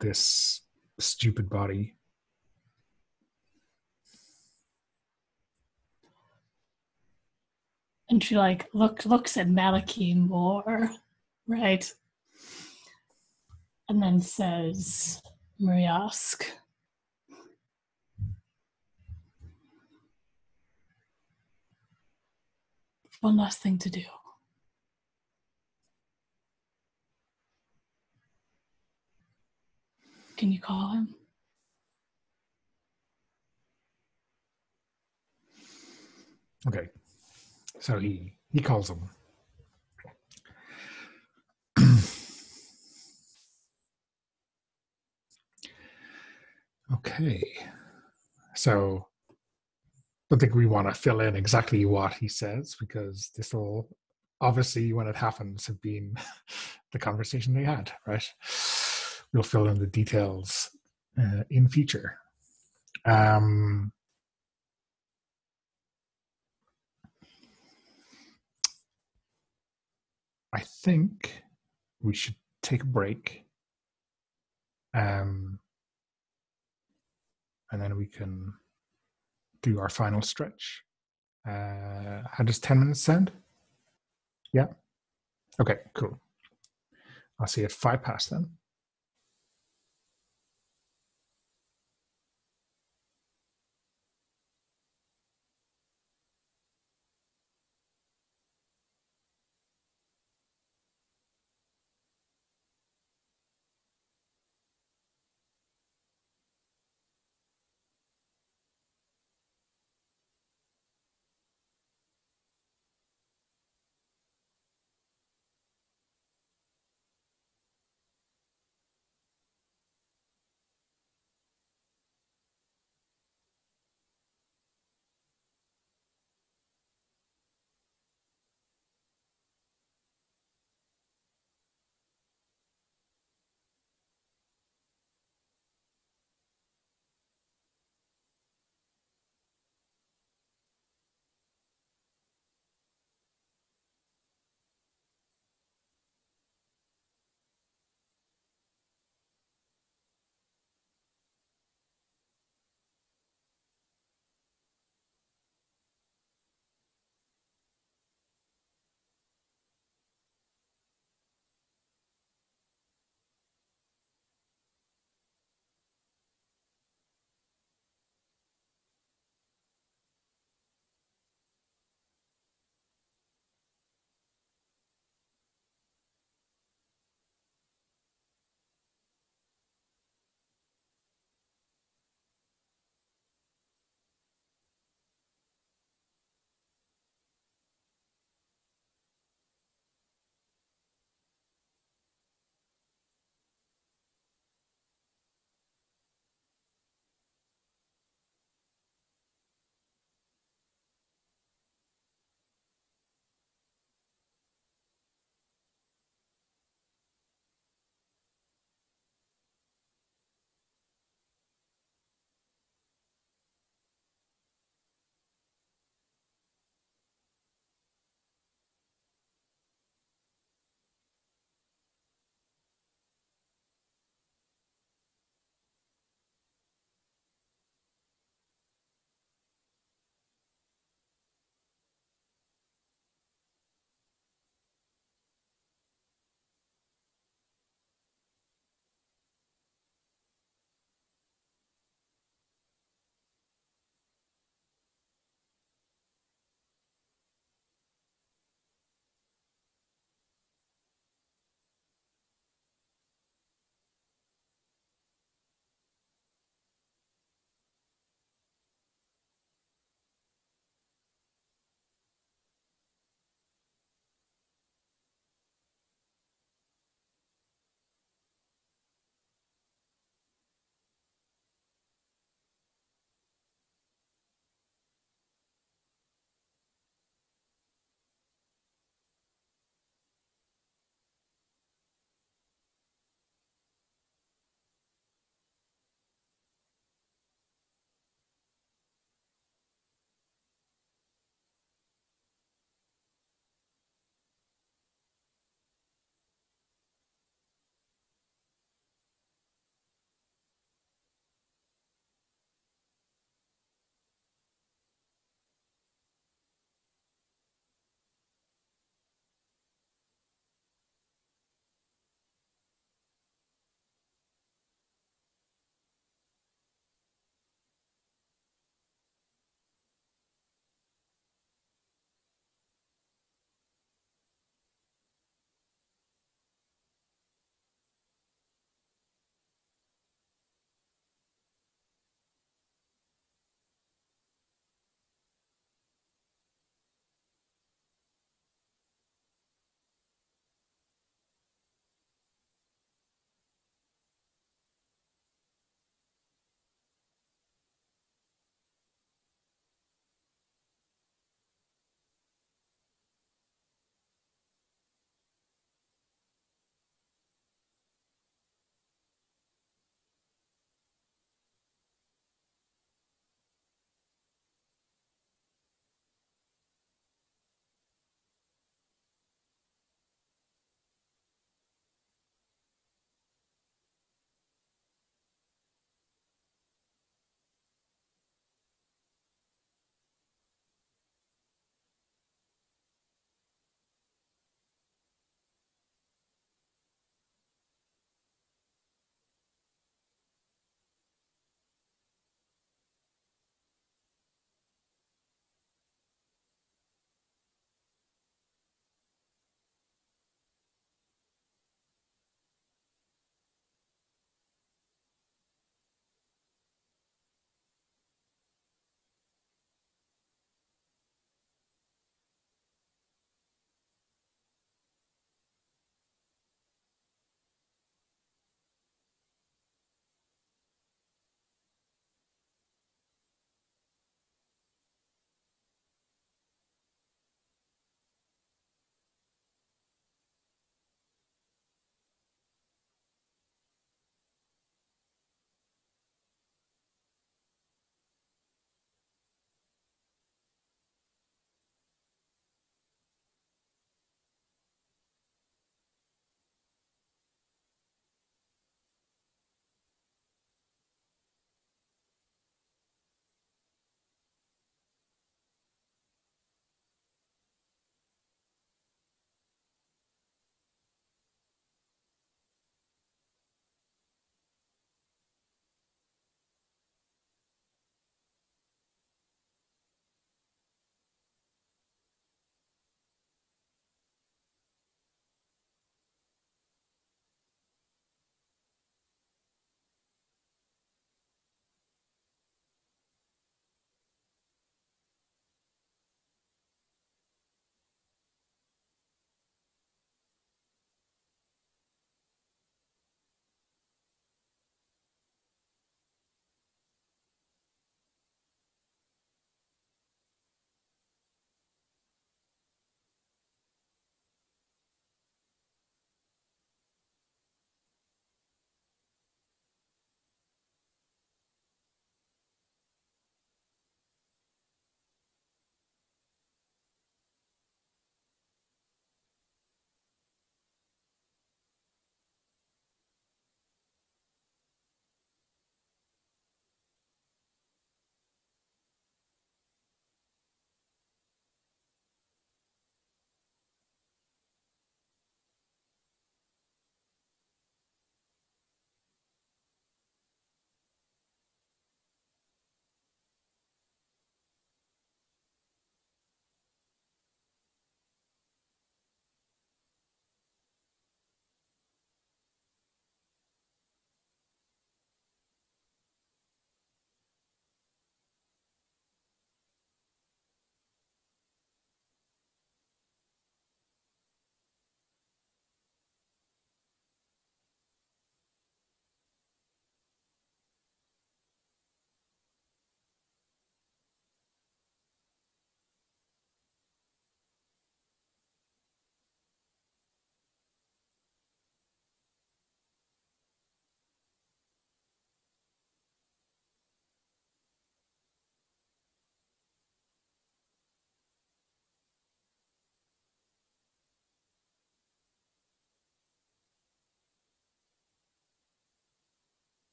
this stupid body. And she like looks at Maliki more, right? And then says, Muryask, one last thing to do. Can you call him? Okay. So he calls him. Okay. So I don't think we want to fill in exactly what he says, because this will obviously, when it happens, have been the conversation they had, right? We'll fill in the details in future. I think we should take a break, and then we can do our final stretch. How does 10 minutes sound? Yeah. Okay, cool. I'll see you at 5 past then.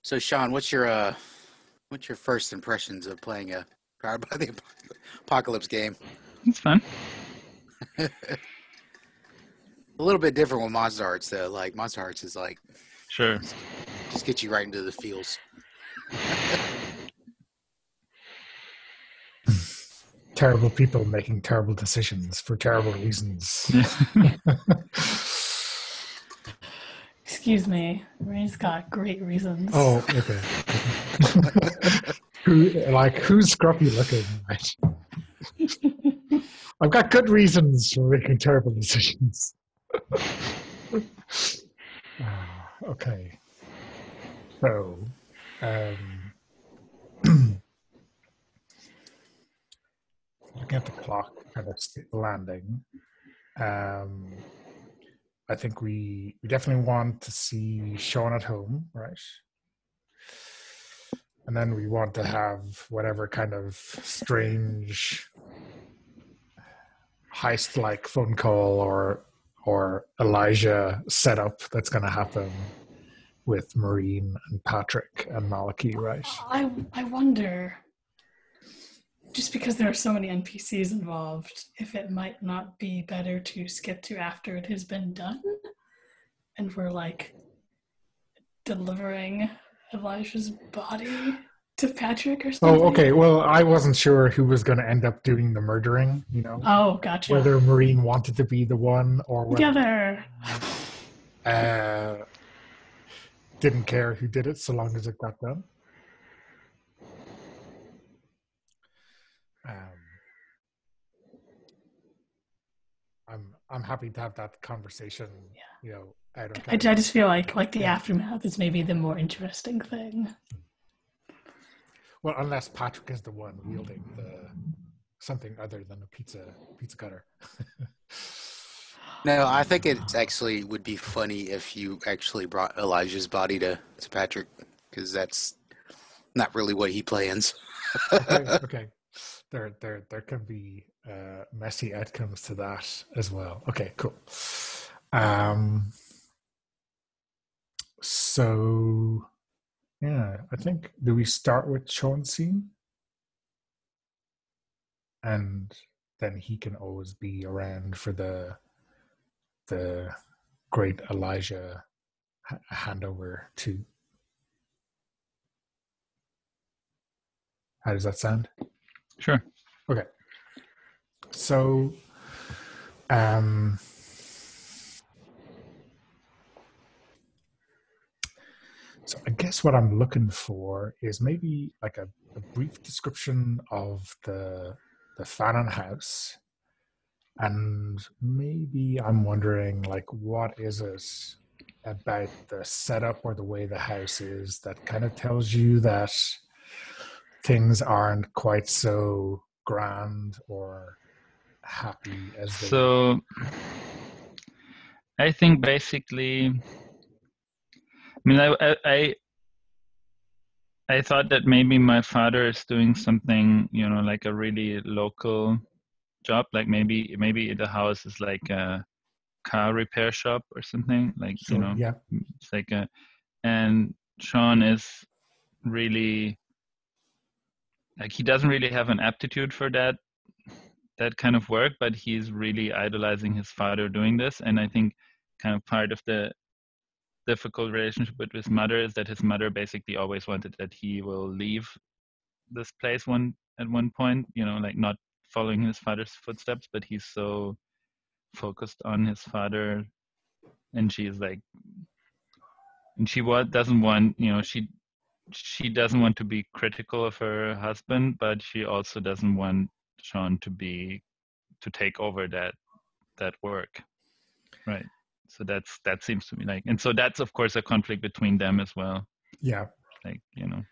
So, Sean, what's your first impressions of playing a Powered by the Apocalypse game? It's fun. A little bit different with Monsterhearts, though. Like Monsterhearts is like, Sure. just get you right into the feels. Terrible people making terrible decisions for terrible reasons. Yeah. Excuse me. Ray's got great reasons. Oh, okay. Who's scruffy looking? Right. I've got good reasons for making terrible decisions. Okay. So, looking at the clock and it's landing, I think we definitely want to see Sean at home, right? And then we want to have whatever kind of strange heist-like phone call or Elijah setup that's going to happen with Maureen and Patrick and Maliki, right? I wonder, just because there are so many NPCs involved, if it might not be better to skip to after it has been done, and we're like delivering Elijah's body to Patrick or something. Oh, okay. Well, I wasn't sure who was going to end up doing the murdering, you know? Oh, gotcha. Whether Maureen wanted to be the one or whether Together. Didn't care who did it so long as it got done. I'm happy to have that conversation, you know, out of I just feel like the aftermath is maybe the more interesting thing. Well, unless Patrick is the one wielding something other than a pizza cutter. No, I think it actually would be funny if you actually brought Elijah's body to Patrick, because that's not really what he plans. Okay. There can be messy outcomes to that as well. Okay, cool. So yeah, I think, do we start with Sean's scene? And then he can always be around for the great Elijah handover too. How does that sound? Sure. Okay. So, so I guess what I'm looking for is maybe like a brief description of the Fanon house, and maybe I'm wondering, like, what is it about the setup or the way the house is that kind of tells you that things aren't quite so grand or happy as they So I think basically, I mean, I thought that maybe my father is doing something, you know, like a really local job, like maybe the house is like a car repair shop or something, like, Sure, you know, yeah. it's like and Sean is really, like, he doesn't really have an aptitude for that kind of work, but he's really idolizing his father doing this. And I think kind of part of the difficult relationship with his mother is that his mother basically always wanted that he will leave this place at one point, you know, like not following his father's footsteps, but he's so focused on his father, and she's like, and she doesn't want, you know, she doesn't want to be critical of her husband, but she also doesn't want Sean to take over that work, right? So that seems to me like, and so that's of course a conflict between them as well. Yeah. Like, you know.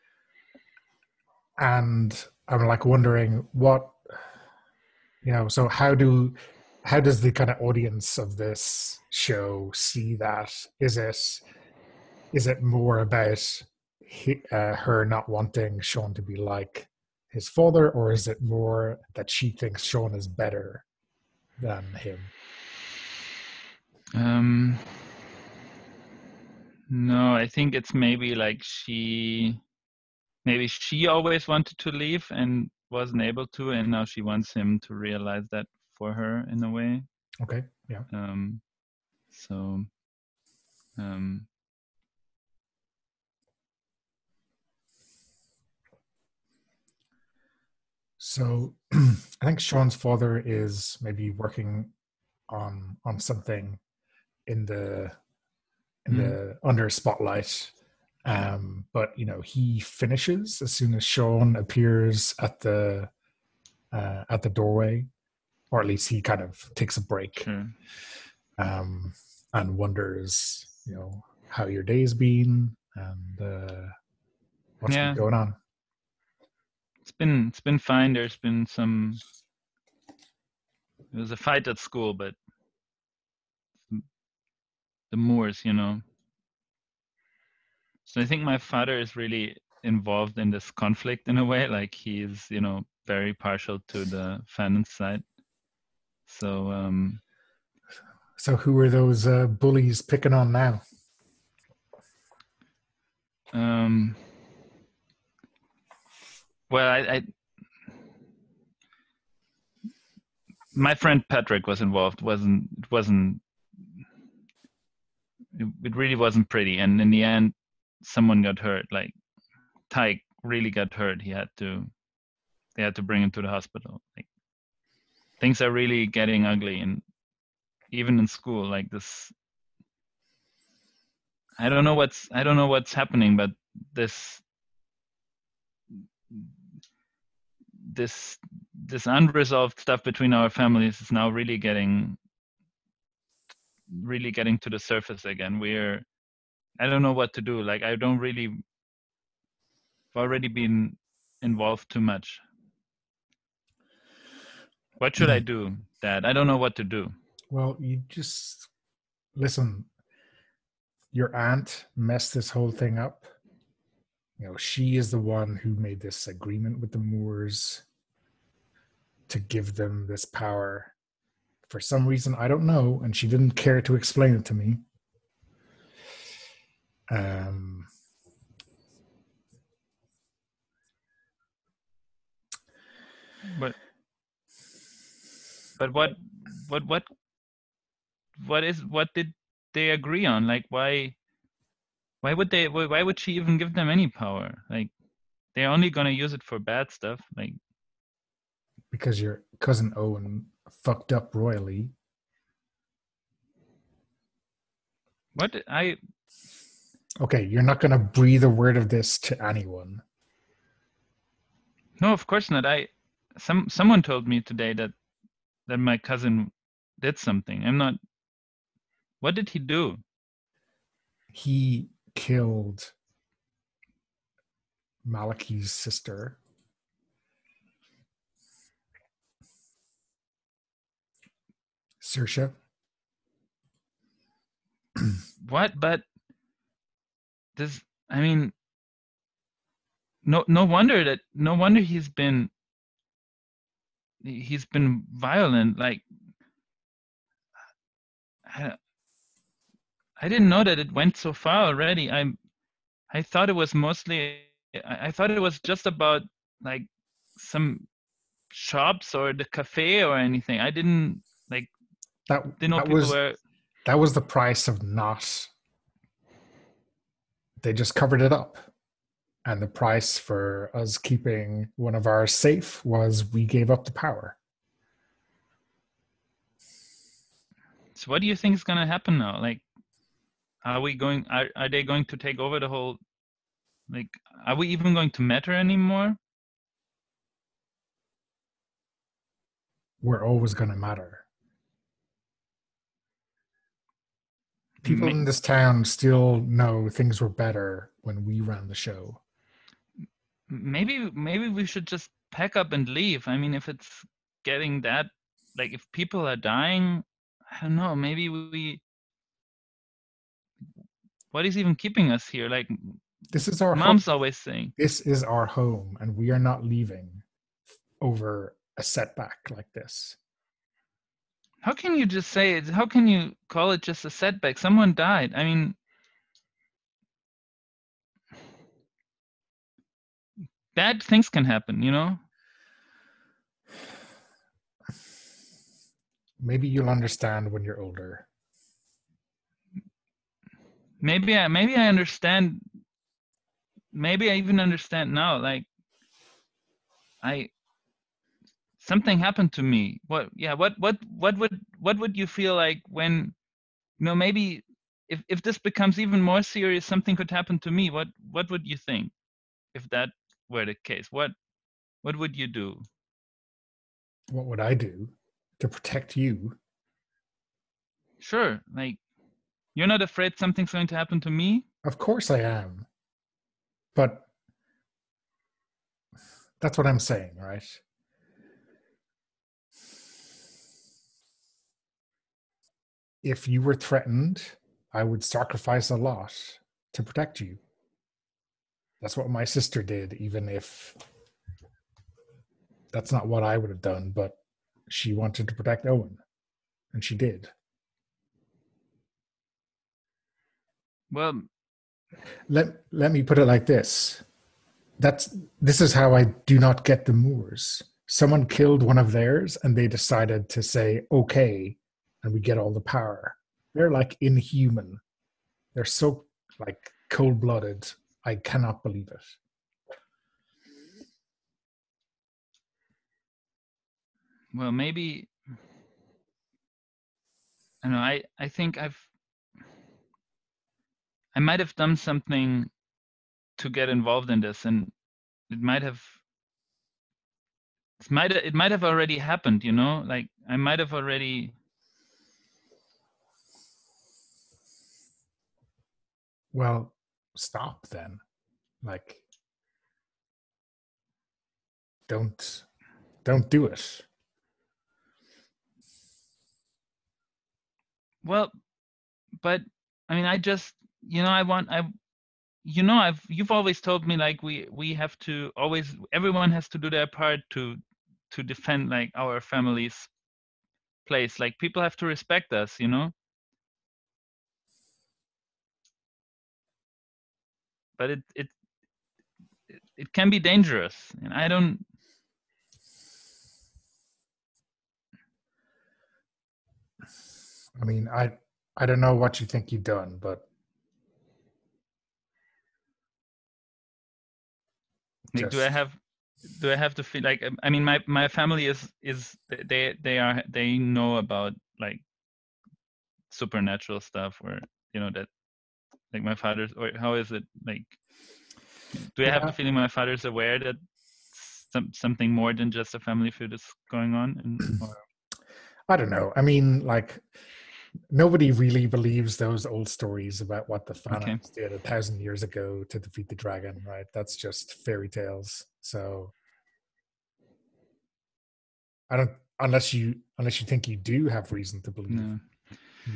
And I'm like wondering what, you know, so how does the kind of audience of this show see that? Is it more about her not wanting Sean to be like his father, or is it more that she thinks Sean is better than him? No, I think it's maybe like maybe she always wanted to leave and wasn't able to, and now she wants him to realize that for her in a way. Okay, yeah. So, So I think Sean's father is maybe working on something in the under spotlight. But he finishes as soon as Sean appears at the doorway, or at least he kind of takes a break. Sure. And wonders, how your day's been and what's been going on. It's been fine. There's been there was a fight at school, but the Moors, So I think my father is really involved in this conflict in a way. Like he's, very partial to the Fanon's side. So. So who are those bullies picking on now? Well, my friend Patrick was involved. It really wasn't pretty, and in the end, someone got hurt. Like Tyke really got hurt. They had to bring him to the hospital. Like things are really getting ugly, and even in school, like this. I don't know what's happening, but this unresolved stuff between our families is now really getting to the surface again. I don't know what to do. Like I've already been involved too much. What should I do, Dad? I don't know what to do. Well, you just listen. Your aunt messed this whole thing up. She is the one who made this agreement with the Moors to give them this power. For some reason, I don't know, and she didn't care to explain it to me. But what did they agree on? Like why would she even give them any power? Like they're only gonna use it for bad stuff. Like because your cousin Owen fucked up royally. Okay, you're not gonna breathe a word of this to anyone. No, of course not. Someone told me today that my cousin did something. I'm not. What did he do? He killed Malachi's sister. Saoirse. What? But this. I mean, no wonder he's been violent. Like I didn't know that it went so far already. I thought it was mostly. I thought it was just about like some shops or the cafe or anything. I didn't like. That was the price of not. They just covered it up, and the price for us keeping one of ours safe was we gave up the power. So what do you think is going to happen now? Like, are they going to take over the whole? Like, are we even going to matter anymore? We're always going to matter. People in this town still know things were better when we ran the show. Maybe we should just pack up and leave. I mean, if it's getting that, like, if people are dying, I don't know. Maybe what is even keeping us here? Like, this is our mom's home. Always saying this is our home, and we are not leaving over a setback like this. How can you just say it? How can you call it just a setback? Someone died. I mean, bad things can happen, you know? Maybe you'll understand when you're older. Maybe I understand. Maybe I even understand now. Like, something happened to me. What would you feel like when, you know, maybe if this becomes even more serious, something could happen to me. What would you think if that were the case? What would you do? What would I do to protect you? Sure, like, you're not afraid something's going to happen to me? Of course I am. But that's what I'm saying, right? If you were threatened, I would sacrifice a lot to protect you. That's what my sister did, even if that's not what I would have done, but she wanted to protect Owen, and she did. Well, let me put it like this. This is how I do not get the Moors. Someone killed one of theirs, and they decided to say, okay, and we get all the power. They're like inhuman. They're so like cold-blooded. I cannot believe it. well, maybe, I don't know, I think I might have done something to get involved in this, and it might have already happened, you know? Like, I might have already. Well, stop then. Like, don't do it. Well, but I mean, I just, you know, you've always told me, like, we have to always, everyone has to do their part to defend, like, our family's place. Like, people have to respect us, you know? But it can be dangerous, and I don't. I mean, I don't know what you think you've done, but Like, do I have to feel like, I mean, my family is they know about, like, supernatural stuff, or, you know, that, like, my father's, or how is it, like, do I have the yeah, feeling my father's aware that something more than just a family feud is going on, or. I don't know. I mean, like, nobody really believes those old stories about what the Okay. Phalanx did 1,000 years ago to defeat the dragon, right? That's just fairy tales. So I don't, unless you think you do have reason to believe No. he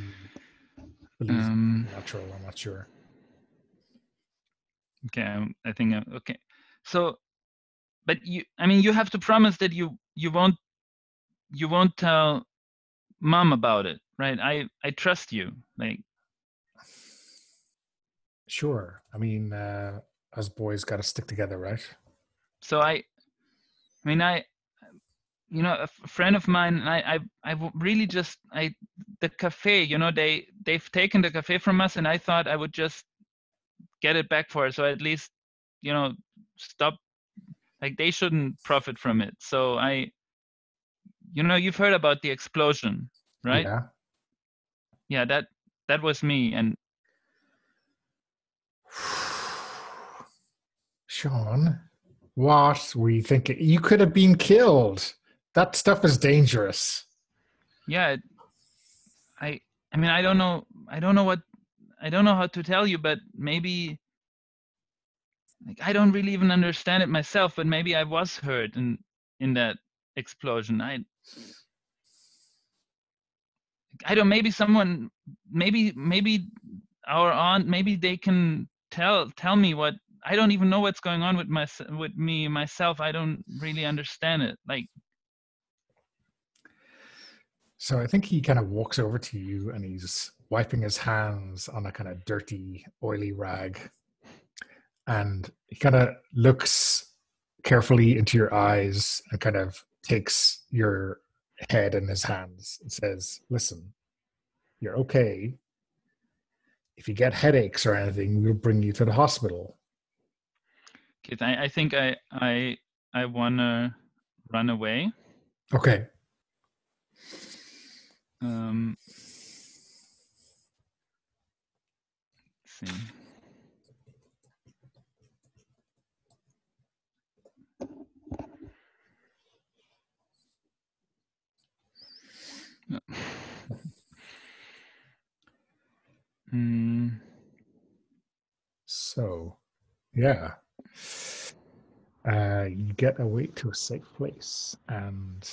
believes in natural. I'm not sure. Okay, I think okay. So, but you have to promise that you won't tell mom about it, right? I trust you, like. Sure. I mean, us boys got to stick together, right? So I mean, you know, a friend of mine, really just, the cafe, you know, they've taken the cafe from us, and I thought I would just get it back for her, so at least, you know, stop, like, they shouldn't profit from it. So you know, you've heard about the explosion, right? Yeah. Yeah, that was me. And Sean, what were you thinking? You could have been killed. That stuff is dangerous. yeah, I mean, I don't know how to tell you, but maybe, like, I don't really even understand it myself, but maybe I was hurt in that explosion. I don't, maybe someone, maybe our aunt, maybe they can tell me what. I don't even know what's going on with me myself. I don't really understand it. Like, So I think he kind of walks over to you and he's wiping his hands on a kind of dirty, oily rag. And he kind of looks carefully into your eyes and kind of takes your head in his hands and says, "Listen, you're okay. If you get headaches or anything, we'll bring you to the hospital." Okay, I think I wanna run away. Okay. Let's see. No. So, yeah. You get away to a safe place, and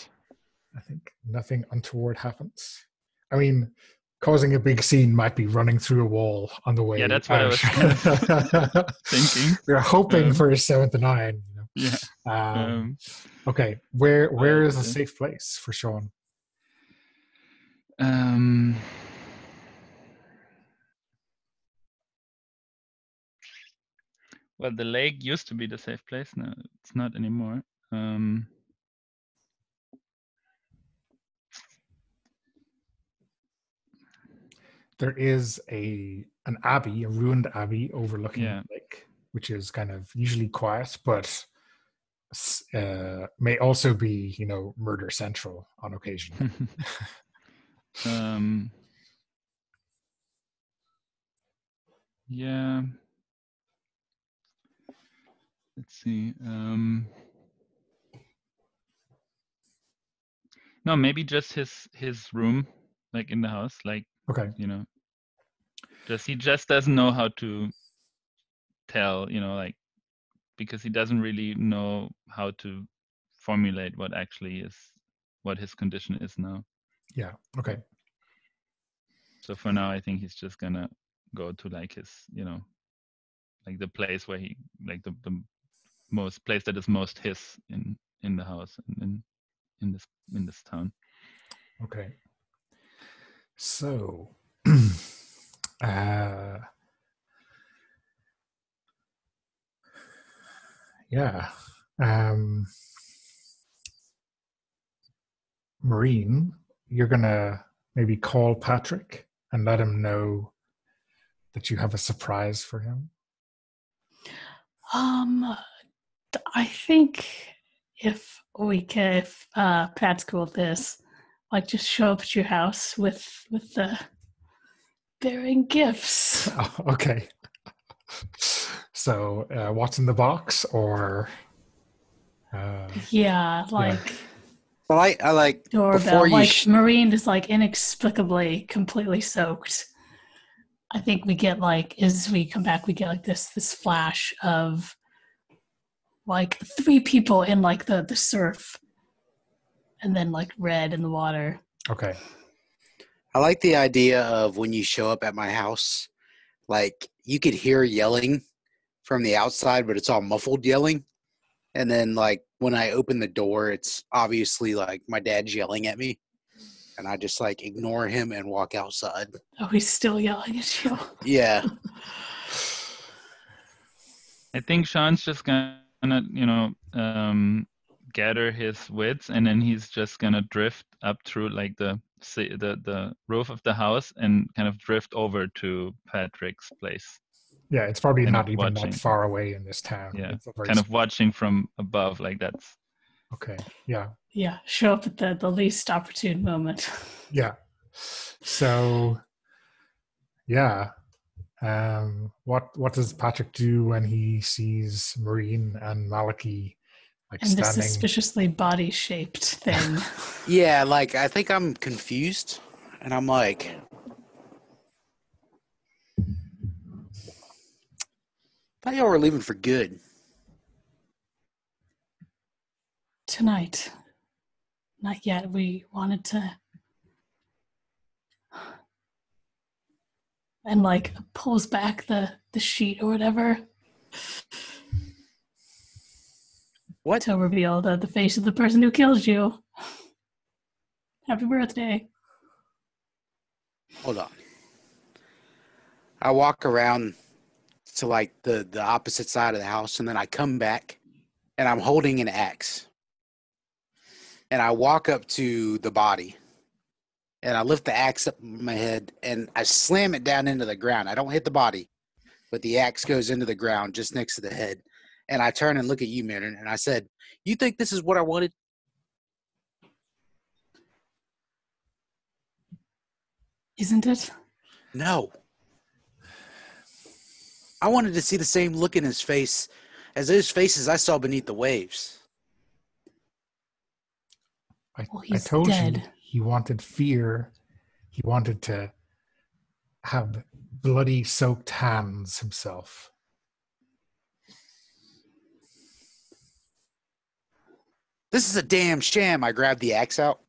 I think nothing untoward happens. I mean, causing a big scene might be running through a wall on the way Yeah, that's what I out. was kind of thinking. We're hoping for a 7 to 9. Yeah. Okay, where is a but, safe place for Sean? Well, the lake used to be the safe place. No, it's not anymore. There is an abbey, a ruined abbey overlooking Yeah. the lake, which is kind of usually quiet, but may also be, murder central on occasion. Yeah. Let's see. No, maybe just his room, like in the house, like Okay. he just doesn't know how to tell, like, because he doesn't really know how to formulate what his condition is now. Yeah. Okay. So for now, I think he's just gonna go to like his, like the place where he, like the most place that is most his in the house and in this town. Okay. So, yeah. Marine, you're gonna maybe call Patrick and let him know that you have a surprise for him. I think if Pat's cool with this, like just show up at your house with the bearing gifts. Oh, okay. So, what's in the box, or? Yeah, like. Yeah. Well, I like Doorbell, before you. like Marine is like inexplicably completely soaked. I think we get like as we come back, we get like this flash of like 3 people in like the surf, and then like red in the water. Okay. I like the idea of when you show up at my house, like you could hear yelling from the outside, but it's all muffled yelling. And then like when I open the door, it's obviously like my dad's yelling at me. And I just like ignore him and walk outside. Oh, he's still yelling at you. Yeah. I think Sean's just gonna, gather his wits, and then he's just gonna drift up through like the roof of the house and kind of drift over to Patrick's place. Yeah, it's probably Kind not of even watching. that far away in this town. Yeah, It's a very kind of watching from above, like that's. Okay. Yeah. Yeah, show up at the least opportune moment. Yeah. So, yeah. What does Patrick do when he sees Marine and Malachi like and standing? this suspiciously body-shaped thing? Yeah, like I think I'm confused, and I'm like, thought y'all were leaving for good. Tonight. Not yet. We wanted to. And like pulls back the sheet or whatever. What? To reveal the face of the person who killed you. Happy birthday. Hold on. I walk around to like the opposite side of the house, and then I come back and I'm holding an axe. And I walk up to the body, and I lift the axe up my head, and I slam it down into the ground. I don't hit the body, but the axe goes into the ground just next to the head. And I turn and look at you, Mirren, and I said, "You think this is what I wanted?" Isn't it? No. I wanted to see the same look in his face as those faces I saw beneath the waves. I He's told dead. you he wanted fear. He wanted to have bloody soaked hands himself. This is a damn sham. I grabbed the axe out,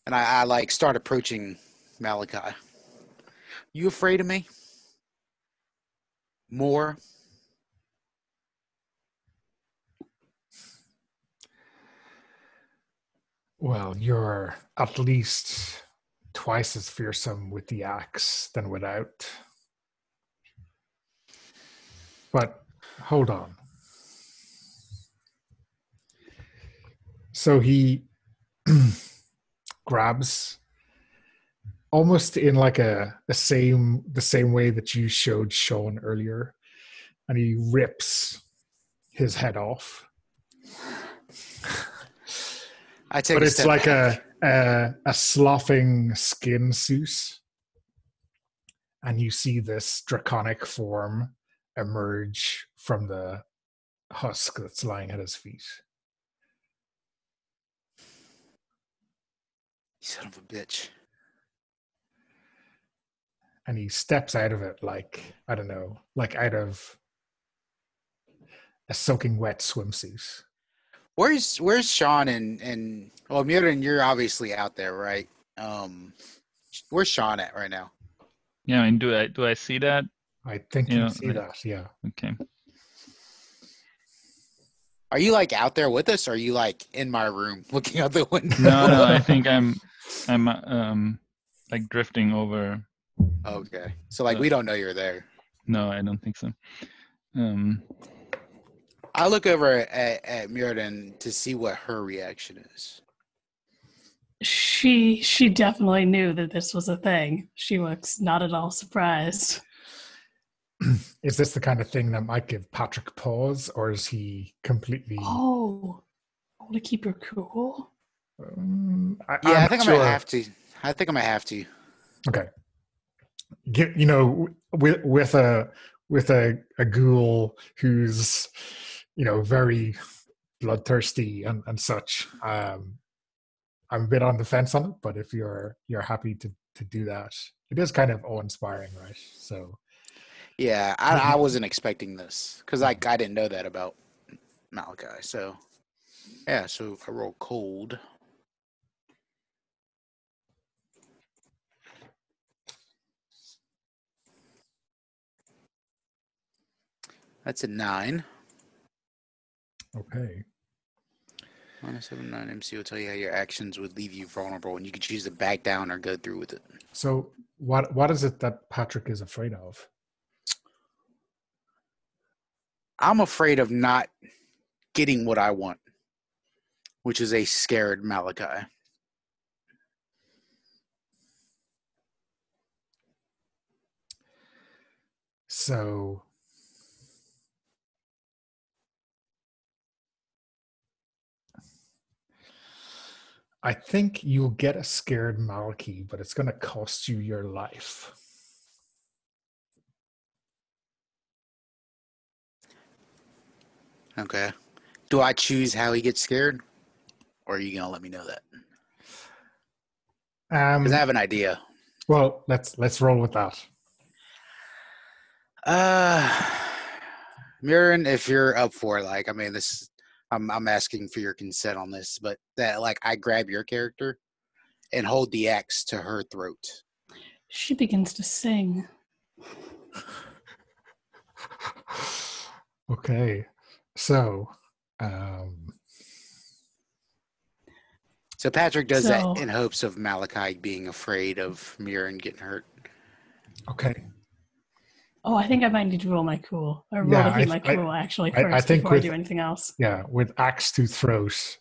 and I like start approaching Malachi. You afraid of me? More? Well, you're at least twice as fearsome with the axe than without. But hold on. So he grabs, almost in like the same way that you showed Sean earlier, and he rips his head off. I take But a it's step like back. a sloughing skin suit, and you see this draconic form emerge from the husk that's lying at his feet. You son of a bitch. And he steps out of it like, I don't know, like out of a soaking wet swimsuit. Where's Sean and well, Mirren, you're obviously out there, right? Where's Sean at right now? Yeah, I mean, do I see that? I think you see that, yeah. Okay. Are you like out there with us? Or are you like in my room looking out the window? No, I think I'm like drifting over. Okay, so like we don't know you're there. No, I don't think so. I look over at Mirren to see what her reaction is. She definitely knew that this was a thing. She looks not at all surprised. Is this the kind of thing that might give Patrick pause, or is he completely... Oh, I want to keep her cool. I think I might have to. I think I might have to. Okay. You know, with a ghoul who's, you know, very bloodthirsty and such, I'm a bit on the fence on it, but if you're happy to do that, it is kind of awe-inspiring, right? So yeah, I wasn't expecting this because I didn't know that about Malachi. So yeah, so I roll cold. That's a 9. Okay. -7/9 MC will tell you how your actions would leave you vulnerable, and you can choose to back down or go through with it. So what is it that Patrick is afraid of? I'm afraid of not getting what I want, which is a scared Malachi. So I think you'll get a scared Malky, but it's going to cost you your life. Okay. Do I choose how he gets scared? Or are you going to let me know that? Because I have an idea. Well, let's roll with that. Mirren, if you're up for it, like, I mean, this, I'm asking for your consent on this, but that, like, I grab your character and hold the axe to her throat. She begins to sing. Okay, so So Patrick does that in hopes of Malachi being afraid of Mirren getting hurt. Okay. Oh, I think I might need to roll my cool, or roll Yeah, to heat my cool actually I first think before I with do anything else. with axe to throat,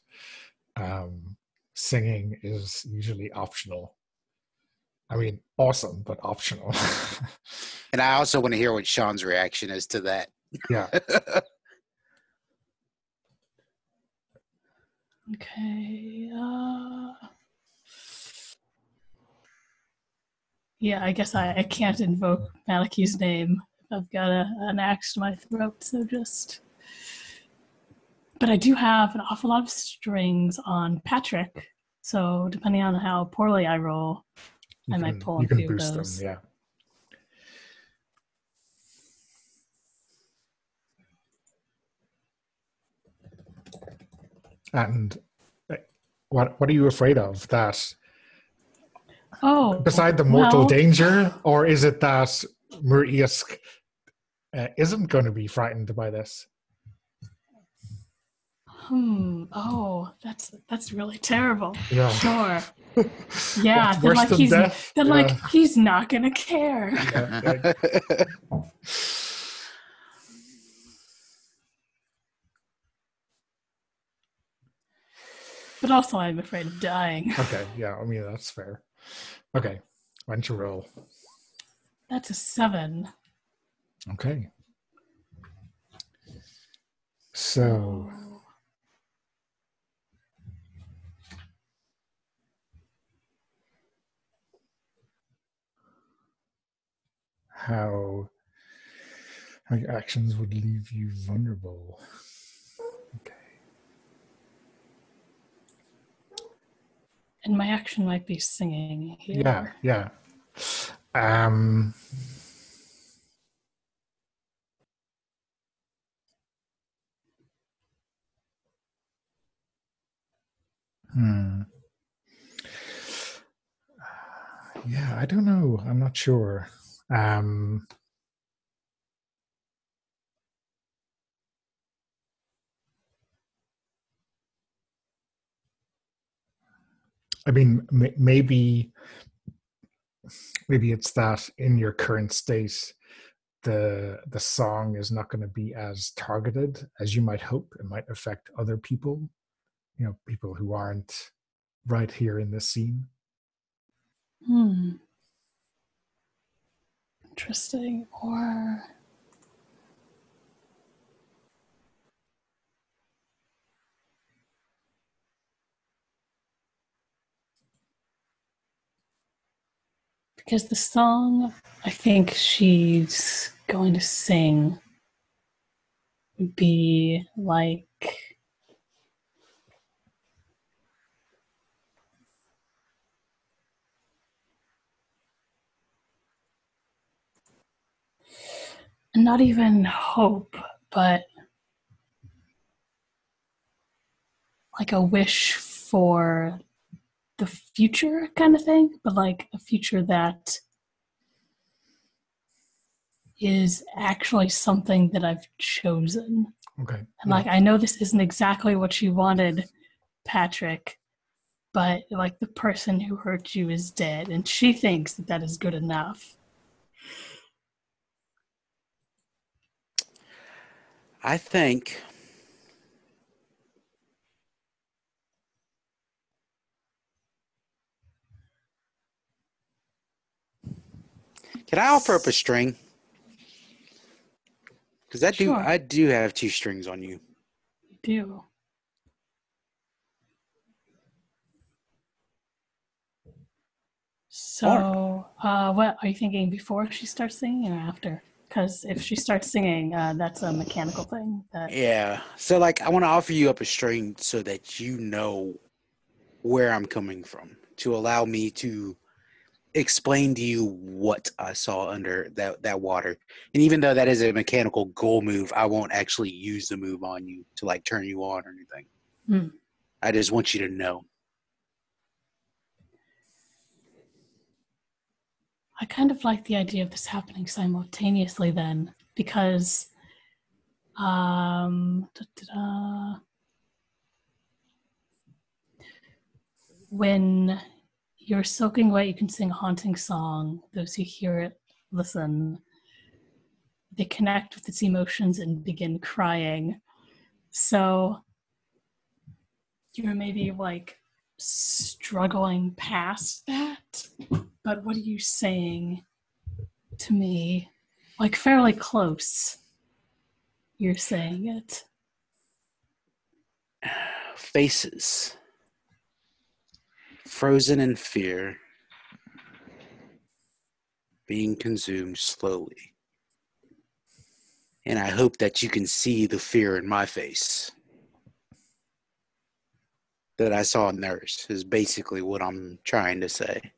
singing is usually optional. I mean, awesome, but optional. And I also want to hear what Sean's reaction is to that. Yeah. Okay. Yeah, I guess I can't invoke Malachi's name. I've got an axe to my throat, so just. But I do have an awful lot of strings on Patrick, so depending on how poorly I roll, I might pull you a can few of boost them, those. yeah. And what are you afraid of? That beside the mortal danger, or is it that Muriask isn't going to be frightened by this? Oh, that's really terrible. Yeah. Sure. Yeah. What's worse than death? He's not gonna care. Yeah. But also, I'm afraid of dying. Okay. Yeah. I mean, that's fair. Okay. Why don't you roll? That's a 7. Okay. So. How your actions would leave you vulnerable. Okay. And my action might be singing here. Yeah. Yeah, I don't know. I'm not sure. I mean, maybe it's that in your current state, the song is not going to be as targeted as you might hope. It might affect other people, people who aren't right here in this scene. Interesting. Or because the song I think she's going to sing would be like not even hope, but like a wish for the future kind of thing, but like a future that is actually something that I've chosen. Okay. And like, I know this isn't exactly what you wanted, Patrick, but like the person who hurt you is dead, and she thinks that is good enough. I think can I offer up a string? Because I do have 2 strings on you. You do. So, what are you thinking, before she starts singing or after? Because if she starts singing, that's a mechanical thing. Yeah. So, like, I want to offer you up a string so that you know where I'm coming from, to allow me to explain to you what I saw under that water. And even though that is a mechanical goal move, I won't actually use the move on you to, like, turn you on or anything. I just want you to know. I kind of like the idea of this happening simultaneously then, because when you're soaking wet, you can sing a haunting song. Those who hear it, listen. they connect with its emotions and begin crying. So you're maybe like struggling past that, but what are you saying to me? Like fairly close. You're saying it. Faces. Frozen in fear. Being consumed slowly. And I hope that you can see the fear in my face that I saw in theirs, is basically what I'm trying to say.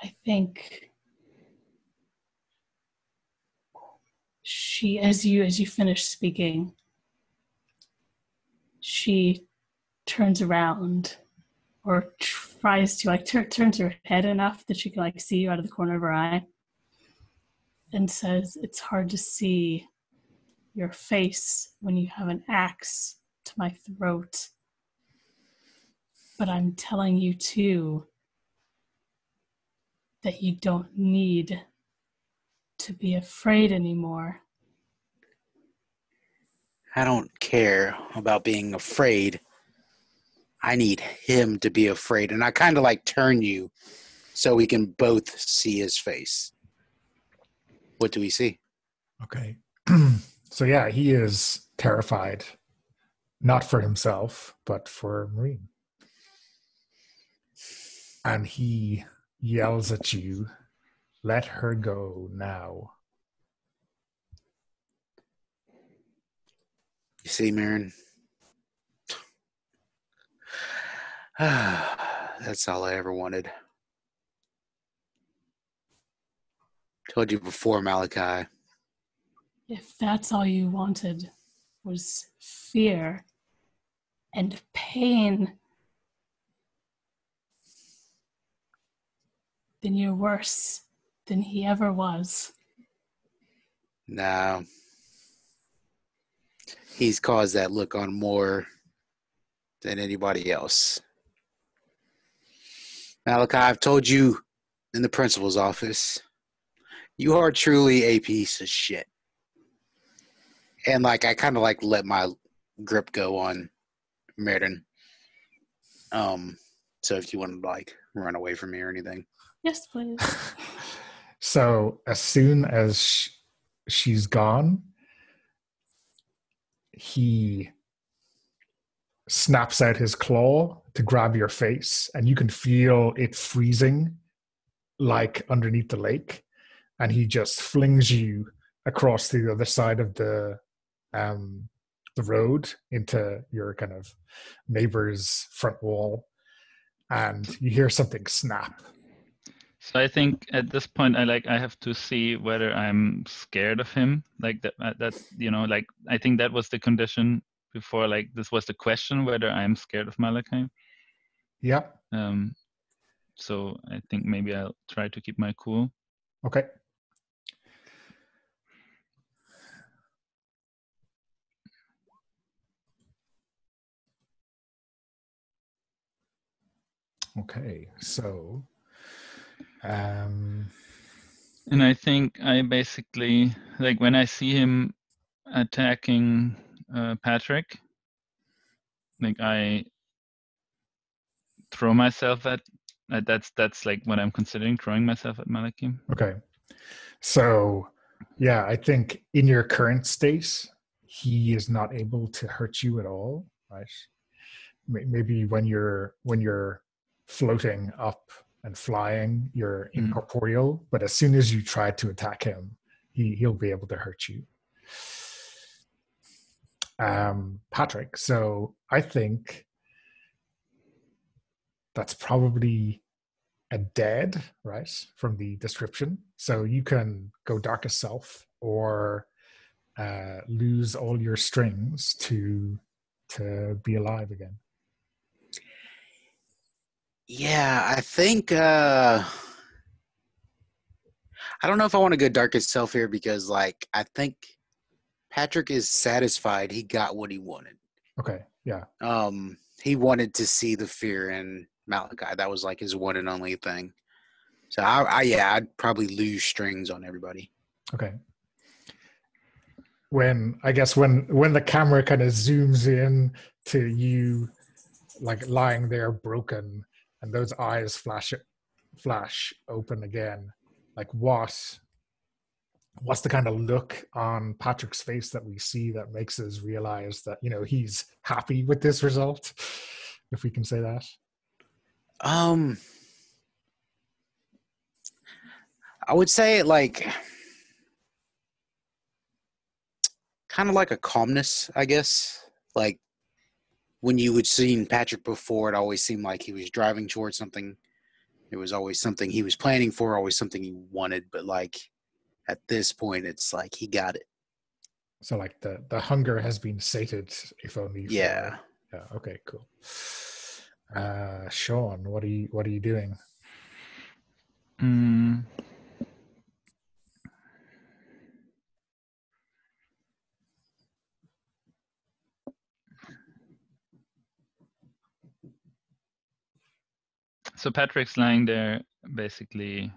I think she, as you finish speaking, she turns around or tries to like turns her head enough that she can like see you out of the corner of her eye and says, "It's hard to see your face when you have an axe to my throat. But I'm telling you too that you don't need to be afraid anymore." I don't care about being afraid. I need him to be afraid. And I kind of like turn you so we can both see his face. What do we see? Okay. So yeah, he is terrified, not for himself, but for Marine. And he yells at you, "Let her go now." You see, Marin? That's all I ever wanted. Told you before, Malachi. If that's all you wanted was fear and pain, then you're worse than he ever was. No. He's caused that look on more than anybody else. Malachi, I've told you in the principal's office, you are truly a piece of shit. And like I kind of like let my grip go on Meriden. So if you want to like run away from me or anything. Yes, please. So as soon as she's gone, he snaps out his claw to grab your face, and you can feel it freezing like underneath the lake, and he just flings you across the other side of the road into your kind of neighbor's front wall, and you hear something snap. So I think at this point, I have to see whether I'm scared of him. Like that like I think that was the condition before. Like this was the question whether I'm scared of Malachi. Yeah. So I think maybe I'll try to keep my cool. Okay. Okay, so and I think I basically, like when I see him attacking Patrick, like I throw myself at that's like what I'm considering, throwing myself at Malachi. Okay, so yeah, I think in your current state, he is not able to hurt you at all, right? Maybe when you're floating up and flying, you're incorporeal, but as soon as you try to attack him, he'll be able to hurt you. Patrick, so I think that's probably a dead, right, from the description. So you can go darkest self or lose all your strings to be alive again. Yeah, I think I don't know if I want to go darkest self here because like I think Patrick is satisfied he got what he wanted. Okay, yeah. He wanted to see the fear in Malachi. That was like his one and only thing. So I'd probably lose strings on everybody. Okay. When the camera kind of zooms in to you, like lying there broken, and those eyes flash open again, like what's the kind of look on Patrick's face that we see that makes us realize that, you know, he's happy with this result, if we can say that? I would say like kind of like a calmness, I guess. Like when you would seen Patrick before, it always seemed like he was driving towards something. It was always something he was planning for, always something he wanted. But like at this point, it's like he got it. So like the hunger has been sated, if only for... Yeah. Yeah, okay, cool. Sean, what are you doing? So Patrick's lying there, basically.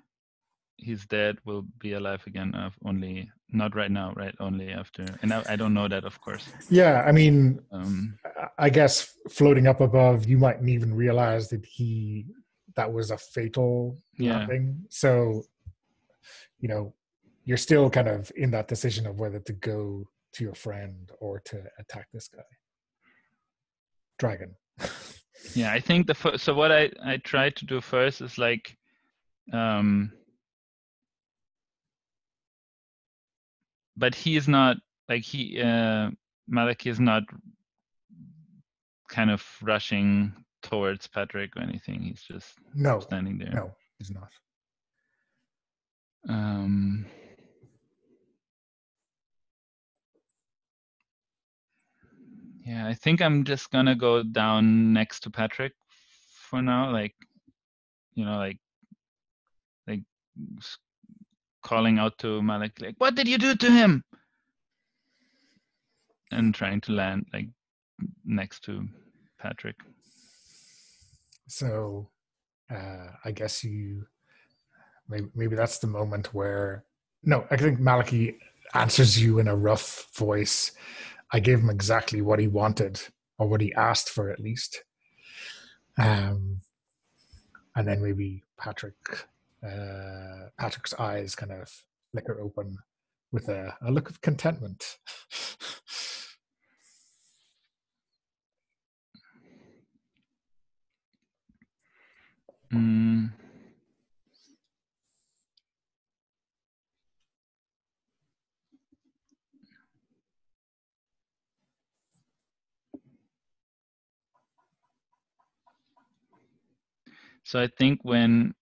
He's dead, will be alive again, only not right now, right? Only after. And I don't know that, of course. Yeah, I mean, I guess floating up above, you mightn't even realize that was a fatal landing. So, you know, you're still kind of in that decision of whether to go to your friend or to attack this guy. Dragon. Yeah, I think so what I tried to do first is like, but he is not like Malaki is not kind of rushing towards Patrick or anything. He's just standing there. No, he's not. Yeah, I think I'm just gonna go down next to Patrick for now, like, you know, like calling out to Malik, like, what did you do to him? And trying to land like next to Patrick. So I guess maybe that's the moment where... No, I think Maliki answers you in a rough voice. I gave him exactly what he wanted, or what he asked for at least. And then maybe Patrick's eyes kind of flicker open with a look of contentment. So I think when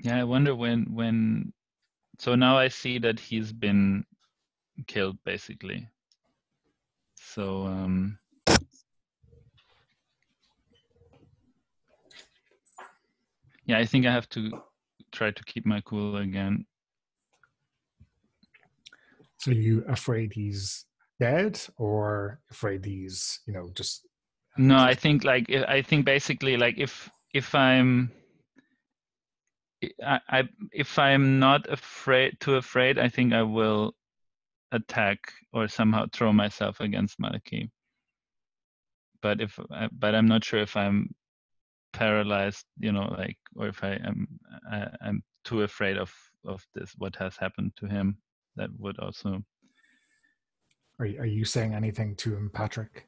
I wonder when so now I see that he's been killed basically. So yeah, I think I have to try to keep my cool again. So you afraid he's dead, or afraid he's, you know, just... No, I think basically like if I'm not too afraid, I think I will attack or somehow throw myself against Malaki. But I'm not sure if I'm paralyzed, you know, like, or if I'm too afraid of this, what has happened to him. That would also... Are you saying anything to him, Patrick?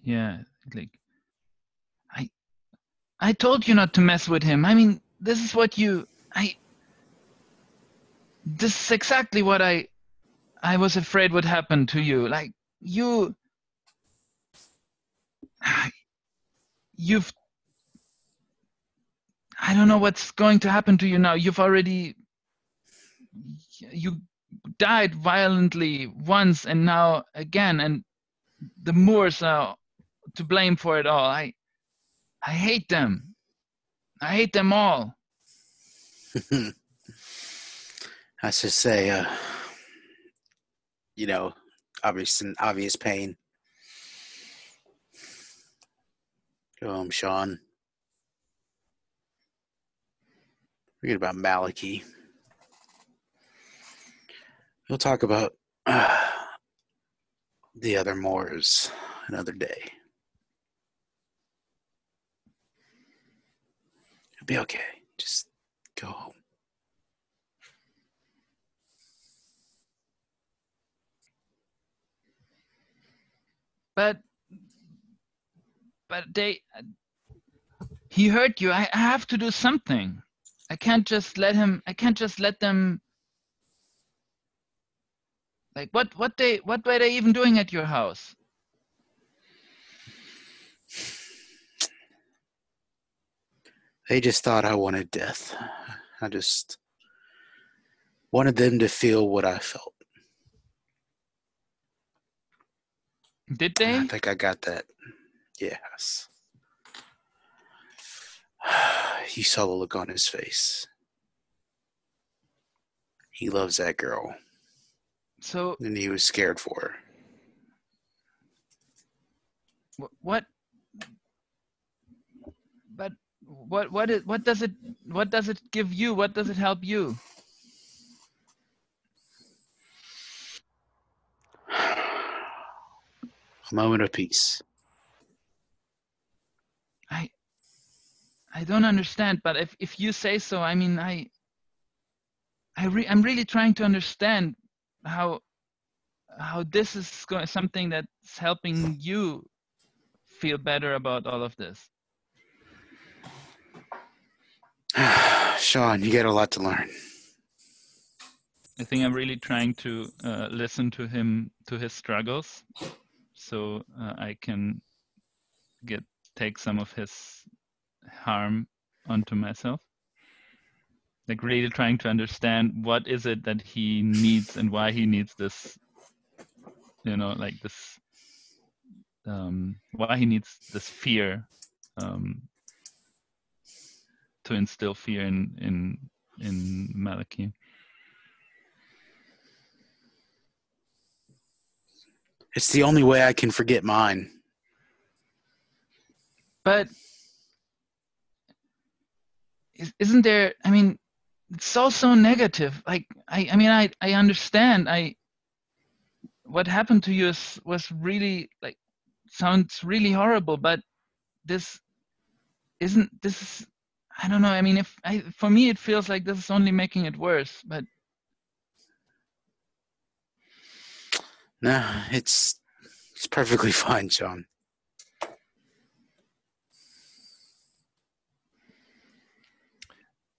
Yeah, like, I told you not to mess with him. I mean, this is exactly what I was afraid would happen to you. Like, you've I don't know what's going to happen to you now. You died violently once and now again, and the Moors are to blame for it all. I hate them. I hate them all. I should say, obvious pain. Go home, Sean. Forget about Malachi. We'll talk about the other Moors another day. It'll be okay. Just go home. But he hurt you. I have to do something. I can't just let them. Like what were they even doing at your house? They just thought I wanted death. I just wanted them to feel what I felt. Did they? I think I got that. Yes. You saw the look on his face. He loves that girl. So. And he was scared for her. What? But what does it give you? What does it help you? A moment of peace. I don't understand, but if you say so, I mean, I'm really trying to understand how this is something that's helping you feel better about all of this. Sean, you got a lot to learn. I think I'm really trying to listen to him, to his struggles, so I can take some of his harm onto myself. Like really trying to understand what is it that he needs and why he needs this, like this, why he needs this fear, to instill fear in Malachi. It's the only way I can forget mine. But isn't there? I mean, it's so negative. Like I understand. What happened to you was really sounds really horrible. But this isn't. This is. I don't know. I mean, for me it feels like this is only making it worse. But no, it's perfectly fine, Sean.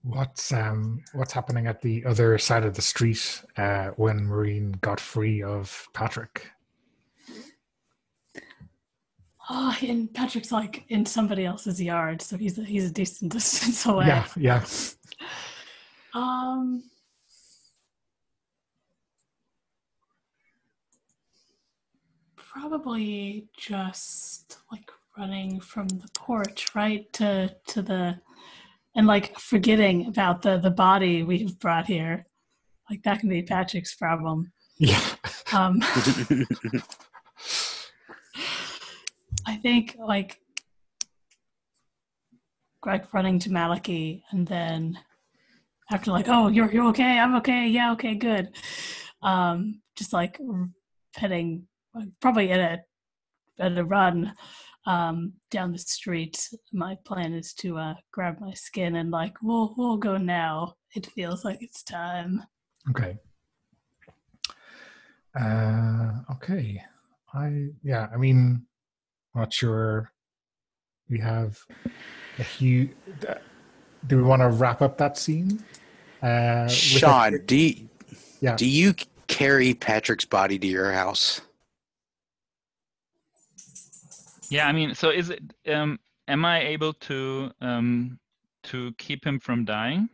What's happening at the other side of the street when Maureen got free of Patrick? Oh, and Patrick's like in somebody else's yard, so he's a decent distance away. Yeah. Probably just like running from the porch right to the, and like forgetting about the body we've brought here. Like that can be Patrick's problem. Yeah. I think like running to Malachi, and then after like, oh, you're okay, I'm okay, yeah, okay, good. Just like heading probably at a run down the street. My plan is to grab my skin and like we'll go now. It feels like it's time. Okay. Okay. I mean, not sure. We have a huge. Do we want to wrap up that scene? Sean, do you carry Patrick's body to your house? Yeah, I mean, so is it? Am I able to keep him from dying?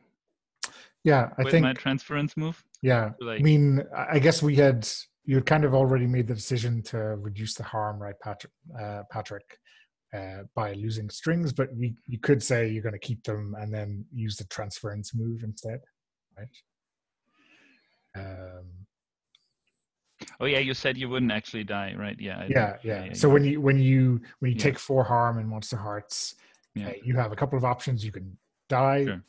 Yeah, I think my transference move. Yeah, I mean, I guess we had you had kind of already made the decision to reduce the harm, right, Patrick, by losing strings, but you could say you're going to keep them and then use the transference move instead, right? Oh yeah, you said you wouldn't actually die, right? Yeah. Yeah. So when you Yeah. take 4 harm in Monsterhearts, you have a couple of options. You can die, Sure.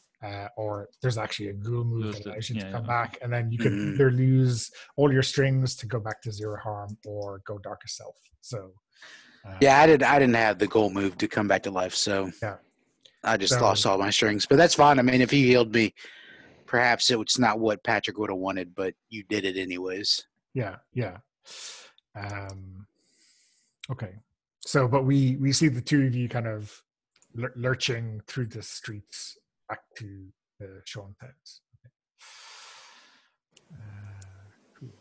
or there's actually a ghoul move Lose that allows you it. to Yeah, come yeah, back, and then you can Mhm. either lose all your strings to go back to 0 harm, or go Darkest Self. So Yeah, I didn't have the goal move to come back to life, so yeah, I just so, lost all my strings. But that's fine. I mean, if you healed me, perhaps it's not what Patrick would have wanted, but you did it anyways. yeah. Okay. So, but we see the two of you kind of lurching through the streets back to the Sean's house. Cool.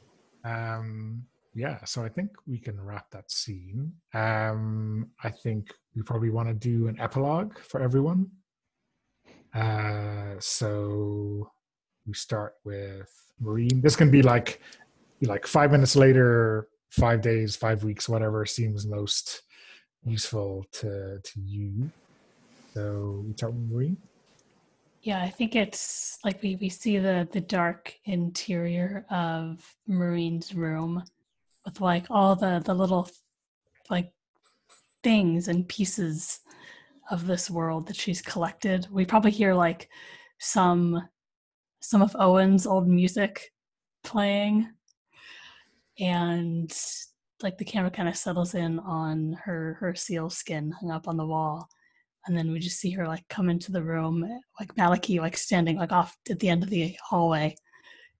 Yeah, so I think we can wrap that scene. I think we probably want to do an epilogue for everyone. So we start with Maureen. This can be like 5 minutes later, 5 days, 5 weeks, whatever seems most useful to you. So we start with Maureen. Yeah, I think it's like we see the dark interior of Marine's room with like all the little like things and pieces of this world that she's collected. We probably hear like some of Owen's old music playing, and like the camera kind of settles in on her seal skin hung up on the wall, and then we just see her like come into the room, like Maliki like standing like off at the end of the hallway,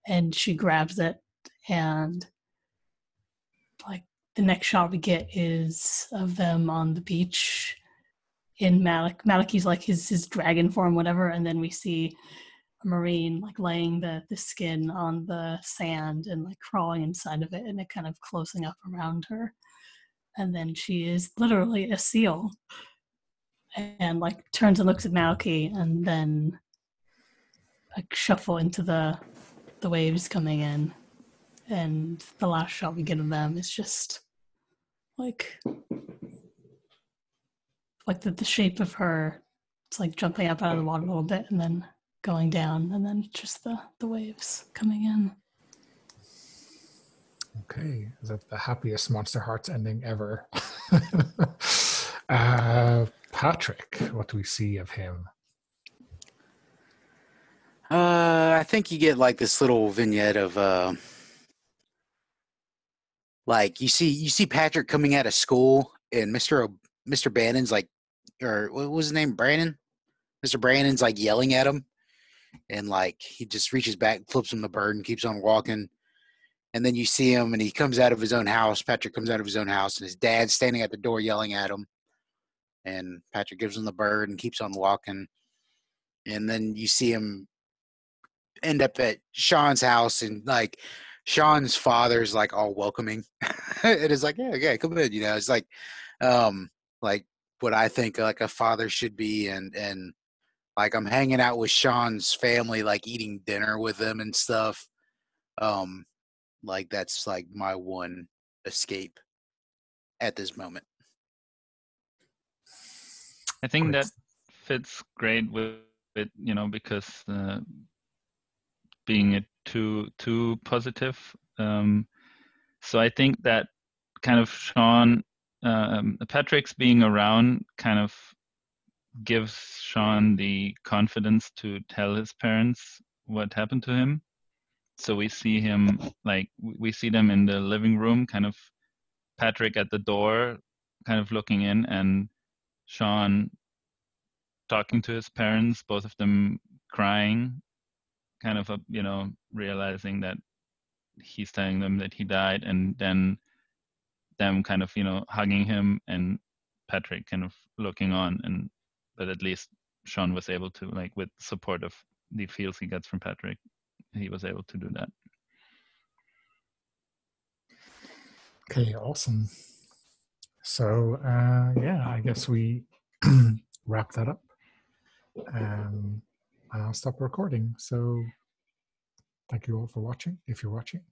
and she grabs it, and like the next shot we get is of them on the beach in Maliki's like his dragon form, whatever, and then we see a Marine like laying the skin on the sand and like crawling inside of it, and it kind of closing up around her, and then she is literally a seal, and like turns and looks at Maliki, and then like shuffle into the waves coming in, and the last shot we get of them is just like the shape of her. It's like jumping up out of the water a little bit and then going down, and then just the waves coming in. Okay, is that the happiest Monsterhearts ending ever? Patrick, what do we see of him? I think you get like this little vignette of like you see Patrick coming out of school, and Mr. Bannon's like, or what was his name, Brandon? Mr. Brandon's like yelling at him, and like he just reaches back, flips him the bird, and keeps on walking. And then you see him, and he comes out of his own house. Patrick comes out of his own house, and his dad's standing at the door yelling at him. And Patrick gives him the bird and keeps on walking. And then you see him end up at Sean's house, and like Sean's father's like all welcoming. It is like, yeah, come in. You know, it's like what I think like a father should be, and like I'm hanging out with Sean's family, like eating dinner with them and stuff. Like that's like my one escape at this moment. I think Great. that fits great with it, because being it too positive. So I think that kind of Sean, Patrick's being around kind of gives Sean the confidence to tell his parents what happened to him. So we see him, like, we see them in the living room, kind of Patrick at the door, kind of looking in, and Sean talking to his parents, both of them crying, kind of, realizing that he's telling them that he died, and then them kind of, hugging him, and Patrick kind of looking on, but at least Sean was able to, like, with support of the feels he gets from Patrick, he was able to do that. Okay, awesome. So I guess we wrap that up. And I'll stop recording. So thank you all for watching, if you're watching.